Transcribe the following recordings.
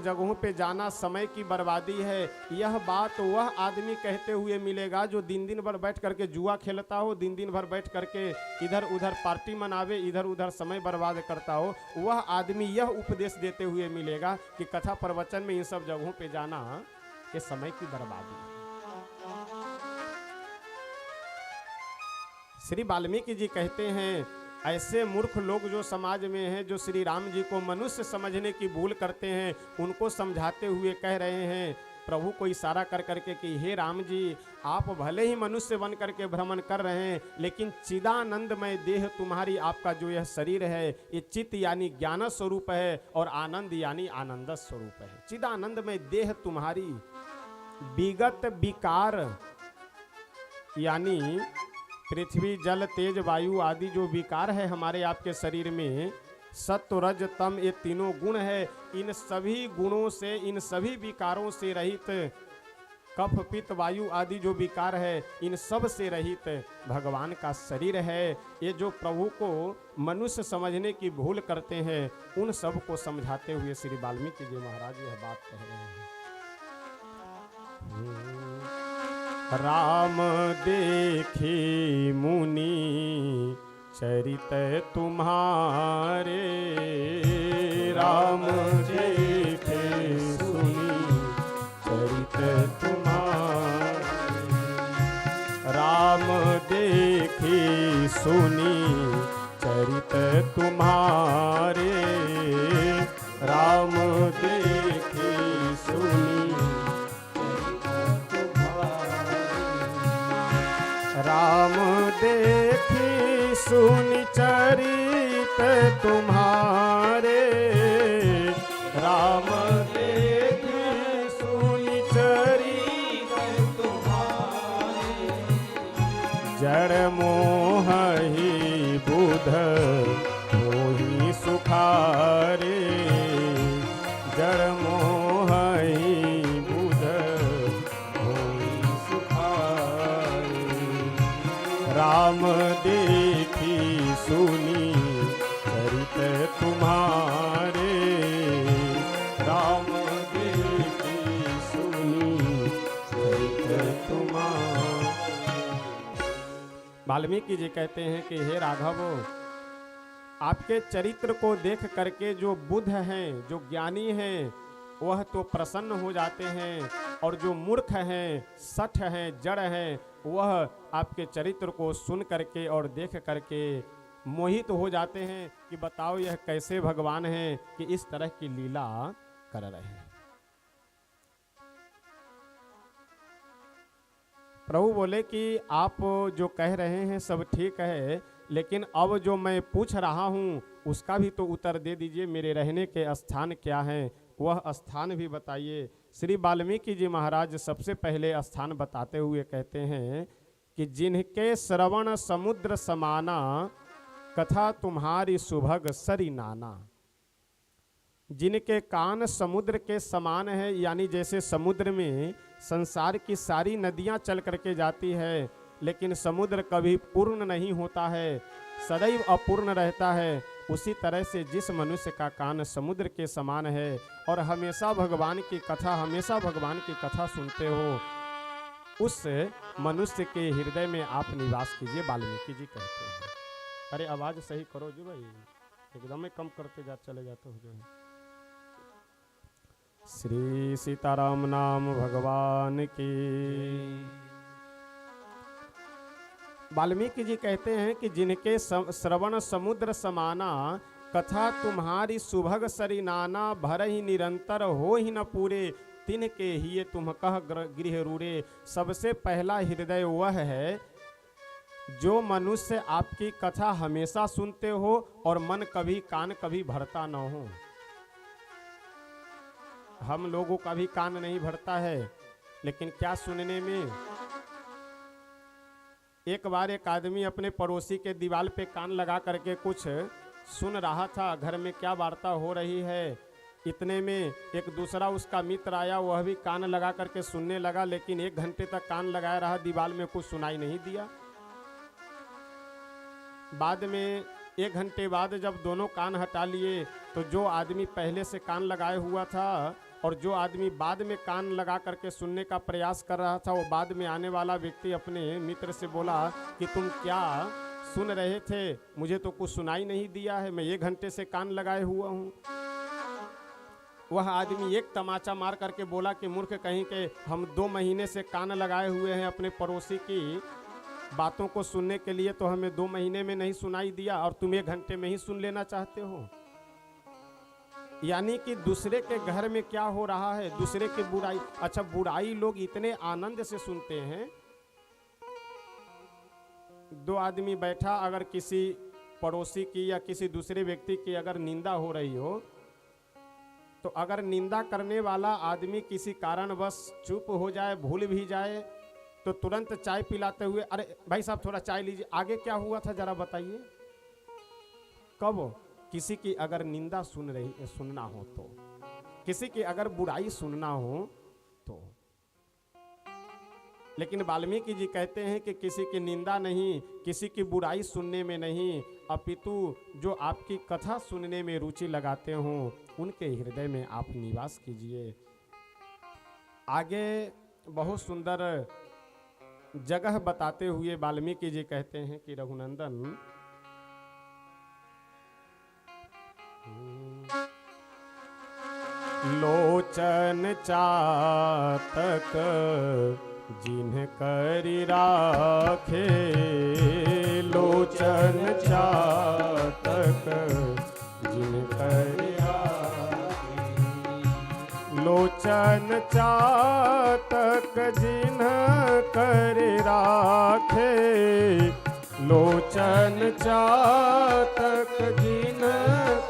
जगहों पे जाना समय की बर्बादी है। यह बात वह आदमी कहते हुए मिलेगा जो दिन दिन भर बैठ करके जुआ खेलता हो, दिन दिन भर बैठ करके इधर उधर पार्टी मनावे, इधर उधर समय बर्बाद करता हो। वह आदमी यह उपदेश देते हुए मिलेगा कि कथा प्रवचन में इन सब जगहों पे जाना ये समय की बर्बादी है। श्री वाल्मीकि जी कहते हैं, ऐसे मूर्ख लोग जो समाज में हैं, जो श्री राम जी को मनुष्य समझने की भूल करते हैं, उनको समझाते हुए कह रहे हैं प्रभु को इशारा कर करके कि हे राम जी, आप भले ही मनुष्य बन करके भ्रमण कर रहे हैं, लेकिन चिदानंदमय देह तुम्हारी, आपका जो यह शरीर है, ये चित्त यानी ज्ञान स्वरूप है और आनंद यानी आनंद स्वरूप है। चिदानंदमय देह तुम्हारी, विगत विकार यानी पृथ्वी जल तेज वायु आदि जो विकार है हमारे आपके शरीर में, सत्व रज तम ये तीनों गुण है, इन सभी गुणों से, इन सभी विकारों से रहित, कफ पित्त वायु आदि जो विकार है इन सब से रहित भगवान का शरीर है। ये जो प्रभु को मनुष्य समझने की भूल करते हैं, उन सब को समझाते हुए श्री वाल्मीकि जी महाराज यह बात कह रहे हैं। राम देखी मुनि चरित तुम्हारे, राम देखे सुनी चरित तुम्हारे, राम देखी सुनी चरित तुम्हारे, राम देखी सुनी राम देखी सुनि चरित तुम्हारे, राम देखी सुनि चरित तुम्हारे, जड़ मोहि बुध मोहि सुखारे, जड़ मोहि बुध मोहि सुखारे, राम देखी सुनी चरित तुम्हारे, राम देखी सुनी चरित तुम्हारे। वाल्मीकि जी कहते हैं कि हे राघव, आपके चरित्र को देख करके जो बुद्ध हैं, जो ज्ञानी हैं, वह तो प्रसन्न हो जाते हैं, और जो मूर्ख हैं, सठ हैं, जड़ हैं, वह आपके चरित्र को सुन करके और देख करके मोहित हो जाते हैं कि बताओ यह कैसे भगवान हैं कि इस तरह की लीला कर रहे हैं। प्रभु बोले कि आप जो कह रहे हैं सब ठीक है, लेकिन अब जो मैं पूछ रहा हूं उसका भी तो उत्तर दे दीजिए। मेरे रहने के स्थान क्या हैं, वह स्थान भी बताइए। श्री वाल्मीकि जी महाराज सबसे पहले स्थान बताते हुए कहते हैं कि जिनके श्रवण समुद्र समाना, कथा तुम्हारी सुभग सरी नाना। जिनके कान समुद्र के समान है, यानी जैसे समुद्र में संसार की सारी नदियां चल करके जाती है, लेकिन समुद्र कभी पूर्ण नहीं होता है, सदैव अपूर्ण रहता है, उसी तरह से जिस मनुष्य का कान समुद्र के समान है और हमेशा भगवान की कथा, हमेशा भगवान की कथा सुनते हो, उस मनुष्य के हृदय में आप निवास कीजिए, वाल्मीकि जी कहते हैं। अरे आवाज सही करो जी भाई, एकदम कम करते चले जाते हो जो है। श्री सीताराम नाम भगवान की। वाल्मीकि जी कहते हैं कि जिनके श्रवण समुद्र समाना, कथा तुम्हारी सुभग सरी नाना, भर ही निरंतर हो ही न पूरे, तिनके ही तुम कह गृह रूरे। सबसे पहला हृदय वह है जो मनुष्य आपकी कथा हमेशा सुनते हो और मन कभी, कान कभी भरता न हो। हम लोगों का भी कान नहीं भरता है, लेकिन क्या सुनने में। एक बार एक आदमी अपने पड़ोसी के दीवार पे कान लगा करके कुछ सुन रहा था, घर में क्या वार्ता हो रही है। इतने में एक दूसरा उसका मित्र आया, वह भी कान लगा करके सुनने लगा, लेकिन 1 घंटे तक कान लगाया रहा, दीवार में कुछ सुनाई नहीं दिया। बाद में 1 घंटे बाद जब दोनों कान हटा लिए तो जो आदमी पहले से कान लगाए हुआ था और जो आदमी बाद में कान लगा करके सुनने का प्रयास कर रहा था, वो बाद में आने वाला व्यक्ति अपने मित्र से बोला कि तुम क्या सुन रहे थे, मुझे तो कुछ सुनाई नहीं दिया है, मैं 1 घंटे से कान लगाए हुआ हूँ। वह आदमी एक तमाचा मार करके बोला कि मूर्ख कहीं के, हम 2 महीने से कान लगाए हुए हैं अपने पड़ोसी की बातों को सुनने के लिए, तो हमें 2 महीने में नहीं सुनाई दिया और तुम 1 घंटे में ही सुन लेना चाहते हो। यानी कि दूसरे के घर में क्या हो रहा है, दूसरे की बुराई। अच्छा, बुराई लोग इतने आनंद से सुनते हैं। 2 आदमी बैठा, अगर किसी पड़ोसी की या किसी दूसरे व्यक्ति की अगर निंदा हो रही हो, तो अगर निंदा करने वाला आदमी किसी कारणवश चुप हो जाए, भूल भी जाए, तो तुरंत चाय पिलाते हुए, अरे भाई साहब थोड़ा चाय लीजिए, आगे क्या हुआ था जरा बताइए। कब? किसी की अगर निंदा सुनना हो, तो किसी की अगर बुराई सुनना हो तो। लेकिन वाल्मीकि जी कहते हैं कि किसी की निंदा नहीं, किसी की बुराई सुनने में नहीं, अपितु जो आपकी कथा सुनने में रुचि लगाते हो उनके हृदय में आप निवास कीजिए। आगे बहुत सुंदर जगह बताते हुए वाल्मीकि जी कहते हैं कि रघुनंदन, लोचन चातक जिन्ह करि राखे, लोचन चातक जिन्ह करि राखे, लोचन चातक जिन्ह करि राखे, लोचन चातक जिन्ह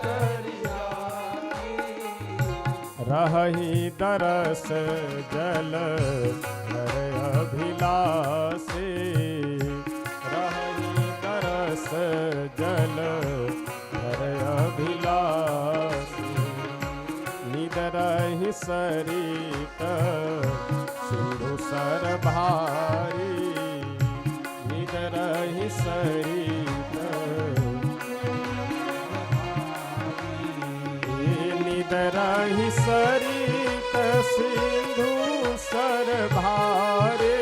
करि राखे, रहहि दरस जल कर अभिलाषे, रहहि दरस जल कर अभिलाषे, निदरहि सरित सिंधु सर भारी, निदरहि सरित निदरहि सरित सिंधु सर भारे,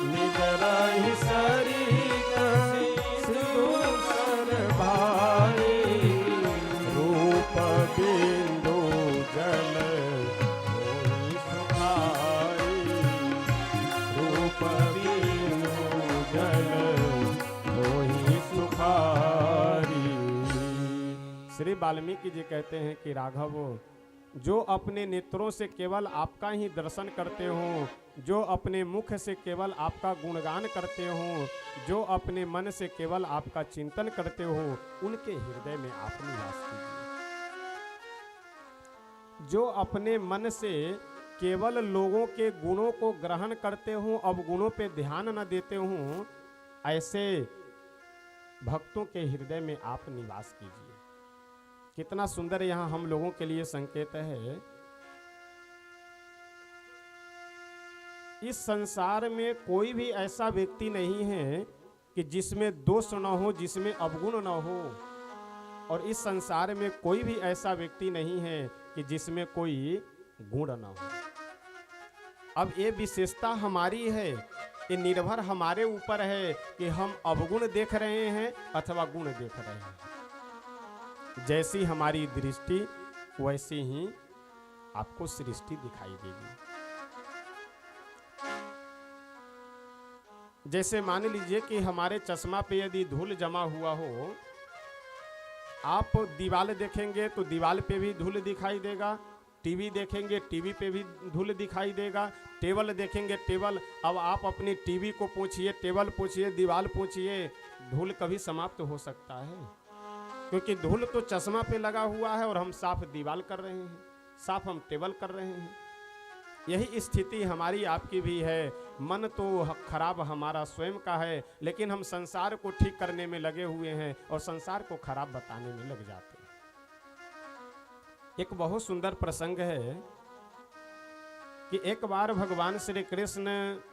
निदरहि सरित सिंधु सर भारे, रूप बिंदु जल होई सुखाई, रूप बिंदु जल होई सुखारी। श्री वाल्मीकि जी कहते हैं कि राघव, जो अपने नेत्रों से केवल आपका ही दर्शन करते हो, जो अपने मुख से केवल आपका गुणगान करते हो, जो अपने मन से केवल आपका चिंतन करते हो, उनके हृदय में आप निवास कीजिए। जो अपने मन से केवल लोगों के गुणों को ग्रहण करते हो, अवगुणों पे ध्यान न देते हो, ऐसे भक्तों के हृदय में आप निवास कीजिए। कितना सुंदर यहाँ हम लोगों के लिए संकेत है। इस संसार में कोई भी ऐसा व्यक्ति नहीं है कि जिसमें दोष न हो, जिसमें अवगुण न हो, और इस संसार में कोई भी ऐसा व्यक्ति नहीं है कि जिसमें कोई गुण न हो। अब ये विशेषता हमारी है, ये निर्भर हमारे ऊपर है कि हम अवगुण देख रहे हैं अथवा गुण देख रहे हैं। जैसी हमारी दृष्टि वैसी ही आपको सृष्टि दिखाई देगी। जैसे मान लीजिए कि हमारे चश्मा पे यदि धूल जमा हुआ हो, आप दीवार देखेंगे तो दीवार पे भी धूल दिखाई देगा, टीवी देखेंगे टीवी पे भी धूल दिखाई देगा, टेबल देखेंगे टेबल। अब आप अपनी टीवी को पूछिए, टेबल पूछिए, दीवार पूछिए, धूल कभी समाप्त हो सकता है? क्योंकि धूल तो चश्मा पे लगा हुआ है और हम साफ दीवार कर रहे हैं, साफ हम टेबल कर रहे हैं। यही स्थिति हमारी आपकी भी है। मन तो खराब हमारा स्वयं का है, लेकिन हम संसार को ठीक करने में लगे हुए हैं और संसार को खराब बताने में लग जाते हैं। एक बहुत सुंदर प्रसंग है कि एक बार भगवान श्री कृष्ण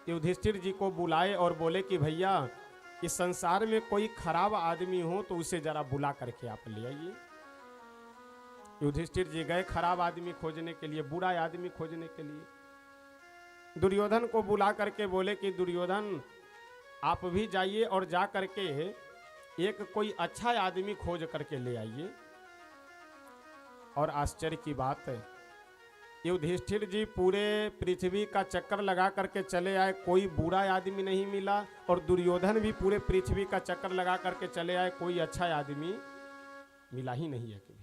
युधिष्ठिर जी को बुलाए और बोले कि भैया, इस संसार में कोई खराब आदमी हो तो उसे जरा बुला करके आप ले आइए। युधिष्ठिर जी गए खराब आदमी खोजने के लिए, बुरा आदमी खोजने के लिए। दुर्योधन को बुला करके बोले कि दुर्योधन आप भी जाइए और जा करके एक कोई अच्छा आदमी खोज करके ले आइए। और आश्चर्य की बात है, युधिष्ठिर जी पूरे पृथ्वी का चक्कर लगा करके चले आए, कोई बुरा आदमी नहीं मिला। और दुर्योधन भी पूरे पृथ्वी का चक्कर लगा करके चले आए, कोई अच्छा आदमी मिला ही नहीं है कभी।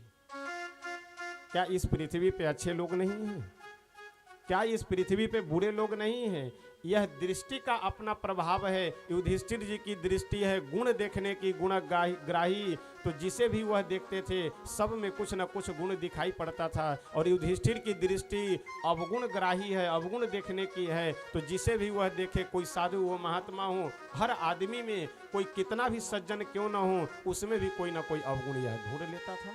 क्या इस पृथ्वी पे अच्छे लोग नहीं हैं? क्या इस पृथ्वी पे बुरे लोग नहीं हैं? यह दृष्टि का अपना प्रभाव है। युधिष्ठिर जी की दृष्टि है गुण देखने की, गुणग्राही। तो जिसे भी वह देखते थे सब में कुछ न कुछ गुण दिखाई पड़ता था। और युधिष्ठिर की दृष्टि अवगुणग्राही है, अवगुण देखने की है। तो जिसे भी वह देखे, कोई साधु हो, महात्मा हो, हर आदमी में कोई कितना भी सज्जन क्यों न हो, उसमें भी कोई ना कोई अवगुण यह ढूंढ लेता था।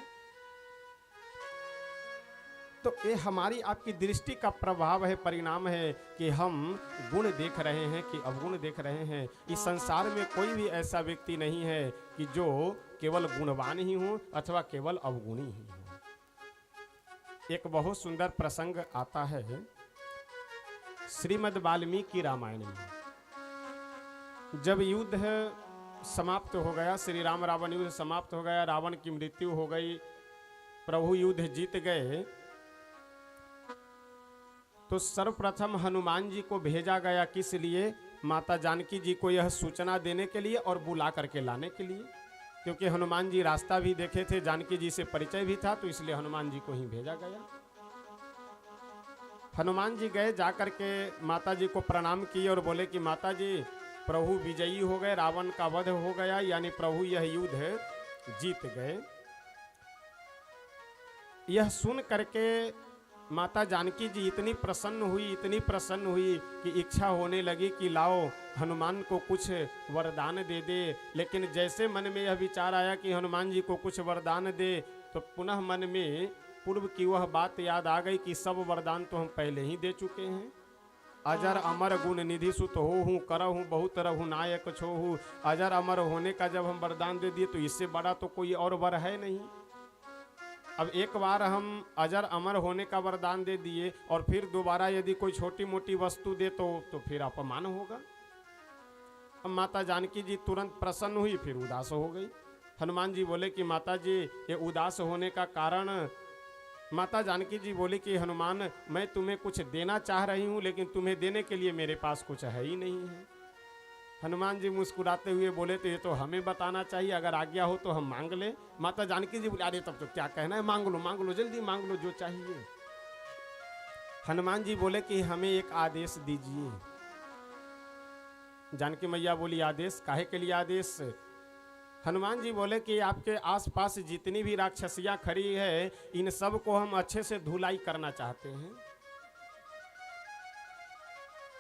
तो ये हमारी आपकी दृष्टि का प्रभाव है, परिणाम है कि हम गुण देख रहे हैं कि अवगुण देख रहे हैं। इस संसार में कोई भी ऐसा व्यक्ति नहीं है कि जो केवल गुणवान ही हो अथवा केवल अवगुणी ही हो। एक बहुत सुंदर प्रसंग आता है श्रीमद् वाल्मीकि रामायण में। जब युद्ध समाप्त हो गया, श्री राम रावण युद्ध समाप्त हो गया, रावण की मृत्यु हो गई, प्रभु युद्ध जीत गए, तो सर्वप्रथम हनुमान जी को भेजा गया। किस लिए? माता जानकी जी को यह सूचना देने के लिए और बुला करके लाने के लिए। क्योंकि हनुमान जी रास्ता भी देखे थे, जानकी जी से परिचय भी था, तो इसलिए हनुमान जी को ही भेजा गया। हनुमान जी गए, जा करके माता जी को प्रणाम किए और बोले कि माता जी प्रभु विजयी हो गए, रावण का वध हो गया, यानी प्रभु यह युद्ध जीत गए। यह सुन करके माता जानकी जी इतनी प्रसन्न हुई कि इच्छा होने लगी कि लाओ हनुमान को कुछ वरदान दे दे। लेकिन जैसे मन में यह विचार आया कि हनुमान जी को कुछ वरदान दे, तो पुनः मन में पूर्व की वह बात याद आ गई कि सब वरदान तो हम पहले ही दे चुके हैं। अजर अमर गुण निधि सुत हो हूँ, करहूँ बहुत रहूँ नायक छो हूँ। अजर अमर होने का जब हम वरदान दे दिए तो इससे बड़ा तो कोई और वर है नहीं। अब एक बार हम अजर अमर होने का वरदान दे दिए और फिर दोबारा यदि कोई छोटी मोटी वस्तु दे तो फिर अपमान होगा। अब माता जानकी जी तुरंत प्रसन्न हुई, फिर उदास हो गई। हनुमान जी बोले कि माता जी ये उदास होने का कारण। माता जानकी जी बोले कि हनुमान मैं तुम्हें कुछ देना चाह रही हूँ, लेकिन तुम्हें देने के लिए मेरे पास कुछ है ही नहीं है। हनुमान जी मुस्कुराते हुए बोले तो ये तो हमें बताना चाहिए, अगर आज्ञा हो तो हम मांग ले। माता जानकी जी बोले अरे तब तो क्या कहना है, मांग लो जल्दी मांग लो जो चाहिए। हनुमान जी बोले कि हमें एक आदेश दीजिए। जानकी मैया बोली आदेश? काहे के लिए आदेश? हनुमान जी बोले कि आपके आसपास जितनी भी राक्षसियां खड़ी है, इन सब को हम अच्छे से धुलाई करना चाहते हैं।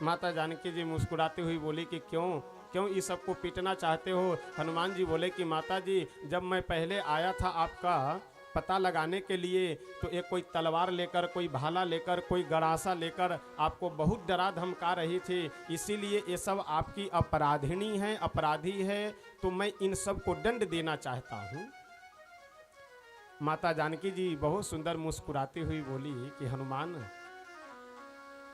माता जानकी जी मुस्कुराती हुई बोली कि क्यों इस सबको पीटना चाहते हो? हनुमान जी बोले कि माता जी जब मैं पहले आया था आपका पता लगाने के लिए, तो एक कोई तलवार लेकर, कोई भाला लेकर, कोई गरासा लेकर आपको बहुत डरा धमका रही थी। इसीलिए ये सब आपकी अपराधिनी है, अपराधी है, तो मैं इन सब को दंड देना चाहता हूँ। माता जानकी जी बहुत सुंदर मुस्कुराती हुई बोली कि हनुमान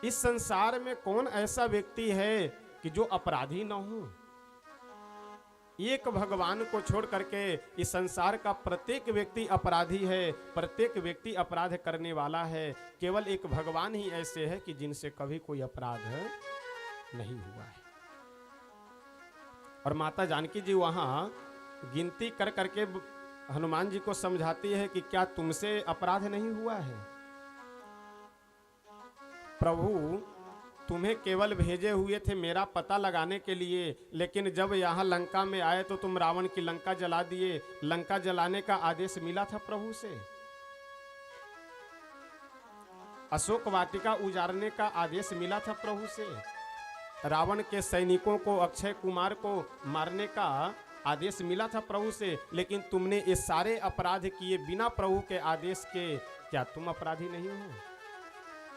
इस संसार में कौन ऐसा व्यक्ति है कि जो अपराधी न हो? एक भगवान को छोड़ करके इस संसार का प्रत्येक व्यक्ति अपराधी है, प्रत्येक व्यक्ति अपराध करने वाला है। केवल एक भगवान ही ऐसे है कि जिनसे कभी कोई अपराध नहीं हुआ है। और माता जानकी जी वहां गिनती कर करके हनुमान जी को समझाती है कि क्या तुमसे अपराध नहीं हुआ है? प्रभु तुम्हें केवल भेजे हुए थे मेरा पता लगाने के लिए, लेकिन जब यहाँ लंका में आए तो तुम रावण की लंका जला दिए। लंका जलाने का आदेश मिला था प्रभु से, अशोक वाटिका उजाड़ने का आदेश मिला था प्रभु से, रावण के सैनिकों को, अक्षय कुमार को मारने का आदेश मिला था प्रभु से। लेकिन तुमने ये सारे अपराध किए बिना प्रभु के आदेश के। क्या तुम अपराधी नहीं हो?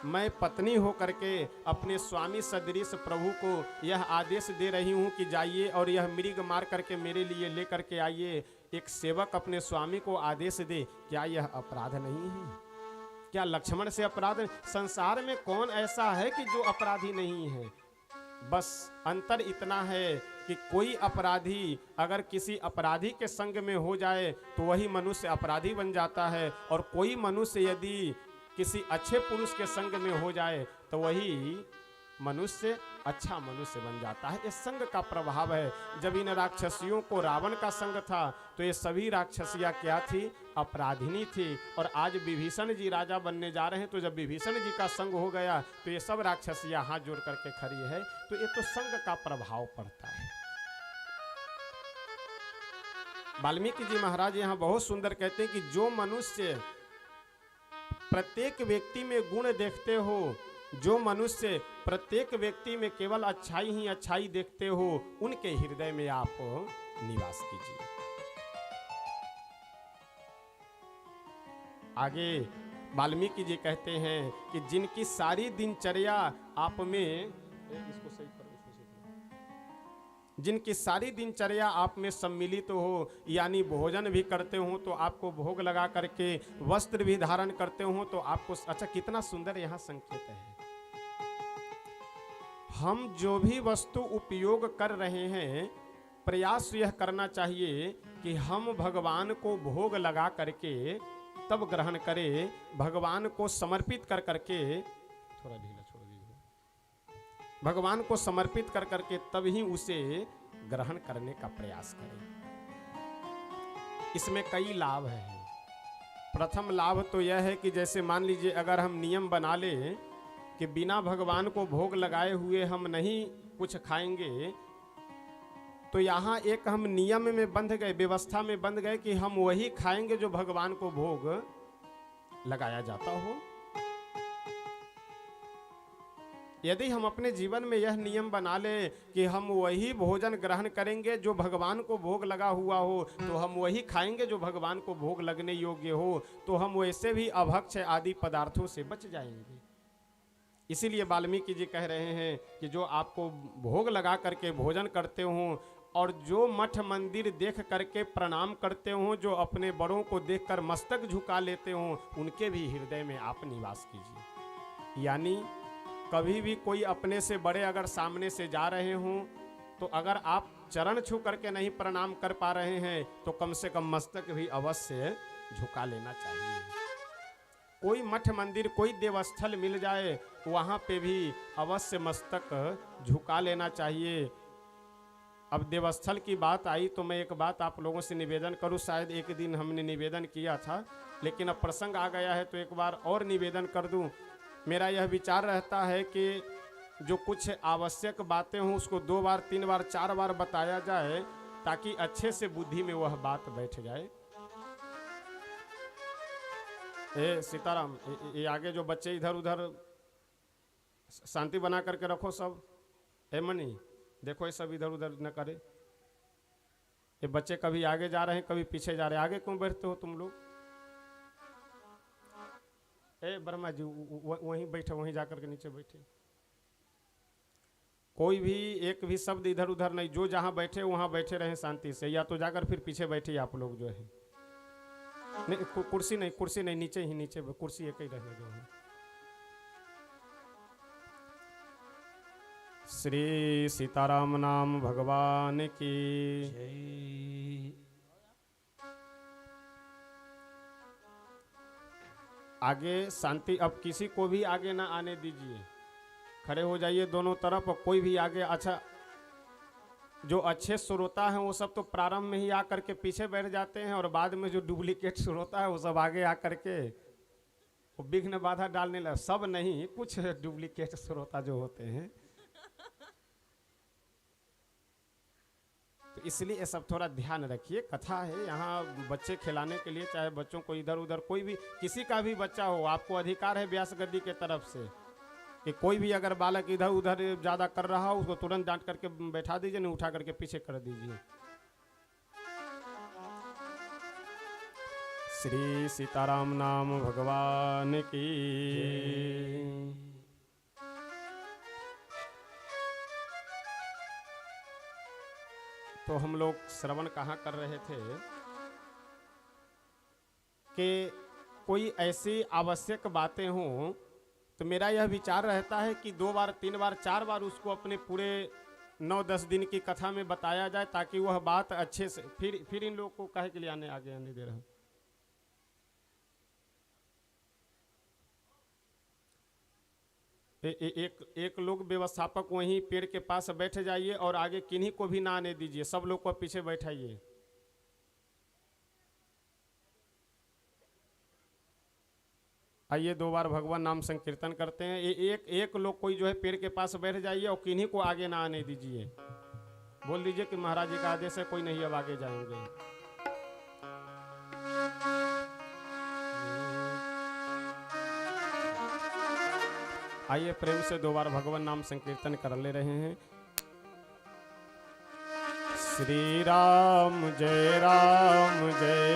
मैं पत्नी होकर के अपने स्वामी सदृश प्रभु को यह आदेश दे रही हूँ कि जाइए और यह मृग मार करके मेरे लिए ले करके आइए। एक सेवक अपने स्वामी को आदेश दे, क्या यह अपराध नहीं है? क्या लक्ष्मण से अपराध? संसार में कौन ऐसा है कि जो अपराधी नहीं है? बस अंतर इतना है कि कोई अपराधी अगर किसी अपराधी के संग में हो जाए तो वही मनुष्य अपराधी बन जाता है, और कोई मनुष्य यदि किसी अच्छे पुरुष के संग में हो जाए तो वही मनुष्य अच्छा मनुष्य बन जाता है। ये संग का प्रभाव है। जब इन राक्षसियों को रावण का संग था तो ये सभी राक्षसियां क्या थी? अपराधिनी थी। और आज विभीषण जी राजा बनने जा रहे हैं, तो जब विभीषण जी का संग हो गया तो ये सब राक्षसियां हाथ जोड़ करके खड़ी है। तो ये तो संग का प्रभाव पड़ता है। वाल्मीकि जी महाराज यहाँ बहुत सुंदर कहते हैं कि जो मनुष्य प्रत्येक व्यक्ति में गुण देखते हो, जो मनुष्य प्रत्येक व्यक्ति में केवल अच्छाई ही अच्छाई देखते हो, उनके हृदय में आप निवास कीजिए। आगे वाल्मीकि जी कहते हैं कि जिनकी सारी दिनचर्या आप में, जिनकी सारी दिनचर्या आप में सम्मिलित हो, यानी भोजन भी करते हो तो आपको भोग लगा करके, वस्त्र भी धारण करते हो तो आपको, अच्छा कितना सुंदर यहाँ संकेत है। हम जो भी वस्तु उपयोग कर रहे हैं, प्रयास यह करना चाहिए कि हम भगवान को भोग लगा करके तब ग्रहण करें, भगवान को समर्पित कर करके, थोड़ा ढीला छोड़ दीजिए, भगवान को समर्पित कर करके तब ही उसे ग्रहण करने का प्रयास करें। इसमें कई लाभ हैं। प्रथम लाभ तो यह है कि जैसे मान लीजिए अगर हम नियम बना लें कि बिना भगवान को भोग लगाए हुए हम नहीं कुछ खाएंगे, तो यहाँ एक हम नियम में बंध गए, व्यवस्था में बंध गए कि हम वही खाएंगे जो भगवान को भोग लगाया जाता हो। यदि हम अपने जीवन में यह नियम बना लें कि हम वही भोजन ग्रहण करेंगे जो भगवान को भोग लगा हुआ हो, तो हम वही खाएंगे जो भगवान को भोग लगने योग्य हो, तो हम वैसे भी अभक्ष आदि पदार्थों से बच जाएंगे। इसीलिए वाल्मीकि जी कह रहे हैं कि जो आपको भोग लगा करके भोजन करते हो, और जो मठ मंदिर देख करके प्रणाम करते हो, जो अपने बड़ों को देखकर मस्तक झुका लेते हो, उनके भी हृदय में आप निवास कीजिए। यानी कभी भी कोई अपने से बड़े अगर सामने से जा रहे हों, तो अगर आप चरण छू करके नहीं प्रणाम कर पा रहे हैं तो कम से कम मस्तक भी अवश्य झुका लेना चाहिए। कोई मठ मंदिर, कोई देवस्थल मिल जाए, वहाँ पे भी अवश्य मस्तक झुका लेना चाहिए। अब देवस्थल की बात आई तो मैं एक बात आप लोगों से निवेदन करूं। शायद एक दिन हमने निवेदन किया था, लेकिन अब प्रसंग आ गया है तो एक बार और निवेदन कर दूं। मेरा यह विचार रहता है कि जो कुछ आवश्यक बातें हों उसको 2 बार 3 बार 4 बार बताया जाए, ताकि अच्छे से बुद्धि में वह बात बैठ जाए। सीताराम, ये आगे जो बच्चे इधर उधर शांति बना करके रखो सब। मनी देखो, ये सब इधर उधर न करे। ये बच्चे कभी आगे जा रहे हैं कभी पीछे जा रहे हैं। आगे क्यों बैठते हो तुम लोग? वर्मा जी वहीं बैठे, वहीं जाकर के नीचे बैठे। कोई भी एक भी शब्द इधर उधर नहीं, जो जहां बैठे वहां बैठे रहें शांति से, या तो जाकर फिर पीछे बैठे आप लोग जो है। नहीं, कुर्सी नहीं, नीचे ही, नीचे कुर्सी एक ही रहने दो। श्री सीताराम नाम भगवान की जय। आगे शांति, अब किसी को भी आगे ना आने दीजिए। खड़े हो जाइए दोनों तरफ, और कोई भी आगे। अच्छा, जो अच्छे श्रोता हैं वो सब तो प्रारंभ में ही आकर के पीछे बैठ जाते हैं, और बाद में जो डुप्लीकेट श्रोता है वो सब आगे आकर के वो विघ्न बाधा डालने लगे। सब नहीं, कुछ डुप्लीकेट श्रोता जो होते हैं। तो इसलिए ये सब थोड़ा ध्यान रखिए। कथा है यहाँ बच्चे खिलाने के लिए, चाहे बच्चों को इधर उधर, कोई भी किसी का भी बच्चा हो, आपको अधिकार है व्यास गद्दी के तरफ से कि कोई भी अगर बालक इधर उधर ज़्यादा कर रहा हो उसको तुरंत डांट करके बैठा दीजिए, नहीं उठा करके पीछे कर दीजिए। श्री सीताराम नाम भगवान की। तो हम लोग श्रवण कहाँ कर रहे थे? कि कोई ऐसी आवश्यक बातें हों, तो मेरा यह विचार रहता है कि 2 बार 3 बार 4 बार उसको अपने पूरे 9-10 दिन की कथा में बताया जाए, ताकि वह बात अच्छे से फिर इन लोगों को काहे के लिए आगे आने दे रहा है। एक लोग व्यवस्थापक वहीं पेड़ के पास बैठ जाइए और आगे किन्हीं को भी ना आने दीजिए, सब लोग को पीछे बैठाइए। आइए 2 बार भगवान नाम संकीर्तन करते हैं। एक लोग कोई जो है पेड़ के पास बैठ जाइए और किन्हीं को आगे ना आने दीजिए। बोल दीजिए कि महाराज जी का आदेश है, कोई नहीं अब आगे जाएंगे। आइए प्रेम से 2 बार भगवान नाम संकीर्तन कर ले रहे हैं। श्री राम जय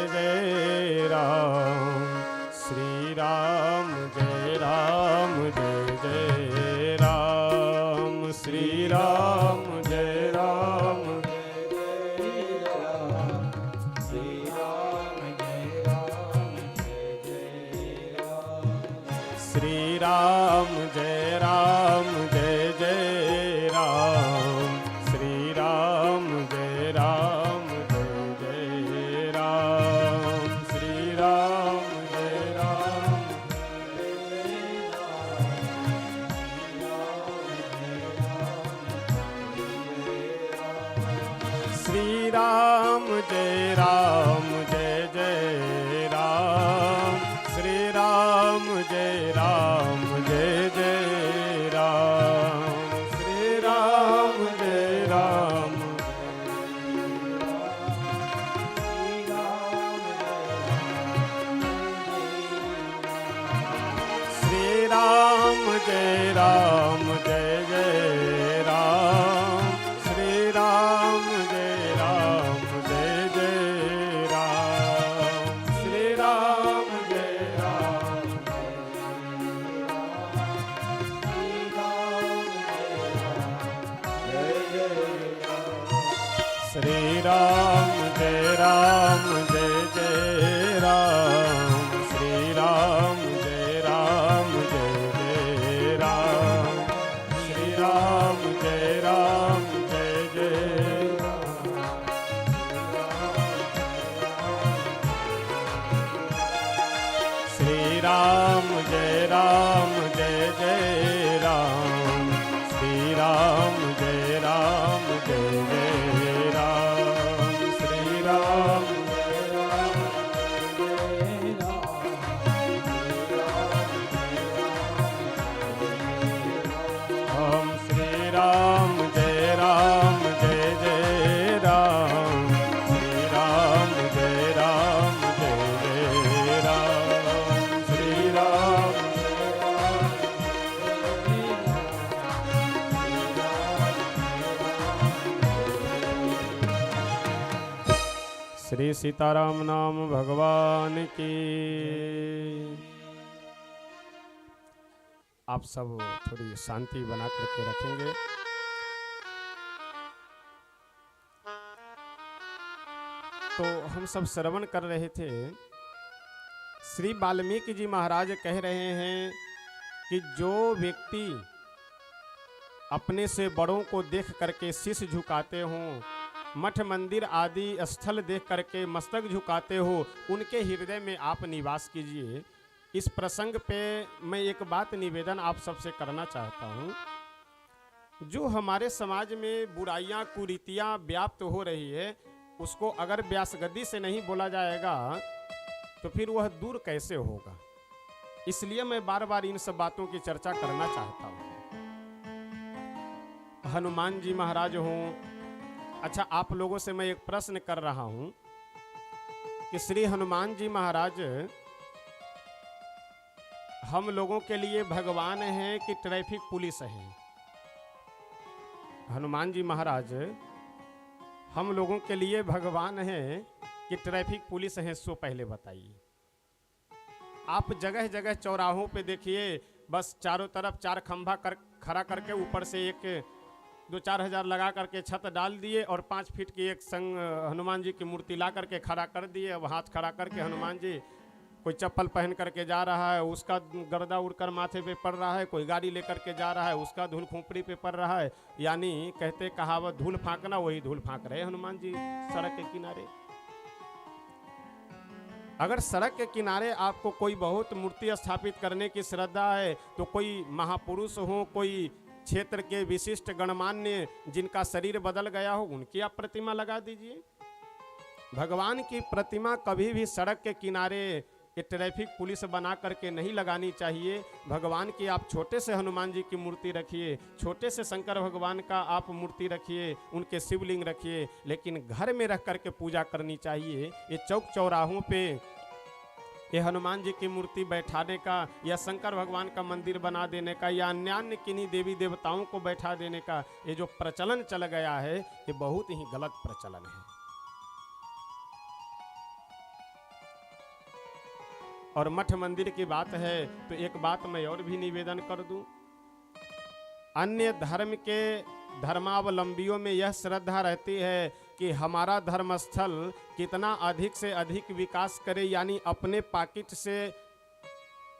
जय राम, श्री राम जय जय राम, श्री राम जय जय राम, श्री राम जय जय राम, श्री राम जय जय राम, श्री राम जय जय राम, श्री राम श्री राम जय जय राम, श्री राम जय जय राम, श्री राम जय श्री राम जय जय राम, श्री राम जय जय राम, श्री राम श्री राम जय जय राम, श्री राम जय जय राम, श्री राम जय जय राम, श्री राम जय जय राम, श्री राम जय जय राम, श्री राम हम श्री राम जय जय राम, श्री राम जय जय राम, श्री राम श्री सीताराम नाम भगवान की। आप सब थोड़ी शांति बना करके रखेंगे। तो हम सब श्रवण कर रहे थे, श्री वाल्मीकि जी महाराज कह रहे हैं कि जो व्यक्ति अपने से बड़ों को देख करके शीश झुकाते हों, मठ मंदिर आदि स्थल देख करके मस्तक झुकाते हो, उनके हृदय में आप निवास कीजिए। इस प्रसंग पे मैं एक बात निवेदन आप सबसे करना चाहता हूँ। जो हमारे समाज में बुराइयां कुरीतियां व्याप्त हो रही है, उसको अगर व्यासगद्दी से नहीं बोला जाएगा तो फिर वह दूर कैसे होगा। इसलिए मैं बार बार इन सब बातों की चर्चा करना चाहता हूँ। हनुमान जी महाराज हों, अच्छा आप लोगों से मैं एक प्रश्न कर रहा हूं कि श्री हनुमान जी महाराज हम लोगों के लिए भगवान हैं कि ट्रैफिक पुलिस है? हनुमान जी महाराज हम लोगों के लिए भगवान हैं कि ट्रैफिक पुलिस है? सो पहले बताइए। आप जगह जगह चौराहों पे देखिए, बस चारों तरफ 4 खंभा खड़ा करके ऊपर से एक 2-4 हज़ार लगा करके छत डाल दिए और 5 फीट की एक संग हनुमान जी की मूर्ति ला करके खड़ा कर दिए। अब हाथ खड़ा करके हनुमान जी कोई चप्पल पहन करके जा रहा है, उसका गर्दा उड़कर माथे पे पड़ रहा है, कोई गाड़ी लेकर के जा रहा है, उसका धूल खोपड़ी पे पड़ रहा है। यानी कहते कहावत धूल फांकना, वही धूल फांक रहे हनुमान जी सड़क के किनारे। अगर सड़क के किनारे आपको कोई बहुत मूर्ति स्थापित करने की श्रद्धा है तो कोई महापुरुष हो, कोई क्षेत्र के विशिष्ट गणमान्य जिनका शरीर बदल गया हो, उनकी आप प्रतिमा लगा दीजिए। भगवान की प्रतिमा कभी भी सड़क के किनारे ये ट्रैफिक पुलिस बना करके नहीं लगानी चाहिए। भगवान की आप छोटे से हनुमान जी की मूर्ति रखिए, छोटे से शंकर भगवान का आप मूर्ति रखिए, उनके शिवलिंग रखिए, लेकिन घर में रख करके पूजा करनी चाहिए। ये चौक चौराहों पे ये हनुमान जी की मूर्ति बैठाने का या शंकर भगवान का मंदिर बना देने का या अन्य किन्हीं देवी देवताओं को बैठा देने का ये जो प्रचलन चल गया है, ये बहुत ही गलत प्रचलन है। और मठ मंदिर की बात है तो एक बात मैं और भी निवेदन कर दूं, अन्य धर्म के धर्मावलंबियों में यह श्रद्धा रहती है कि हमारा धर्मस्थल कितना अधिक से अधिक विकास करे, यानी अपने पॉकेट से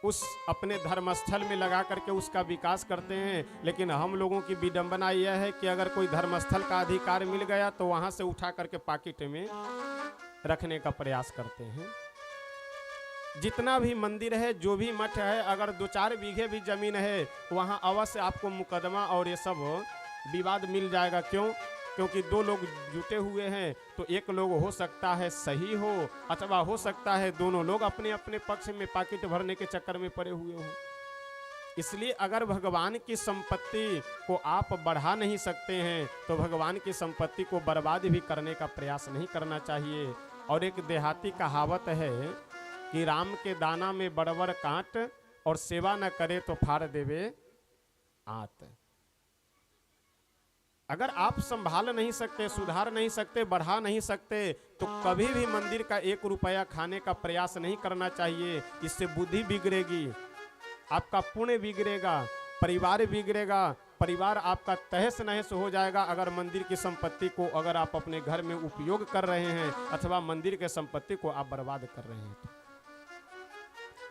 उस अपने धर्मस्थल में लगा करके उसका विकास करते हैं। लेकिन हम लोगों की विडंबना यह है कि अगर कोई धर्मस्थल का अधिकार मिल गया तो वहां से उठा करके पॉकेट में रखने का प्रयास करते हैं। जितना भी मंदिर है, जो भी मठ है, अगर 2-4 बीघे भी जमीन है, वहाँ अवश्य आपको मुकदमा और ये सब विवाद मिल जाएगा। क्यों? क्योंकि 2 लोग जुटे हुए हैं तो एक लोग हो सकता है सही हो, अथवा हो सकता है दोनों लोग अपने अपने पक्ष में पॉकेट भरने के चक्कर में पड़े हुए हों। इसलिए अगर भगवान की संपत्ति को आप बढ़ा नहीं सकते हैं तो भगवान की संपत्ति को बर्बाद भी करने का प्रयास नहीं करना चाहिए। और एक देहाती कहावत है कि राम के दाना में बड़बर कांट और सेवा न करे तो फाड़ देवे आंत। अगर आप संभाल नहीं सकते, सुधार नहीं सकते, बढ़ा नहीं सकते तो कभी भी मंदिर का 1 रुपया खाने का प्रयास नहीं करना चाहिए। इससे बुद्धि बिगड़ेगी, आपका पुण्य बिगड़ेगा, परिवार बिगड़ेगा, परिवार आपका तहस नहस हो जाएगा। अगर मंदिर की संपत्ति को अगर आप अपने घर में उपयोग कर रहे हैं अथवा मंदिर के संपत्ति को आप बर्बाद कर रहे हैं तो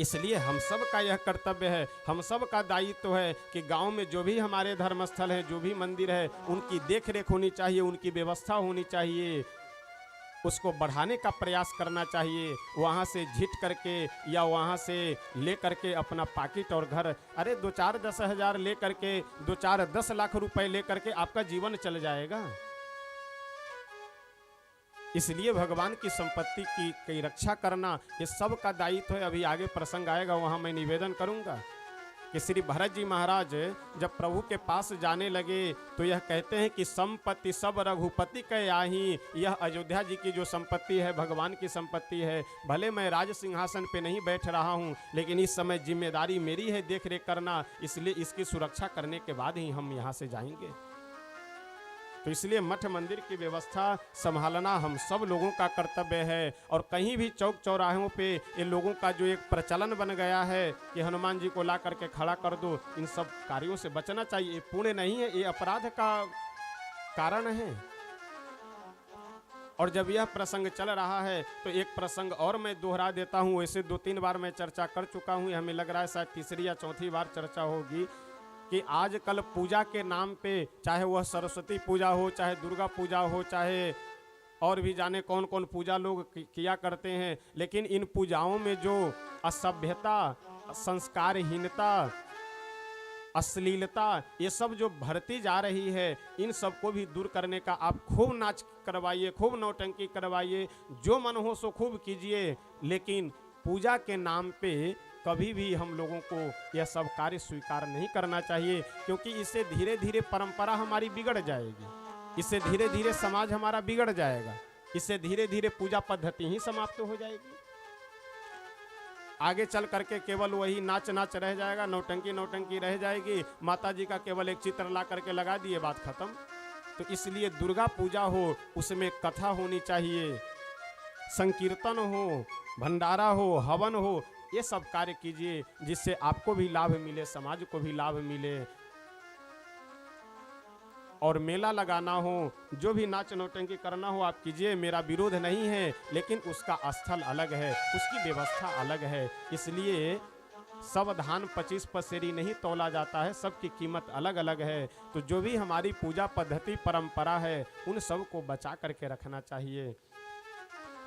इसलिए हम सब का यह कर्तव्य है, हम सब का दायित्व है कि गांव में जो भी हमारे धर्मस्थल है, जो भी मंदिर है, उनकी देख रेख होनी चाहिए, उनकी व्यवस्था होनी चाहिए, उसको बढ़ाने का प्रयास करना चाहिए। वहाँ से झिट करके या वहाँ से ले करके अपना पॉकेट और घर, अरे 2-4-10 हज़ार ले करके 2-4-10 लाख रुपए ले करके आपका जीवन चल जाएगा। इसलिए भगवान की संपत्ति की रक्षा करना ये सब का दायित्व है। अभी आगे प्रसंग आएगा, वहाँ मैं निवेदन करूँगा कि श्री भरत जी महाराज जब प्रभु के पास जाने लगे तो यह कहते हैं कि संपत्ति सब रघुपति के आही, यह अयोध्या जी की जो संपत्ति है भगवान की संपत्ति है। भले मैं राज सिंहासन पे नहीं बैठ रहा हूँ, लेकिन इस समय जिम्मेदारी मेरी है देख रेख करना, इसलिए इसकी सुरक्षा करने के बाद ही हम यहाँ से जाएंगे। तो इसलिए मठ मंदिर की व्यवस्था संभालना हम सब लोगों का कर्तव्य है। और कहीं भी चौक चौराहों पे ये लोगों का जो एक प्रचलन बन गया है कि हनुमान जी को ला करके खड़ा कर दो, इन सब कार्यों से बचना चाहिए। ये पुण्य नहीं है, ये अपराध का कारण है। और जब यह प्रसंग चल रहा है तो एक प्रसंग और मैं दोहरा देता हूँ। वैसे 2-3 बार मैं चर्चा कर चुका हूँ, हमें लग रहा है शायद 3री या 4थी बार चर्चा होगी कि आजकल पूजा के नाम पे, चाहे वह सरस्वती पूजा हो, चाहे दुर्गा पूजा हो, चाहे और भी जाने कौन कौन पूजा लोग किया करते हैं, लेकिन इन पूजाओं में जो असभ्यता, संस्कारहीनता, अश्लीलता ये सब जो बढ़ती जा रही है, इन सब को भी दूर करने का आप खूब नाच करवाइए, खूब नौटंकी करवाइए, जो मन हो सो खूब कीजिए, लेकिन पूजा के नाम पे कभी भी हम लोगों को यह सब कार्य स्वीकार नहीं करना चाहिए। क्योंकि इससे धीरे धीरे परंपरा हमारी बिगड़ जाएगी, इससे धीरे धीरे समाज हमारा बिगड़ जाएगा, इससे धीरे धीरे पूजा पद्धति ही समाप्त हो जाएगी। आगे चल करके केवल वही नाच नाच रह जाएगा, नौटंकी नौटंकी रह जाएगी, माता जी का केवल एक चित्र ला करके लगा दिए, बात खत्म। तो इसलिए दुर्गा पूजा हो, उसमें कथा होनी चाहिए, संकीर्तन हो, भंडारा हो, हवन हो, ये सब कार्य कीजिए जिससे आपको भी लाभ मिले, समाज को भी लाभ मिले। और मेला लगाना हो, जो भी नाच नौटंकी करना हो आप कीजिए, मेरा विरोध नहीं है, लेकिन उसका स्थल अलग है, उसकी व्यवस्था अलग है। इसलिए सब धान 25 पसेरी नहीं तौला जाता है, सबकी कीमत अलग अलग है। तो जो भी हमारी पूजा पद्धति परंपरा है उन सब को बचा करके रखना चाहिए।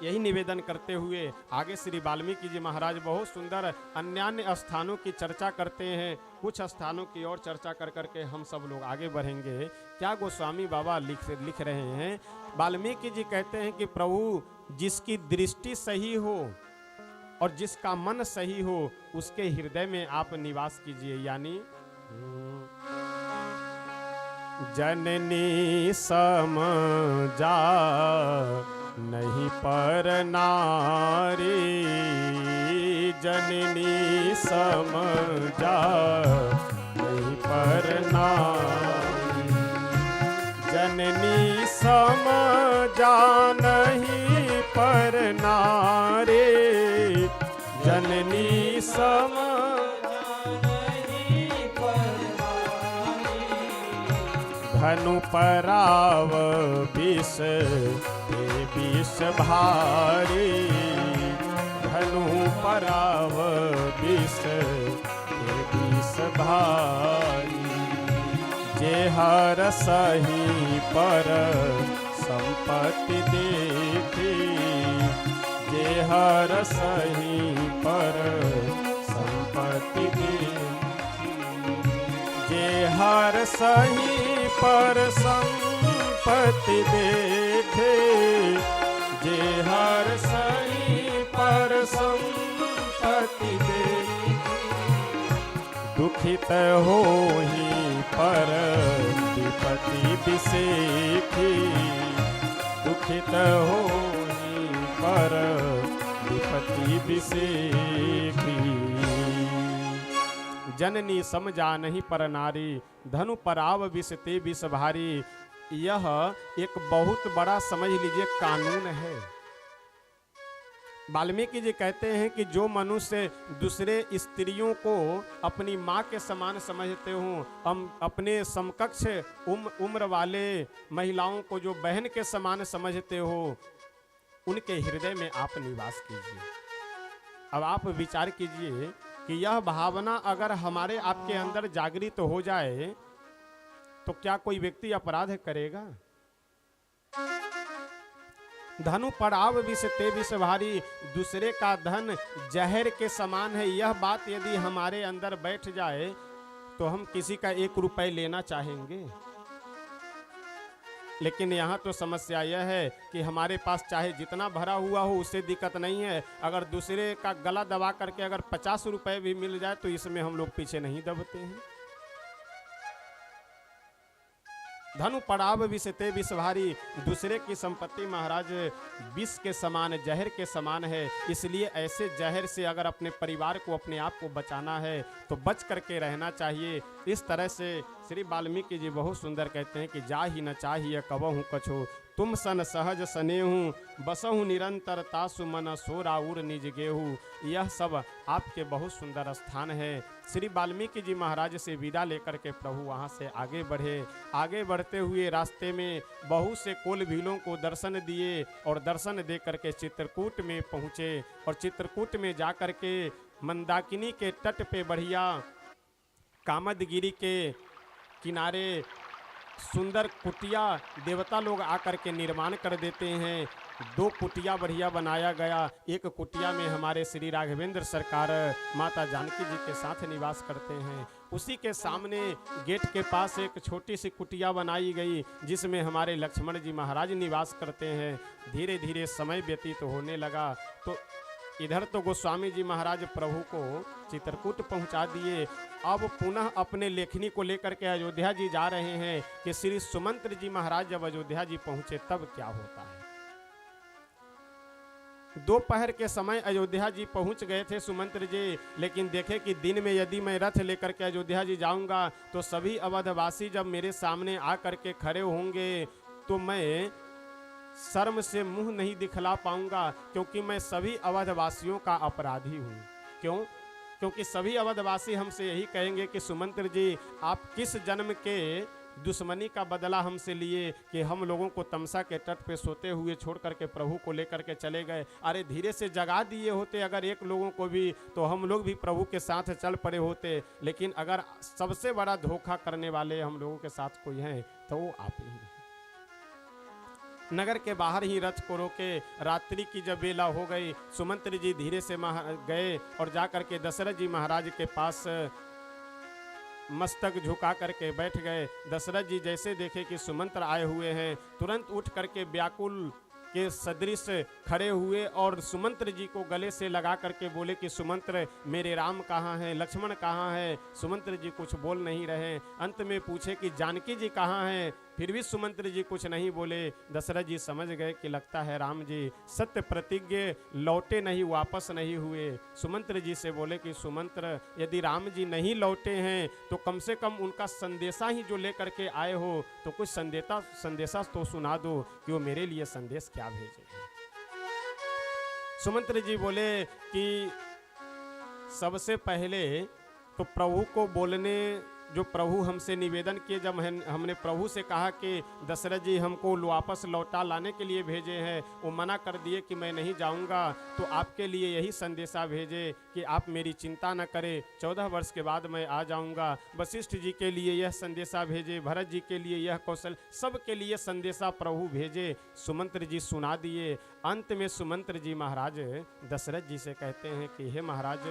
यही निवेदन करते हुए आगे श्री वाल्मीकि जी महाराज बहुत सुंदर अन्य स्थानों की चर्चा करते हैं। कुछ स्थानों की और चर्चा कर करके हम सब लोग आगे बढ़ेंगे। क्या गोस्वामी बाबा लिख रहे हैं? वाल्मीकि जी कहते हैं कि प्रभु जिसकी दृष्टि सही हो और जिसका मन सही हो उसके हृदय में आप निवास कीजिए। यानी जननी समझा नहीं पर नारी, जननी समझा नहीं पर नारी, जननी समझा नहीं पर नारी, जननी समझा नहीं पर नारी, धनु पराव विष विष भारी, धनु पराव विष भारी, जे हर सही पर संपत्ति देखी, जे हर सही पर संपत्ति देखी, जे हर सही पर संपत्ति देखे, जे हर सही पर संपत्ति देखे, दुखित होहि पर विपत्ति बिसेखी, दुखित होहि पर विपत्ति बिसेखी, जननी समझा नहीं पर नारी, धनु पराव विष ते विष भारी। यह एक बहुत बड़ा समझ लीजिए कानून है। वाल्मीकि जी कहते हैं कि जो मनुष्य दूसरे स्त्रियों को अपनी माँ के समान समझते हो, हम अपने समकक्ष उम्र वाले महिलाओं को जो बहन के समान समझते हो, उनके हृदय में आप निवास कीजिए। अब आप विचार कीजिए कि यह भावना अगर हमारे आपके अंदर जागृत हो जाए तो क्या कोई व्यक्ति अपराध करेगा? धनु पड़ाव विष ते विष भारी, दूसरे का धन जहर के समान है। यह बात यदि हमारे अंदर बैठ जाए तो हम किसी का 1 रुपए लेना चाहेंगे। लेकिन यहाँ तो समस्या यह है कि हमारे पास चाहे जितना भरा हुआ हो उससे दिक्कत नहीं है, अगर दूसरे का गला दबा करके अगर 50 रुपए भी मिल जाए तो इसमें हम लोग पीछे नहीं दबते हैं। धनु पड़ाव विष ते विष भारी, दूसरे की संपत्ति महाराज विष के समान, जहर के समान है। इसलिए ऐसे जहर से अगर अपने परिवार को, अपने आप को बचाना है तो बच करके रहना चाहिए। इस तरह से श्री वाल्मीकि जी बहुत सुंदर कहते हैं कि जा ही न चाहिए कबहु कछो, तुम सन सहज सनेहू, बसहु निरंतर तासु मन सोराउर निज गेहू। यह सब आपके बहुत सुंदर स्थान है। श्री वाल्मीकि जी महाराज से विदा लेकर के प्रभु वहाँ से आगे बढ़े। आगे बढ़ते हुए रास्ते में बहुत से कोल भीलों को दर्शन दिए और दर्शन दे करके चित्रकूट में पहुँचे। और चित्रकूट में जा कर के मंदाकिनी के तट पे बढ़िया कामदगिरी के किनारे सुंदर कुटिया देवता लोग आकर के निर्माण कर देते हैं। 2 कुटिया बढ़िया बनाया गया। एक कुटिया में हमारे श्री राघवेंद्र सरकार माता जानकी जी के साथ निवास करते हैं। उसी के सामने गेट के पास एक छोटी सी कुटिया बनाई गई जिसमें हमारे लक्ष्मण जी महाराज निवास करते हैं। धीरे धीरे समय व्यतीत होने लगा तो इधर तो गोस्वामी जी महाराज प्रभु को चित्रकूट पहुंचा दिए। अब पुनः अपने लेखनी को लेकर के अयोध्या जी जा रहे हैं कि श्री सुमंत्र जी महाराज जब अयोध्या जी पहुंचे तब क्या होता है। दोपहर के समय अयोध्या जी पहुंच गए थे सुमंत्र जी, लेकिन देखे कि दिन में यदि मैं रथ लेकर के अयोध्या जी जाऊंगा तो सभी अवधवासी जब मेरे सामने आकर के खड़े होंगे तो मैं शर्म से मुंह नहीं दिखला पाऊंगा, क्योंकि मैं सभी अवधवासियों का अपराधी हूं। क्यों? क्योंकि सभी अवधवासी हमसे यही कहेंगे कि सुमंत्र जी आप किस जन्म के दुश्मनी का बदला हमसे लिए कि हम लोगों को तमसा के तट पे सोते हुए छोड़ करके प्रभु को लेकर के चले गए। अरे धीरे से जगा दिए होते अगर एक लोगों को भी, तो हम लोग भी प्रभु के साथ चल पड़े होते। लेकिन अगर सबसे बड़ा धोखा करने वाले हम लोगों के साथ कोई हैं तो वो आप ही हैं। नगर के बाहर ही रथ को रोके, रात्रि की जब बेला हो गई, सुमंत्र जी धीरे से गए और जाकर के दशरथ जी महाराज के पास मस्तक झुका करके बैठ गए। दशरथ जी जैसे देखे कि सुमंत्र आए हुए हैं, तुरंत उठ करके व्याकुल के सदृश खड़े हुए और सुमंत्र जी को गले से लगा करके बोले कि सुमंत्र, मेरे राम कहाँ हैं, लक्ष्मण कहाँ हैं। सुमंत्र जी कुछ बोल नहीं रहे। अंत में पूछे कि जानकी जी कहाँ हैं, फिर भी सुमंत्र जी कुछ नहीं बोले। दशरथ जी समझ गए कि लगता है राम जी सत्य प्रतिज्ञ लौटे नहीं, वापस नहीं हुए। सुमंत्र जी से बोले कि सुमंत्र, यदि राम जी नहीं लौटे हैं तो कम से कम उनका संदेशा ही जो लेकर के आए हो तो कुछ संदेशा तो सुना दो कि वो मेरे लिए संदेश क्या भेजे। सुमंत्र जी बोले कि सबसे पहले तो प्रभु को बोलने, जो प्रभु हमसे निवेदन किए, जब हमने प्रभु से कहा कि दशरथ जी हमको वापस लौटा लाने के लिए भेजे हैं, वो मना कर दिए कि मैं नहीं जाऊंगा, तो आपके लिए यही संदेशा भेजे कि आप मेरी चिंता न करें, 14 वर्ष के बाद मैं आ जाऊंगा। वशिष्ठ जी के लिए यह संदेशा भेजे, भरत जी के लिए यह कौशल, सबके लिए संदेशा प्रभु भेजे। सुमंत्र जी सुना दिए। अंत में सुमंत्र जी महाराज दशरथ जी से कहते हैं कि हे महाराज,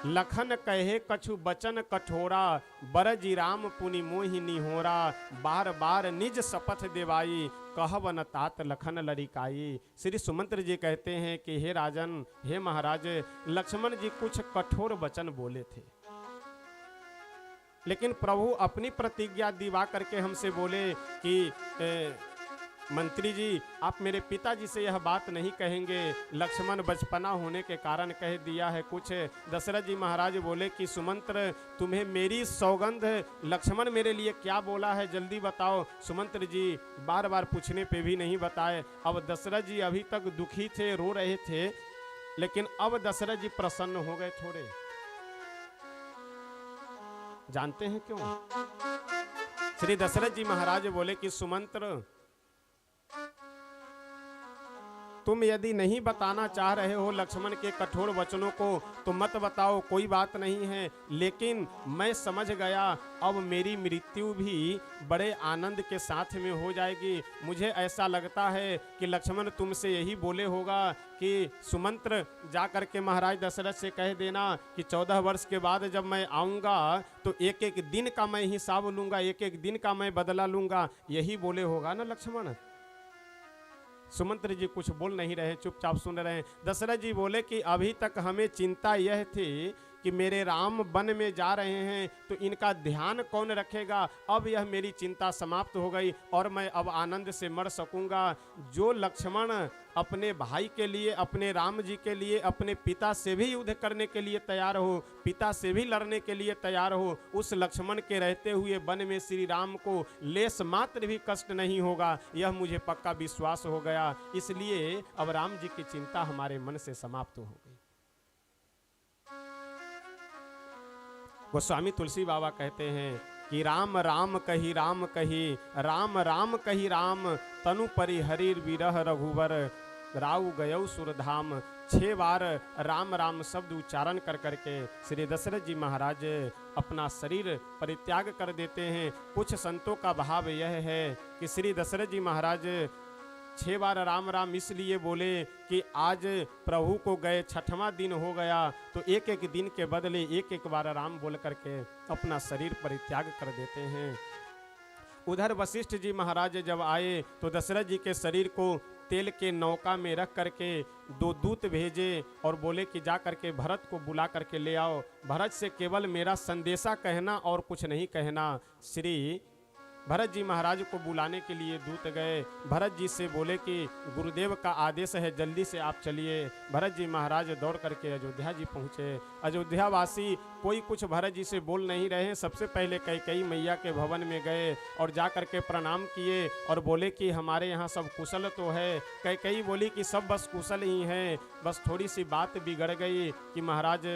लखन कहे कछु बचन कठोरा, बरजी राम पुनि मोहि निहोरा, बार बार निज शपथ देवाई, कहब न तात लखन लरिकाई। श्री सुमंत्र जी कहते हैं कि हे राजन, हे महाराज, लक्ष्मण जी कुछ कठोर वचन बोले थे, लेकिन प्रभु अपनी प्रतिज्ञा दिवा करके हमसे बोले कि मंत्री जी, आप मेरे पिताजी से यह बात नहीं कहेंगे, लक्ष्मण बचपना होने के कारण कह दिया है कुछ। दशरथ जी महाराज बोले कि सुमंत्र, तुम्हें मेरी सौगंध, लक्ष्मण मेरे लिए क्या बोला है जल्दी बताओ। सुमंत्र जी बार बार पूछने पे भी नहीं बताए। अब दशरथ जी अभी तक दुखी थे, रो रहे थे, लेकिन अब दशरथ जी प्रसन्न हो गए थोड़े। जानते हैं क्यों? श्री दशरथ जी महाराज बोले कि सुमंत्र, तुम यदि नहीं बताना चाह रहे हो लक्ष्मण के कठोर वचनों को तो मत बताओ, कोई बात नहीं है, लेकिन मैं समझ गया अब मेरी मृत्यु भी बड़े आनंद के साथ में हो जाएगी। मुझे ऐसा लगता है कि लक्ष्मण तुमसे यही बोले होगा कि सुमंत्र जा करके महाराज दशरथ से कह देना कि 14 वर्ष के बाद जब मैं आऊँगा तो एक एक दिन का मैं हिसाब लूँगा, एक एक दिन का मैं बदला लूँगा, यही बोले होगा ना लक्ष्मण। सुमंत्र जी कुछ बोल नहीं रहे, चुपचाप सुन रहे हैं। दशरथ जी बोले कि अभी तक हमें चिंता यह थी कि मेरे राम वन में जा रहे हैं तो इनका ध्यान कौन रखेगा। अब यह मेरी चिंता समाप्त हो गई और मैं अब आनंद से मर सकूंगा। जो लक्ष्मण अपने भाई के लिए, अपने राम जी के लिए, अपने पिता से भी युद्ध करने के लिए तैयार हो, पिता से भी लड़ने के लिए तैयार हो, उस लक्ष्मण के रहते हुए वन में श्री राम को लेस मात्र भी कष्ट नहीं होगा, यह मुझे पक्का विश्वास हो गया। इसलिए अब राम जी की चिंता हमारे मन से समाप्त हो गई। गोस्वामी तुलसी बाबा कहते हैं कि राम राम कही राम कही, राम राम कही राम, तनु परि हरिर विरह रघुवर, राउ गयौ सुरधाम। 6 बार राम राम शब्द उच्चारण कर करके श्री दशरथ जी महाराज अपना शरीर परित्याग कर देते हैं। कुछ संतों का भाव यह है कि श्री दशरथ जी महाराज 6 बार राम राम इसलिए बोले कि आज प्रभु को गए 6वां दिन हो गया, तो एक एक दिन के बदले एक एक बार राम बोल करके अपना शरीर परित्याग कर देते हैं। उधर वशिष्ठ जी महाराज जब आए तो दशरथ जी के शरीर को तेल के नौका में रख करके 2 दूत भेजे और बोले कि जा करके भरत को बुला करके ले आओ, भरत से केवल मेरा संदेशा कहना और कुछ नहीं कहना। श्री भरत जी महाराज को बुलाने के लिए दूत गए। भरत जी से बोले कि गुरुदेव का आदेश है, जल्दी से आप चलिए। भरत जी महाराज दौड़ करके अयोध्या जी पहुँचे। अयोध्या वासी कोई कुछ भरत जी से बोल नहीं रहे हैं। सबसे पहले कैकेयी मैया के भवन में गए और जा करके प्रणाम किए और बोले कि हमारे यहाँ सब कुशल तो है। कैकेयी बोली कि सब बस कुशल ही हैं, बस थोड़ी सी बात बिगड़ गई कि महाराज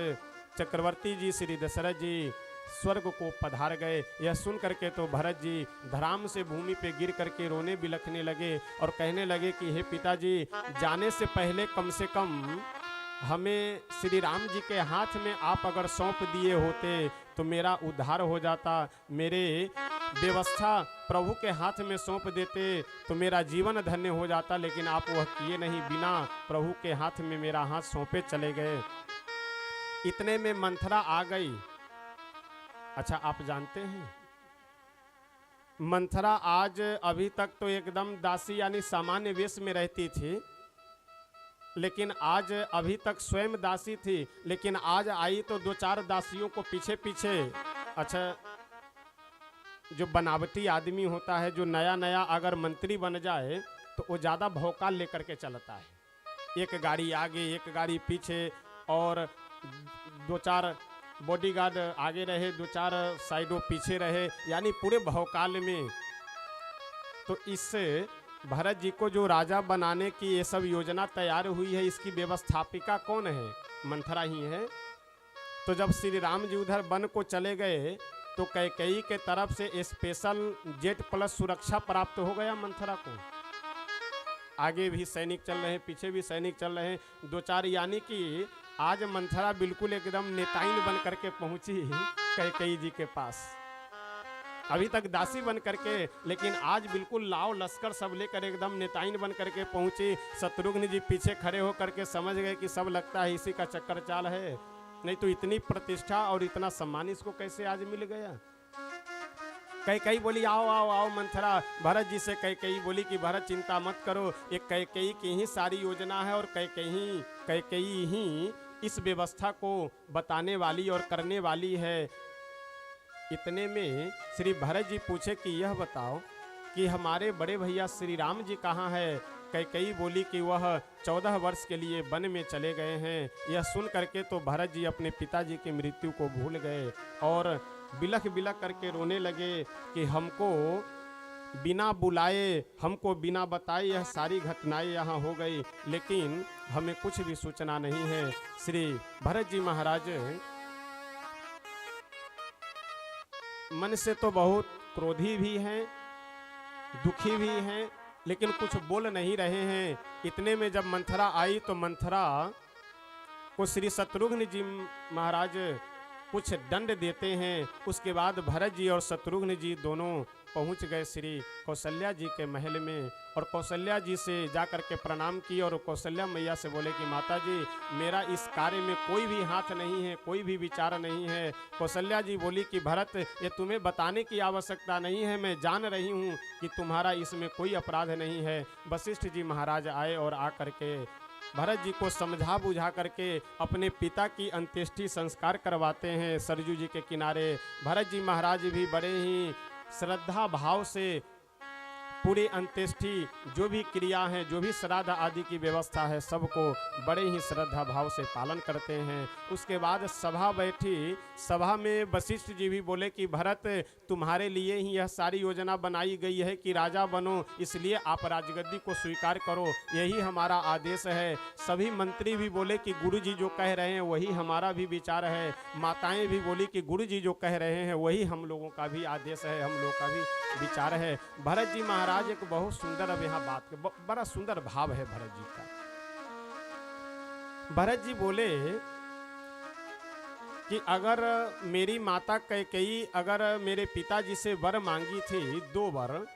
चक्रवर्ती जी श्री दशरथ जी स्वर्ग को पधार गए। यह सुन करके तो भरत जी धराम से भूमि पे गिर करके रोने बिलखने लगे और कहने लगे कि हे पिताजी, जाने से पहले कम से कम हमें श्री राम जी के हाथ में आप अगर सौंप दिए होते तो मेरा उद्धार हो जाता, मेरे व्यवस्था प्रभु के हाथ में सौंप देते तो मेरा जीवन धन्य हो जाता, लेकिन आप वह किए नहीं, बिना प्रभु के हाथ में मेरा हाथ सौंपे चले गए। इतने में मंथरा आ गई। अच्छा, आप जानते हैं मंथरा आज अभी तक तो एकदम दासी यानी सामान्य वेश में रहती थी, लेकिन आज अभी तक स्वयं दासी थी, लेकिन आज आई तो 2-4 दासियों को पीछे पीछे। अच्छा, जो बनावटी आदमी होता है, जो नया नया अगर मंत्री बन जाए तो वो ज़्यादा भौकाल लेकर के चलता है। एक गाड़ी आगे, एक गाड़ी पीछे, और 2-4 बॉडीगार्ड आगे रहे, 2-4 साइडों पीछे रहे, यानी पूरे भौकाल में। तो इससे भरत जी को जो राजा बनाने की ये सब योजना तैयार हुई है, इसकी व्यवस्थापिका कौन है? मंथरा ही है। तो जब श्री राम जी उधर वन को चले गए तो कैकेयी के तरफ से स्पेशल जेट प्लस सुरक्षा प्राप्त हो गया मंथरा को। आगे भी सैनिक चल रहे हैं, पीछे भी सैनिक चल रहे हैं, 2-4, यानी कि आज मंथरा बिल्कुल एकदम नेताइन बन करके पहुंची कैकेयी जी के पास। अभी तक दासी बन करके, लेकिन आज बिल्कुल लाव लश्कर सब लेकर एकदम नेताइन बन करके पहुंची। शत्रुघ्न जी पीछे खड़े होकर के समझ गए कि सब लगता है इसी का चक्कर चाल है, नहीं तो इतनी प्रतिष्ठा और इतना सम्मान इसको कैसे आज मिल गया। कैकेयी बोली आओ आओ आओ मंथरा। भरत जी से कैकेयी बोली कि भरत चिंता मत करो, एक कैकेयी की ही सारी योजना है और कैकेयी ही इस व्यवस्था को बताने वाली और करने वाली है। इतने में श्री भरत जी पूछे कि यह बताओ कि हमारे बड़े भैया श्री राम जी कहाँ है? कैकेयी बोली कि वह 14 वर्ष के लिए वन में चले गए हैं। यह सुन करके तो भरत जी अपने पिताजी की मृत्यु को भूल गए और बिलख बिलख करके रोने लगे कि हमको बिना बुलाए, हमको बिना बताए यह सारी घटनाएं यहाँ हो गई, लेकिन हमें कुछ भी सूचना नहीं है। श्री भरत जी महाराज मन से तो बहुत क्रोधी भी हैं, दुखी भी हैं, लेकिन कुछ बोल नहीं रहे हैं। इतने में जब मंथरा आई तो मंथरा को श्री शत्रुघ्न जी महाराज कुछ दंड देते हैं। उसके बाद भरत जी और शत्रुघ्न जी दोनों पहुंच गए श्री कौशल्या जी के महल में और कौशल्या जी से जाकर के प्रणाम की और कौशल्या मैया से बोले कि माता जी, मेरा इस कार्य में कोई भी हाथ नहीं है, कोई भी विचार नहीं है। कौशल्या जी बोली कि भरत, ये तुम्हें बताने की आवश्यकता नहीं है, मैं जान रही हूँ कि तुम्हारा इसमें कोई अपराध नहीं है। वशिष्ठ जी महाराज आए और आ करके भरत जी को समझा बुझा करके अपने पिता की अंत्येष्टि संस्कार करवाते हैं सरजू जी के किनारे। भरत जी महाराज भी बड़े ही श्रद्धा भाव से पूरी अंत्येष्टि जो भी क्रिया है, जो भी श्राद्ध आदि की व्यवस्था है, सबको बड़े ही श्रद्धा भाव से पालन करते हैं। उसके बाद सभा बैठी, सभा में वशिष्ठ जी भी बोले कि भरत, तुम्हारे लिए ही यह सारी योजना बनाई गई है कि राजा बनो, इसलिए आप राजगद्दी को स्वीकार करो, यही हमारा आदेश है। सभी मंत्री भी बोले कि गुरु जी जो कह रहे हैं वही हमारा भी विचार है। माताएं भी बोली कि गुरु जी जो कह रहे हैं वही हम लोगों का भी आदेश है, हम लोगों का भी विचार है। भरत जी महाराज एक बहुत सुंदर, अब यहाँ बात बड़ा सुंदर भाव है भरत जी का। भरत जी बोले कि अगर मेरी माता कैकेयी अगर मेरे पिताजी से वर मांगी थी 2 वर,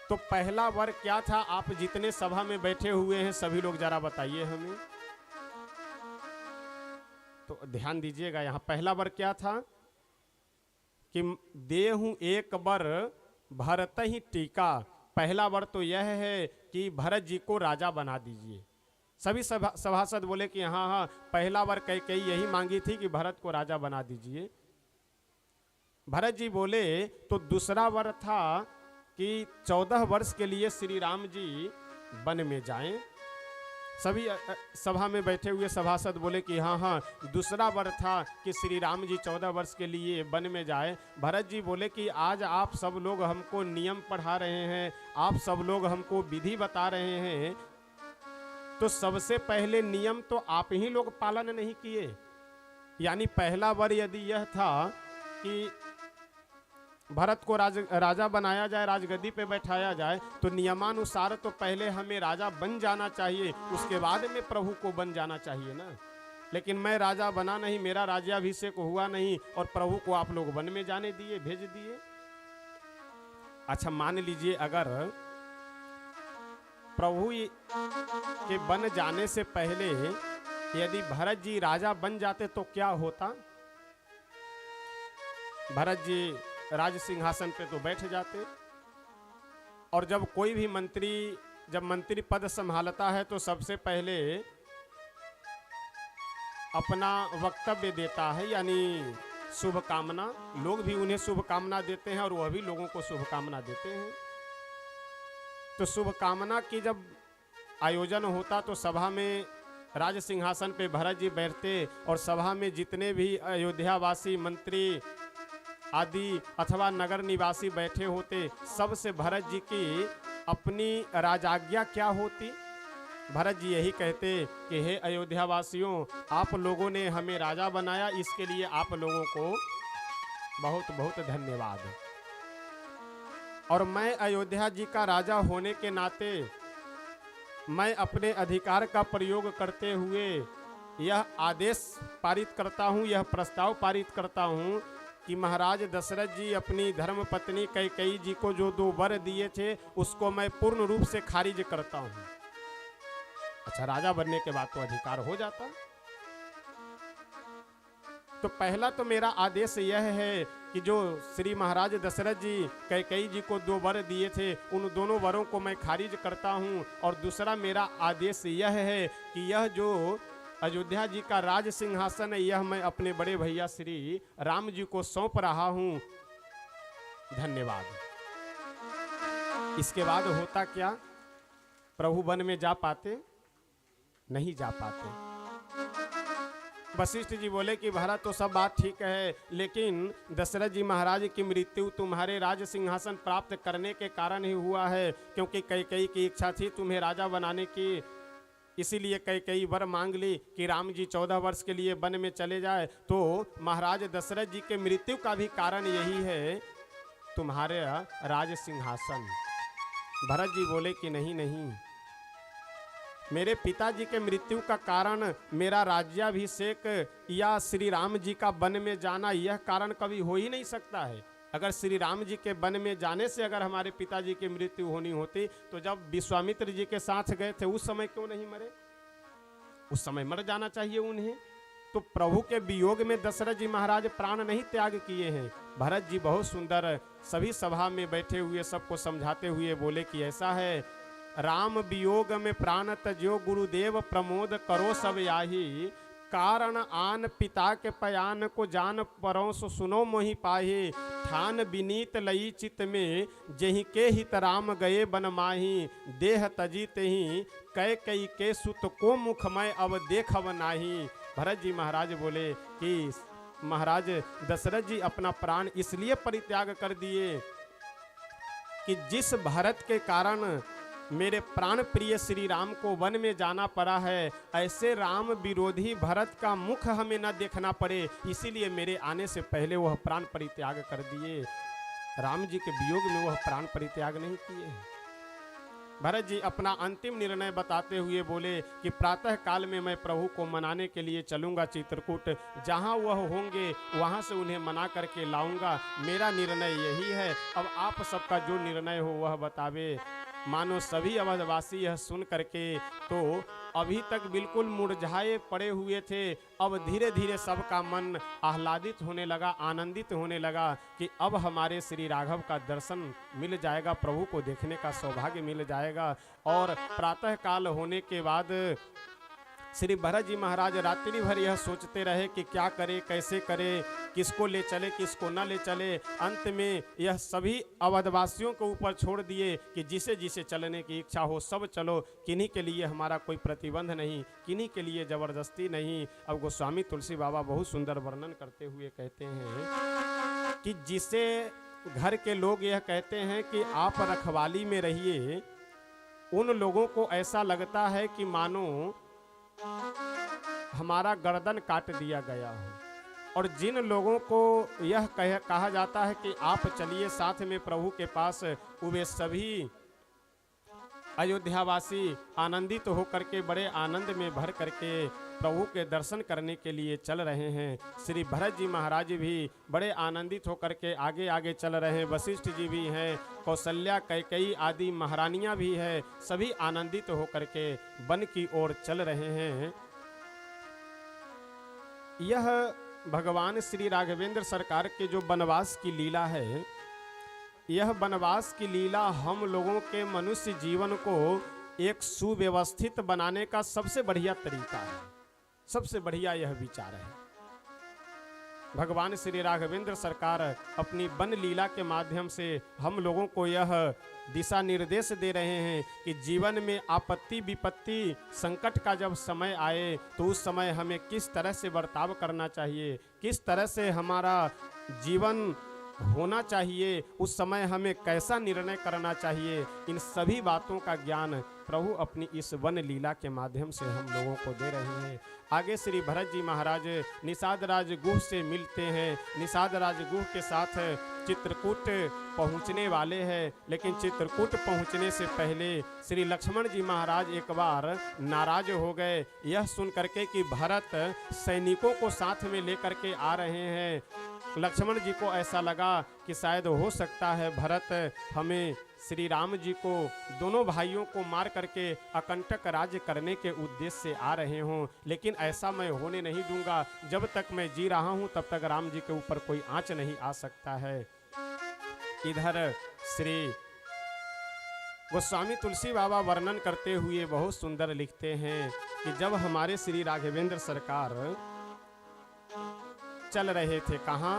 तो पहला वर क्या था? आप जितने सभा में बैठे हुए हैं सभी लोग जरा बताइए हमें, तो ध्यान दीजिएगा। यहाँ पहला वर क्या था कि देहूं एक वर भरत ही टीका। पहला वर तो यह है कि भरत जी को राजा बना दीजिए। सभी सभासद बोले कि हाँ हाँ, पहला वर कैकेयी यही मांगी थी कि भरत को राजा बना दीजिए। भरत जी बोले तो दूसरा वर था कि 14 वर्ष के लिए श्री राम जी वन में जाएं। सभी सभा में बैठे हुए सभासद बोले कि हाँ हाँ, दूसरा वर था कि श्री राम जी 14 वर्ष के लिए वन में जाए। भरत जी बोले कि आज आप सब लोग हमको नियम पढ़ा रहे हैं, आप सब लोग हमको विधि बता रहे हैं, तो सबसे पहले नियम तो आप ही लोग पालन नहीं किए। यानी पहला वर यदि यह था कि भरत को राजा बनाया जाए, राजगद्दी पे बैठाया जाए, तो नियमानुसार तो पहले हमें राजा बन जाना चाहिए, उसके बाद में प्रभु को बन जाना चाहिए ना। लेकिन मैं राजा बना नहीं, मेरा राज्याभिषेक हुआ नहीं, और प्रभु को आप लोग वन में जाने दिए, भेज दिए। अच्छा, मान लीजिए अगर प्रभु के बन जाने से पहले यदि भरत जी राजा बन जाते तो क्या होता? भरत जी राज सिंहासन पे तो बैठ जाते, और जब कोई भी मंत्री जब मंत्री पद संभालता है तो सबसे पहले अपना वक्तव्य देता है, यानी शुभकामना। लोग भी उन्हें शुभकामना देते हैं और वह भी लोगों को शुभकामना देते हैं। तो शुभकामना की जब आयोजन होता तो सभा में राज सिंहासन पे भरत जी बैठते, और सभा में जितने भी अयोध्यावासी मंत्री आदि अथवा नगर निवासी बैठे होते, सबसे भरत जी की अपनी राजाज्ञा क्या होती? भरत जी यही कहते कि हे अयोध्यावासियों, आप लोगों ने हमें राजा बनाया, इसके लिए आप लोगों को बहुत बहुत धन्यवाद। और मैं अयोध्या जी का राजा होने के नाते मैं अपने अधिकार का प्रयोग करते हुए यह आदेश पारित करता हूँ, यह प्रस्ताव पारित करता हूँ कि महाराज दशरथ जी अपनी धर्मपत्नी कैकेयी जी को जो 2 वर दिए थे उसको मैं पूर्ण रूप से खारिज करता हूँ। अच्छा, राजा बनने के बाद तो अधिकार हो जाता। तो पहला तो मेरा आदेश यह है कि जो श्री महाराज दशरथ जी कैकेयी जी को 2 वर दिए थे, उन दोनों वरों को मैं खारिज करता हूं। और दूसरा मेरा आदेश यह है कि यह जो अयोध्या जी का राज सिंहासन है, यह मैं अपने बड़े भैया श्री राम जी को सौंप रहा हूं। धन्यवाद। इसके बाद होता क्या? प्रभु वन में जा पाते? नहीं जा पाते। वशिष्ठ जी बोले कि भरत तो सब बात ठीक है, लेकिन दशरथ जी महाराज की मृत्यु तुम्हारे राज सिंहासन प्राप्त करने के कारण ही हुआ है, क्योंकि कैकेयी की इच्छा थी तुम्हें राजा बनाने की। इसीलिए कैकेयी वर मांग ली कि राम जी 14 वर्ष के लिए वन में चले जाए। तो महाराज दशरथ जी के मृत्यु का भी कारण यही है, तुम्हारे राज सिंहासन। भरत जी बोले कि नहीं नहीं, मेरे पिताजी के मृत्यु का कारण मेरा राज्याभिषेक या श्री राम जी का वन में जाना, यह कारण कभी हो ही नहीं सकता है। अगर श्री राम जी के वन में जाने से अगर हमारे पिताजी की मृत्यु होनी होती तो जब विश्वामित्र जी के साथ गए थे उस समय क्यों नहीं मरे? उस समय मर जाना चाहिए उन्हें। तो प्रभु के वियोग में दशरथ जी महाराज प्राण नहीं त्याग किए हैं। भरत जी बहुत सुंदर सभी सभा में बैठे हुए सबको समझाते हुए बोले कि ऐसा है, राम वियोग में प्राण तजो गुरुदेव प्रमोद करो सब याही, कारण आन पिता के पयान को जान परोस सुनो मोहि पाही, ठान विनीत लई चित में जही के हित राम गए बन माही, देह तजी तेहि कैकेयी के सुत को मुखमय अब देखब नाही। भरत जी महाराज बोले कि महाराज दशरथ जी अपना प्राण इसलिए परित्याग कर दिए कि जिस भरत के कारण मेरे प्राण प्रिय श्री राम को वन में जाना पड़ा है, ऐसे राम विरोधी भरत का मुख हमें न देखना पड़े, इसीलिए मेरे आने से पहले वह प्राण परित्याग कर दिए। राम जी के वियोग में वह प्राण परित्याग नहीं किए। भरत जी अपना अंतिम निर्णय बताते हुए बोले कि प्रातः काल में मैं प्रभु को मनाने के लिए चलूंगा चित्रकूट, जहां वह होंगे वहां से उन्हें मना करके लाऊंगा। मेरा निर्णय यही है, अब आप सबका जो निर्णय हो वह बतावे। मानो सभी अवधवासी यह सुन करके तो अभी तक बिल्कुल मुरझाए पड़े हुए थे, अब धीरे धीरे सबका मन आह्लादित होने लगा, आनंदित होने लगा कि अब हमारे श्री राघव का दर्शन मिल जाएगा, प्रभु को देखने का सौभाग्य मिल जाएगा। और प्रातः काल होने के बाद श्री भरत जी महाराज रात्रि भर यह सोचते रहे कि क्या करे, कैसे करे, किसको ले चले, किसको न ले चले। अंत में यह सभी अवधवासियों को ऊपर छोड़ दिए कि जिसे जिसे चलने की इच्छा हो सब चलो, किन्हीं के लिए हमारा कोई प्रतिबंध नहीं, किन्हीं के लिए जबरदस्ती नहीं। अब गोस्वामी तुलसी बाबा बहुत सुंदर वर्णन करते हुए कहते हैं कि जिसे घर के लोग यह कहते हैं कि आप रखवाली में रहिए, उन लोगों को ऐसा लगता है कि मानो हमारा गर्दन काट दिया गया हो। और जिन लोगों को यह कहा जाता है कि आप चलिए साथ में प्रभु के पास, वे सभी अयोध्यावासी आनंदित होकर के बड़े आनंद में भर करके प्रभु के दर्शन करने के लिए चल रहे हैं। श्री भरत जी महाराज भी बड़े आनंदित होकर के आगे आगे चल रहे हैं। वशिष्ठ जी भी हैं, कौशल्या कैकेयी आदि महारानियां भी हैं, सभी आनंदित होकर के वन की ओर चल रहे हैं। यह भगवान श्री राघवेंद्र सरकार के जो वनवास की लीला है, यह वनवास की लीला हम लोगों के मनुष्य जीवन को एक सुव्यवस्थित बनाने का सबसे बढ़िया तरीका है, सबसे बढ़िया यह विचार है। भगवान श्री राघवेंद्र सरकार अपनी वन लीला के माध्यम से हम लोगों को यह दिशा निर्देश दे रहे हैं कि जीवन में आपत्ति विपत्ति संकट का जब समय आए तो उस समय हमें किस तरह से बर्ताव करना चाहिए, किस तरह से हमारा जीवन होना चाहिए, उस समय हमें कैसा निर्णय करना चाहिए। इन सभी बातों का ज्ञान प्रभु अपनी इस वन लीला के माध्यम से हम लोगों को दे रहे हैं। आगे श्री भरत जी महाराज निषाद राज गुह से मिलते हैं। निषाद राज गुह के साथ चित्रकूट पहुंचने वाले हैं, लेकिन चित्रकूट पहुंचने से पहले श्री लक्ष्मण जी महाराज एक बार नाराज हो गए, यह सुन करके कि भरत सैनिकों को साथ में लेकर के आ रहे हैं। लक्ष्मण जी को ऐसा लगा कि शायद हो सकता है भरत हमें श्री राम जी को, दोनों भाइयों को मार करके अकंटक राज्य करने के उद्देश्य से आ रहे हों, लेकिन ऐसा मैं होने नहीं दूंगा। जब तक मैं जी रहा हूं तब तक राम जी के ऊपर कोई आंच नहीं आ सकता है। इधर श्री गोस्वामी तुलसी बाबा वर्णन करते हुए बहुत सुंदर लिखते हैं कि जब हमारे श्री राघवेंद्र सरकार चल रहे थे कहाँ,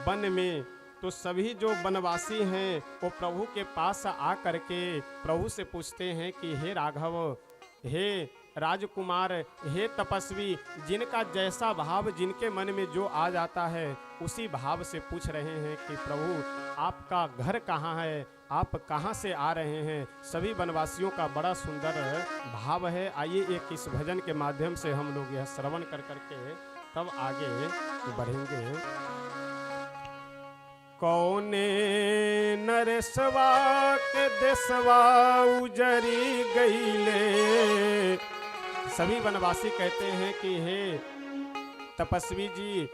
वन में, तो सभी जो वनवासी हैं वो प्रभु के पास आ करके प्रभु से पूछते हैं कि हे राघव, हे राजकुमार, हे तपस्वी, जिनका जैसा भाव जिनके मन में जो आ जाता है उसी भाव से पूछ रहे हैं कि प्रभु आपका घर कहाँ है, आप कहाँ से आ रहे हैं। सभी वनवासियों का बड़ा सुंदर भाव है। आइए एक इस भजन के माध्यम से हम लोग यह श्रवण कर करके तब आगे बढ़ेंगे। कौने नरसवा के देसवा उजरी गईले। सभी वनवासी कहते हैं कि हे तपस्वी जी,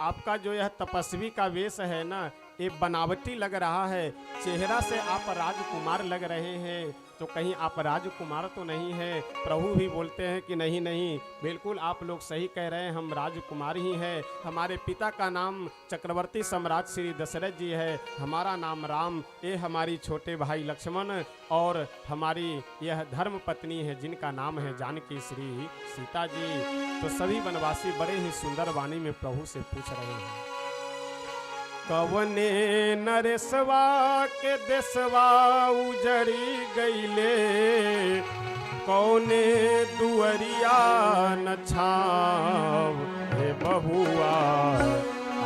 आपका जो यह तपस्वी का वेश है ना, ये बनावटी लग रहा है, चेहरा से आप राजकुमार लग रहे हैं, तो कहीं आप राजकुमार तो नहीं है। प्रभु भी बोलते हैं कि नहीं नहीं, बिल्कुल आप लोग सही कह रहे हैं, हम राजकुमार ही हैं। हमारे पिता का नाम चक्रवर्ती सम्राट श्री दशरथ जी है, हमारा नाम राम, ये हमारी छोटे भाई लक्ष्मण और हमारी यह धर्म पत्नी है जिनका नाम है जानकी श्री सीता जी। तो सभी वनवासी बड़े ही सुंदर वाणी में प्रभु से पूछ रहे हैं, कवने नरेसवा के देसवा उजड़ी गईले, कौने दुअरिया न छाव, हे बहुआ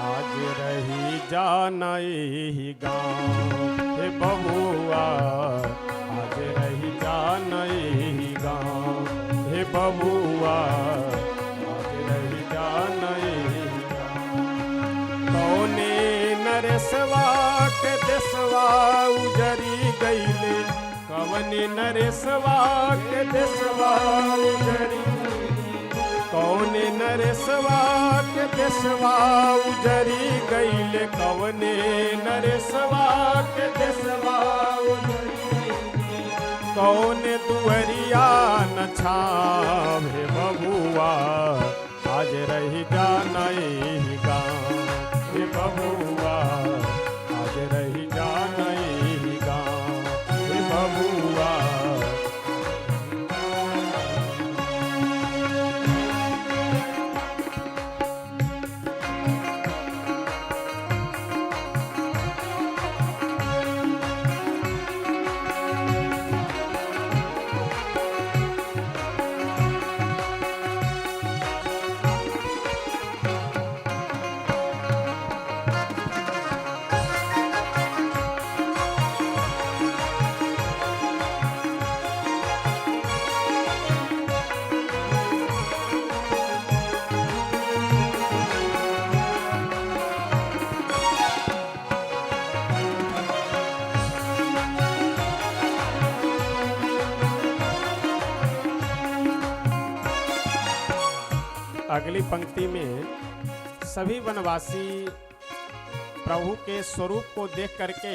आज रही जानई गाँव, हे बहुआ आज रही जानई गाँव, हे बहुआ आज रही जानई गाँव। कौने नरेसवा के देसवा उजरी गईले, कवने नरेसवा के देसवा उजरी, कौने नरेसवा के देसवा उजरी गईले, कवने नरेसवा के देसवा उजरी, कौने दुअरिया न छावे बबुआ आज रही जानई गाँव, हे बबुआ आज रही जानई गाँव, हे बबुआ। अगली पंक्ति में सभी वनवासी प्रभु के स्वरूप को देख करके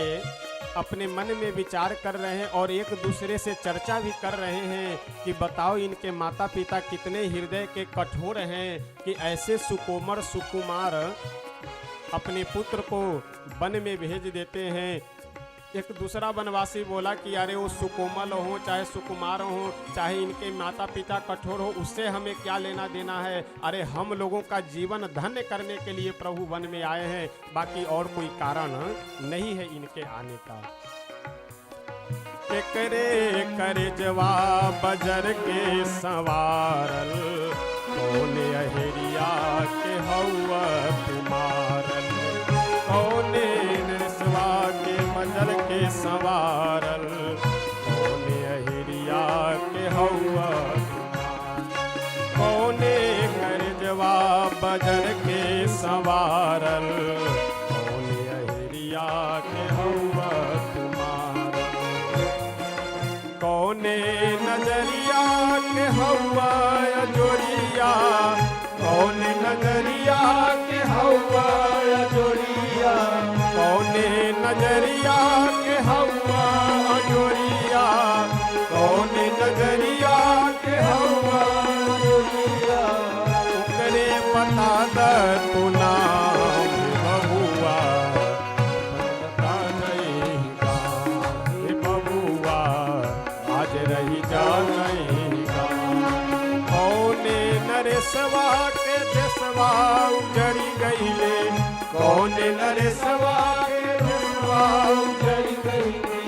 अपने मन में विचार कर रहे हैं और एक दूसरे से चर्चा भी कर रहे हैं कि बताओ इनके माता पिता कितने हृदय के कठोर हैं कि ऐसे सुकोमल सुकुमार अपने पुत्र को वन में भेज देते हैं। एक दूसरा वनवासी बोला कि अरे वो सुकोमल हो चाहे सुकुमार हो चाहे इनके माता पिता कठोर हो, उससे हमें क्या लेना देना है। अरे हम लोगों का जीवन धन्य करने के लिए प्रभु वन में आए हैं, बाकी और कोई कारण नहीं है इनके आने का। करे करे जवाब बजर के संवारल, कौन अहेरिया के हौवा तुम्हारल, कौन नरसवा के बजर के संवारल, कौन अहेरिया के हौवा तुम्हारल, कौन कर जवाब बजर के संवारल, कौन अहेरिया के हौवा तुम्हारल, कौन नजरिया के हौवा जोड़िया, कौन नजरिया के हौवा जोड़िया, कौन नजरिया के हौवा जोड़िया, कौन नजरिया के हौवा जोड़िया, करे बता द तू नाम बबुआ, बता नहीं गा बबुआ, आज रही जा नहीं गा, कौन नरेशवा के देशवा उजड़ी गईले, कौन नरेशवा के देशवा उजड़ी गईले,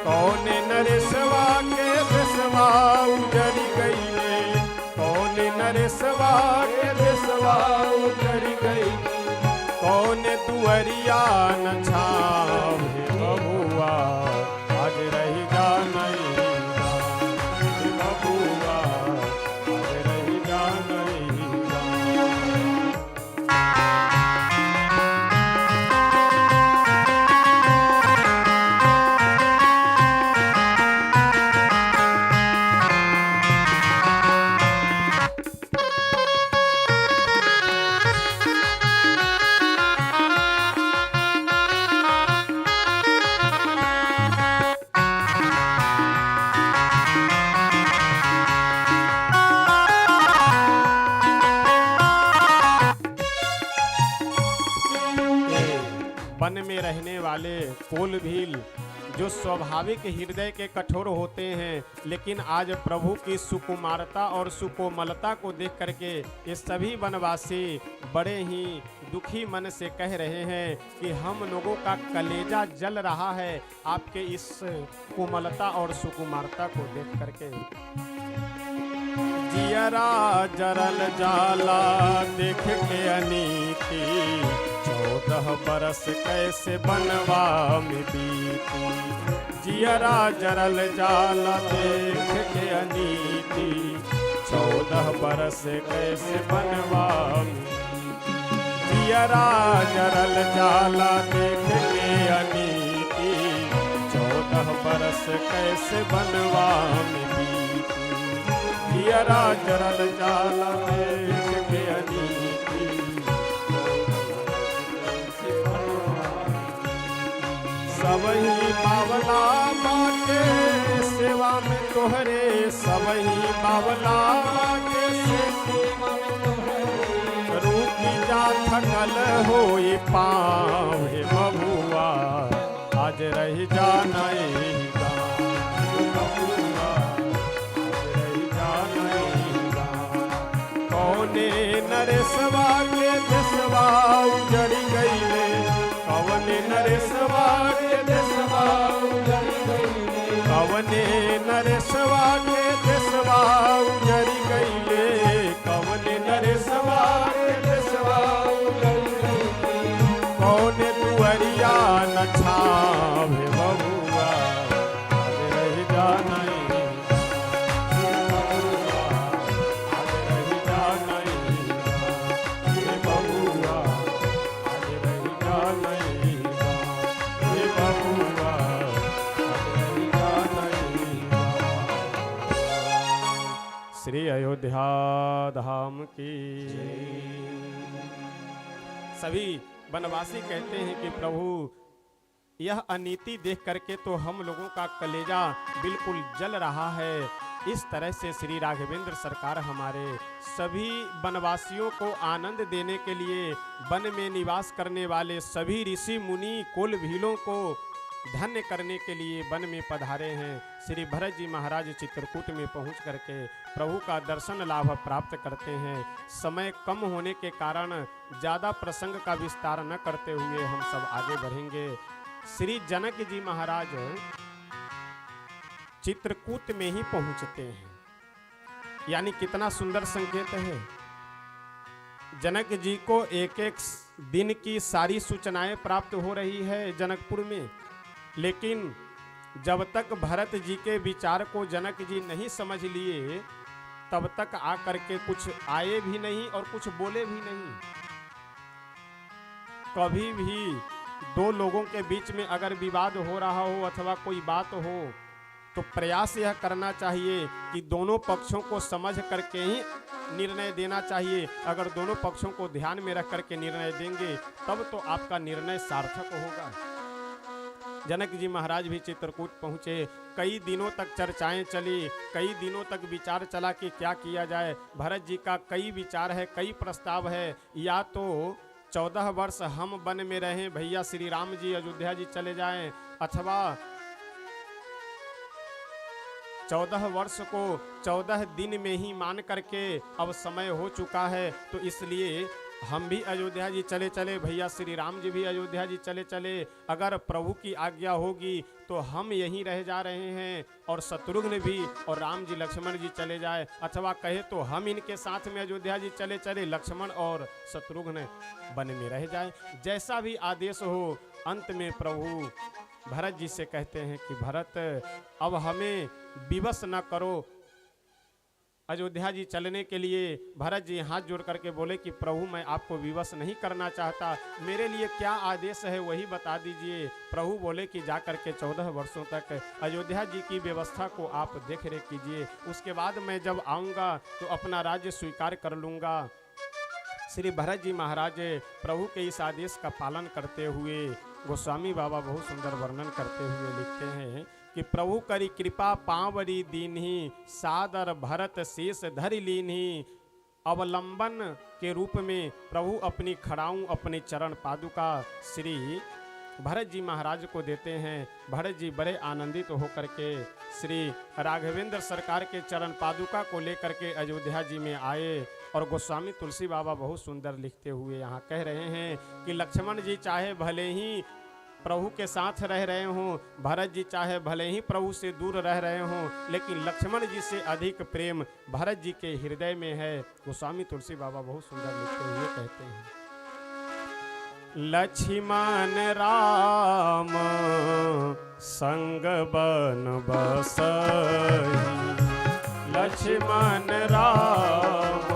कौन नरेशवा के देशवा उजड़ी गईले, कौन नरेशवा के देशवा उजड़ी गईले, कौन दुअरिया न छावे बबुआ, आज रही जा नहीं गा बबुआ, आज रही जा नहीं गा। वन में रहने वाले कोल भील जो स्वाभाविक हृदय के कठोर होते हैं, लेकिन आज प्रभु की सुकुमारता और सुकोमलता को देख करके ये सभी वनवासी बड़े ही दुखी मन से कह रहे हैं कि हम लोगों का कलेजा जल रहा है आपके इस कोमलता और सुकुमारता को देख करके। जियरा जरल जाला देख के अनीति, 14 बरस कैसे बनवा में बीती, जियरा जरल जाला देख के अनीति, 14 बरस कैसे बनवा में, जियरा जरल जाला देख के अनीति, 14 बरस कैसे बनवा में बीती, जियरा जरल जाला देख के अनीति, सबही बावला बाटे सेवा में तोहरे, सबही बावला बाटे सेवा में तोहरे, रूकी जा थकल होई पाँव हे बबुआ, आज रही जा नहीं गा बबुआ, आज रही जा नहीं गा, कौने नरेशवा के देशवा उजड़ी गईले, कौने नरेशवा के देशवा उजड़ी गईले, कौने नरेशवा के देशवा उजड़ी गईले, कौने नरेशवा के देशवा उजड़ी गईले, कौने दुअरिया न छावे बबुआ, आज रही जा नहीं बबुआ, आज रही जा नहीं बबुआ, आज रही जा नहीं बबुआ, आज रही जा नहीं। श्री श्री अयोध्या धाम की। सभी वनवासी कहते हैं कि प्रभु, यह अनीति देख करके तो हम लोगों का कलेजा बिल्कुल जल रहा है। इस तरह से श्री राघवेंद्र सरकार हमारे सभी वनवासियों को आनंद देने के लिए वन में निवास करने वाले सभी ऋषि मुनि कुल भीलों को धन्य करने के लिए वन में पधारे हैं। श्री भरत जी महाराज चित्रकूट में पहुंच करके प्रभु का दर्शन लाभ प्राप्त करते हैं। समय कम होने के कारण ज़्यादा प्रसंग का विस्तार न करते हुए हम सब आगे बढ़ेंगे। श्री जनक जी महाराज चित्रकूट में ही पहुंचते हैं, यानी कितना सुंदर संकेत है। जनक जी को एक एक दिन की सारी सूचनाएं प्राप्त हो रही है जनकपुर में, लेकिन जब तक भरत जी के विचार को जनक जी नहीं समझ लिए तब तक आकर के कुछ आए भी नहीं और कुछ बोले भी नहीं। कभी भी दो लोगों के बीच में अगर विवाद हो रहा हो अथवा कोई बात हो तो प्रयास यह करना चाहिए कि दोनों पक्षों को समझ करके ही निर्णय देना चाहिए। अगर दोनों पक्षों को ध्यान में रख करके निर्णय देंगे तब तो आपका निर्णय सार्थक होगा। जनक जी महाराज भी चित्रकूट पहुँचे। कई दिनों तक चर्चाएं चली, कई दिनों तक विचार चला कि क्या किया जाए। भरत जी का कई विचार है, कई प्रस्ताव है। या तो 14 वर्ष हम वन में रहें, भैया श्री राम जी अयोध्या जी चले जाएं, अथवा 14 वर्ष को 14 दिन में ही मान करके अब समय हो चुका है तो इसलिए हम भी अयोध्या जी चले चले, भैया श्री राम जी भी अयोध्या जी चले चले। अगर प्रभु की आज्ञा होगी तो हम यहीं रह जा रहे हैं और शत्रुघ्न भी और राम जी लक्ष्मण जी चले जाए, अथवा कहे तो हम इनके साथ में अयोध्या जी चले चले, लक्ष्मण और शत्रुघ्न वन में रह जाए। जैसा भी आदेश हो। अंत में प्रभु भरत जी से कहते हैं कि भरत, अब हमें विवश न करो अयोध्या जी चलने के लिए। भरत जी हाथ जोड़ करके बोले कि प्रभु, मैं आपको विवश नहीं करना चाहता, मेरे लिए क्या आदेश है वही बता दीजिए। प्रभु बोले कि जा करके 14 वर्षों तक अयोध्या जी की व्यवस्था को आप देख रेख कीजिए, उसके बाद मैं जब आऊँगा तो अपना राज्य स्वीकार कर लूँगा। श्री भरत जी महाराज प्रभु के इस आदेश का पालन करते हुए गोस्वामी बाबा बहुत सुंदर वर्णन करते हुए लिखते हैं कि प्रभु करी कृपा पांवरी दीन्ही, सादर भरत शेष धरि लीन्ही। अवलंबन के रूप में प्रभु अपनी खड़ाऊं अपने चरण पादुका श्री भरत जी महाराज को देते हैं। भरत जी बड़े आनंदित होकर के श्री राघवेंद्र सरकार के चरण पादुका को लेकर के अयोध्या जी में आए। और गोस्वामी तुलसी बाबा बहुत सुंदर लिखते हुए यहाँ कह रहे हैं कि लक्ष्मण जी चाहे भले ही प्रभु के साथ रह रहे हों, भरत जी चाहे भले ही प्रभु से दूर रह रहे हों, लेकिन लक्ष्मण जी से अधिक प्रेम भरत जी के हृदय में है। गोस्वामी तुलसी बाबा बहुत सुंदर लिखते हुए कहते हैं, लक्ष्मण राम संग बन बसई, लक्ष्मण राम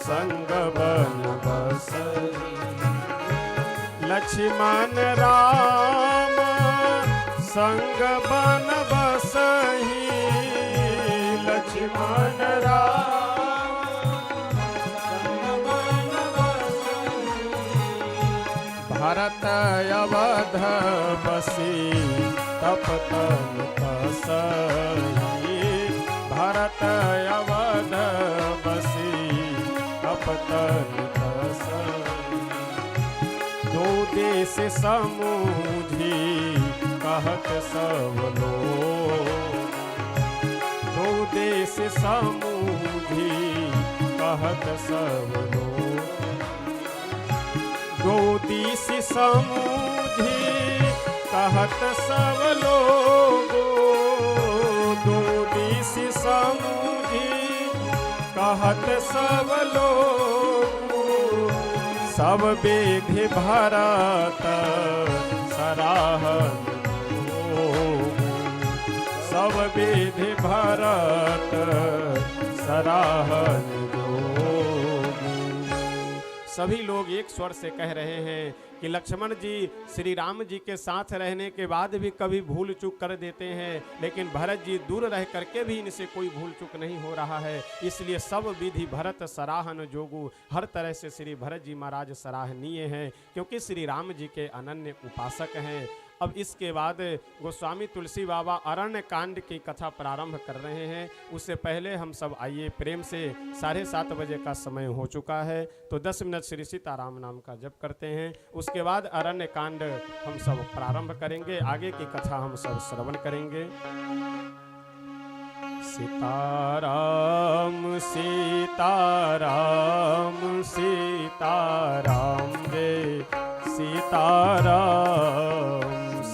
संग बन बसई, लक्ष्मण राम संग बन बसई, लक्ष्मण राम संग बन बसई, भरत अवध बसी तप तन तसई, भरत अवध बसी तप तन तसई, दो देश समूझी कहत सब लोग, दो देश समूझी कहत सब लोग, दो देश समूझी कहत सब लोग, दो देश समूझी कहत सब लोग, सब विधि भरत सराहन जोग, सब विधि भरत सराहन जोग, सभी लोग एक स्वर से कह रहे हैं कि लक्ष्मण जी श्री राम जी के साथ रहने के बाद भी कभी भूल चूक कर देते हैं, लेकिन भरत जी दूर रह करके भी इनसे कोई भूल चूक नहीं हो रहा है। इसलिए सब विधि भरत सराहन जोगु, हर तरह से श्री भरत जी महाराज सराहनीय हैं, क्योंकि श्री राम जी के अनन्य उपासक हैं। अब इसके बाद गोस्वामी तुलसी बाबा अरण्य कांड की कथा प्रारंभ कर रहे हैं। उससे पहले हम सब आइए प्रेम से, 7:30 बजे का समय हो चुका है, तो 10 मिनट श्री सीताराम नाम का जप करते हैं। उसके बाद अरण्य कांड हम सब प्रारंभ करेंगे, आगे की कथा हम सब श्रवण करेंगे। सीताराम सीताराम सीताराम जय सीताराम